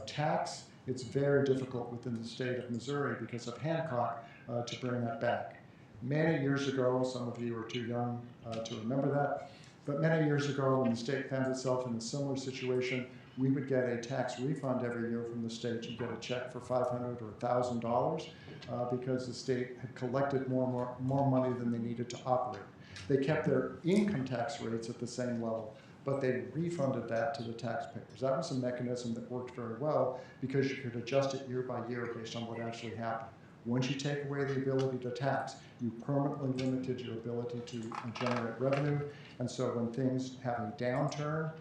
[SPEAKER 17] tax, it's very difficult within the state of Missouri because of Hancock to bring that back. Many years ago, some of you are too young to remember that, but many years ago when the state found itself in a similar situation, we would get a tax refund every year from the state. You'd get a check for $500 or $1,000 because the state had collected more money than they needed to operate. They kept their income tax rates at the same level, but they refunded that to the taxpayers. That was a mechanism that worked very well because you could adjust it year by year based on what actually happened. Once you take away the ability to tax, you permanently limited your ability to generate revenue. And so when things have a downturn,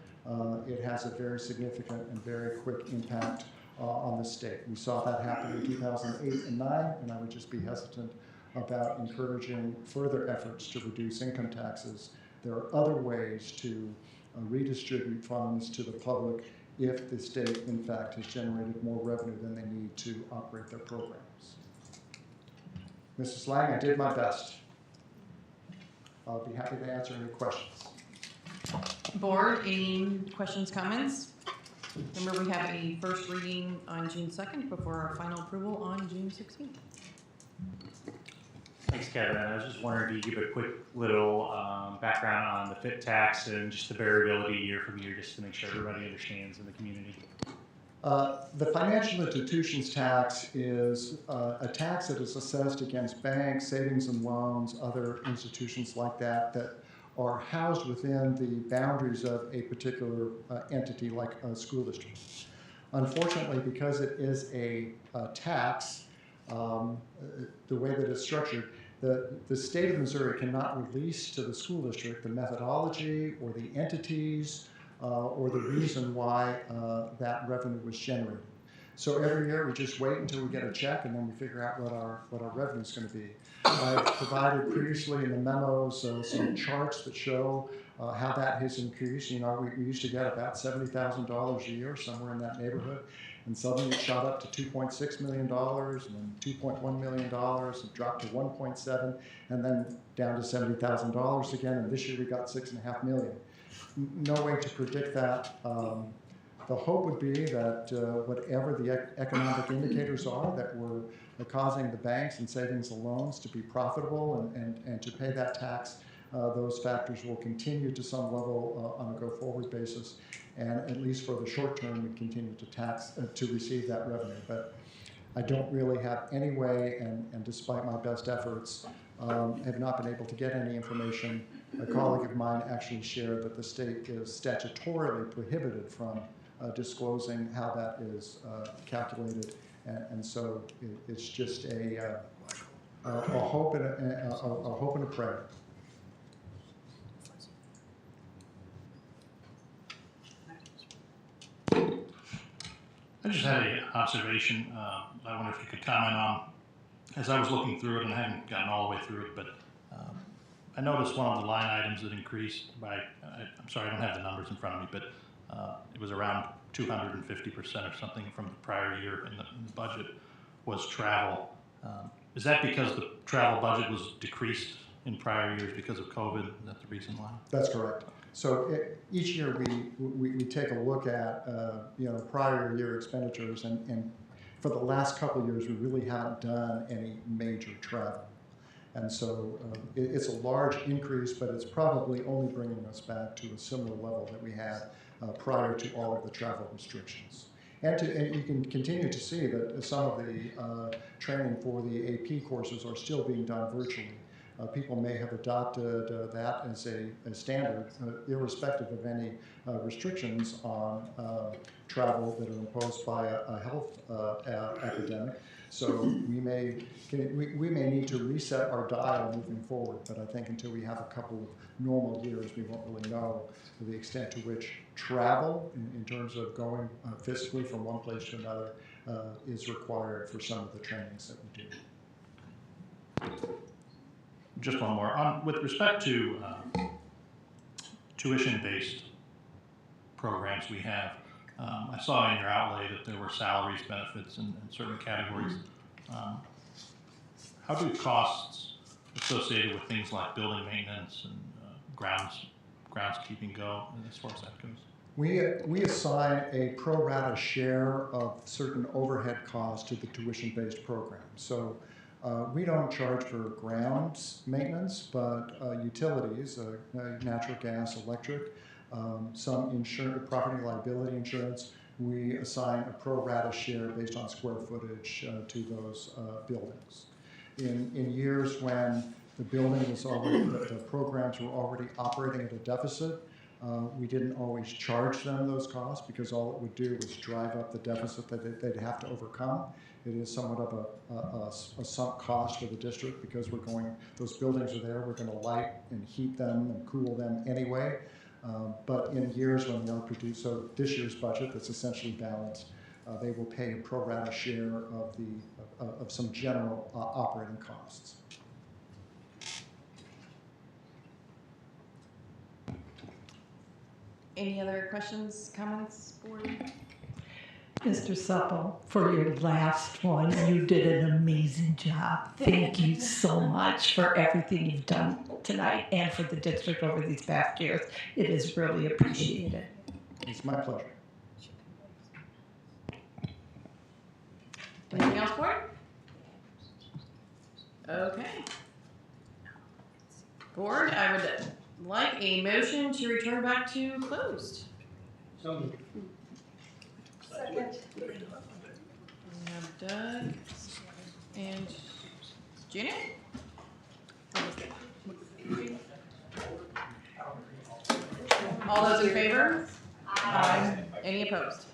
[SPEAKER 17] it has a very significant and very quick impact on the state. We saw that happen in 2008 and 2009, and I would just be hesitant about encouraging further efforts to reduce income taxes. There are other ways to redistribute funds to the public if the state, in fact, has generated more revenue than they need to operate their programs. Mrs. Lang, I did my best. I'll be happy to answer any questions.
[SPEAKER 1] Board, any questions, comments? Remember, we have a first reading on June 2nd before our final approval on June 16th.
[SPEAKER 16] Thanks, Kevin. I was just wondering if you could give a quick little background on the FIT tax and just the variability year from year, just to make sure everybody understands in the community.
[SPEAKER 17] The financial institutions tax is a tax that is assessed against banks, savings and loans, other institutions like that that are housed within the boundaries of a particular entity like a school district. Unfortunately, because it is a tax, the way that it's structured, the state of Missouri cannot release to the school district the methodology or the entities or the reason why that revenue was generated. So every year we just wait until we get a check and then we figure out what our revenue is going to be. I've provided previously in the memos some charts that show how that has increased. You know, we used to get about $70,000 a year, somewhere in that neighborhood, and suddenly it shot up to $2.6 million, and then $2.1 million, and dropped to 1.7, and then down to $70,000 again, and this year we got $6.5 million. No way to predict that. The hope would be that whatever the economic indicators are that were causing the banks and savings and loans to be profitable and to pay that tax, those factors will continue to some level on a go-forward basis, and at least for the short term, we continue to receive that revenue. But I don't really have any way, and despite my best efforts, have not been able to get any information. A colleague of mine actually shared that the state is statutorily prohibited from disclosing how that is calculated, and so it's just a hope and a hope and a prayer.
[SPEAKER 22] I just had an observation. I wonder if you could comment on, as I was looking through it, and I haven't gotten all the way through it, but I noticed one of the line items that increased by, I'm sorry, I don't have the numbers in front of me, but it was around 250% or something from the prior year in the budget, was travel. Is that because the travel budget was decreased in prior years because of COVID? Is that the reason why?
[SPEAKER 17] That's correct. So each year we take a look at prior year expenditures, and for the last couple of years we really haven't done any major travel. And so it's a large increase, but it's probably only bringing us back to a similar level that we had prior to all of the travel restrictions. And you can continue to see that some of the training for the AP courses are still being done virtually. People may have adopted that as a standard, irrespective of any restrictions on travel that are imposed by a health epidemic. So we may need to reset our dial moving forward, but I think until we have a couple of normal years, we won't really know the extent to which travel, in terms of going physically from one place to another, is required for some of the trainings that we do.
[SPEAKER 22] Just one more. With respect to tuition-based programs we have, I saw in your outlay that there were salaries, benefits, and certain categories. How do costs associated with things like building maintenance and groundskeeping go as far as that goes?
[SPEAKER 17] We assign a pro rata share of certain overhead costs to the tuition-based program. So we don't charge for grounds maintenance, but utilities, natural gas, electric, some insurance, property liability insurance, we assign a pro rata share based on square footage to those buildings. In years when the building was already, the programs were already operating at a deficit, we didn't always charge them those costs because all it would do was drive up the deficit that they'd have to overcome. It is somewhat of a sunk cost for the district because those buildings are there, we're going to light and heat them and cool them anyway. But in years when they'll produce, so this year's budget that's essentially balanced, they will pay a pro rata share of some general operating costs.
[SPEAKER 1] Any other questions, comments, board?
[SPEAKER 18] Mr. Supple, for your last one, you did an amazing job. Thank you so much for everything you've done tonight and for the district over these past years. It is really appreciated.
[SPEAKER 17] It's my pleasure.
[SPEAKER 1] Anything else, board? Okay. Board, I would like a motion to return back to closed.
[SPEAKER 3] So moved.
[SPEAKER 2] Second.
[SPEAKER 1] We have Doug and Janet. All those in favor? Aye. Any opposed?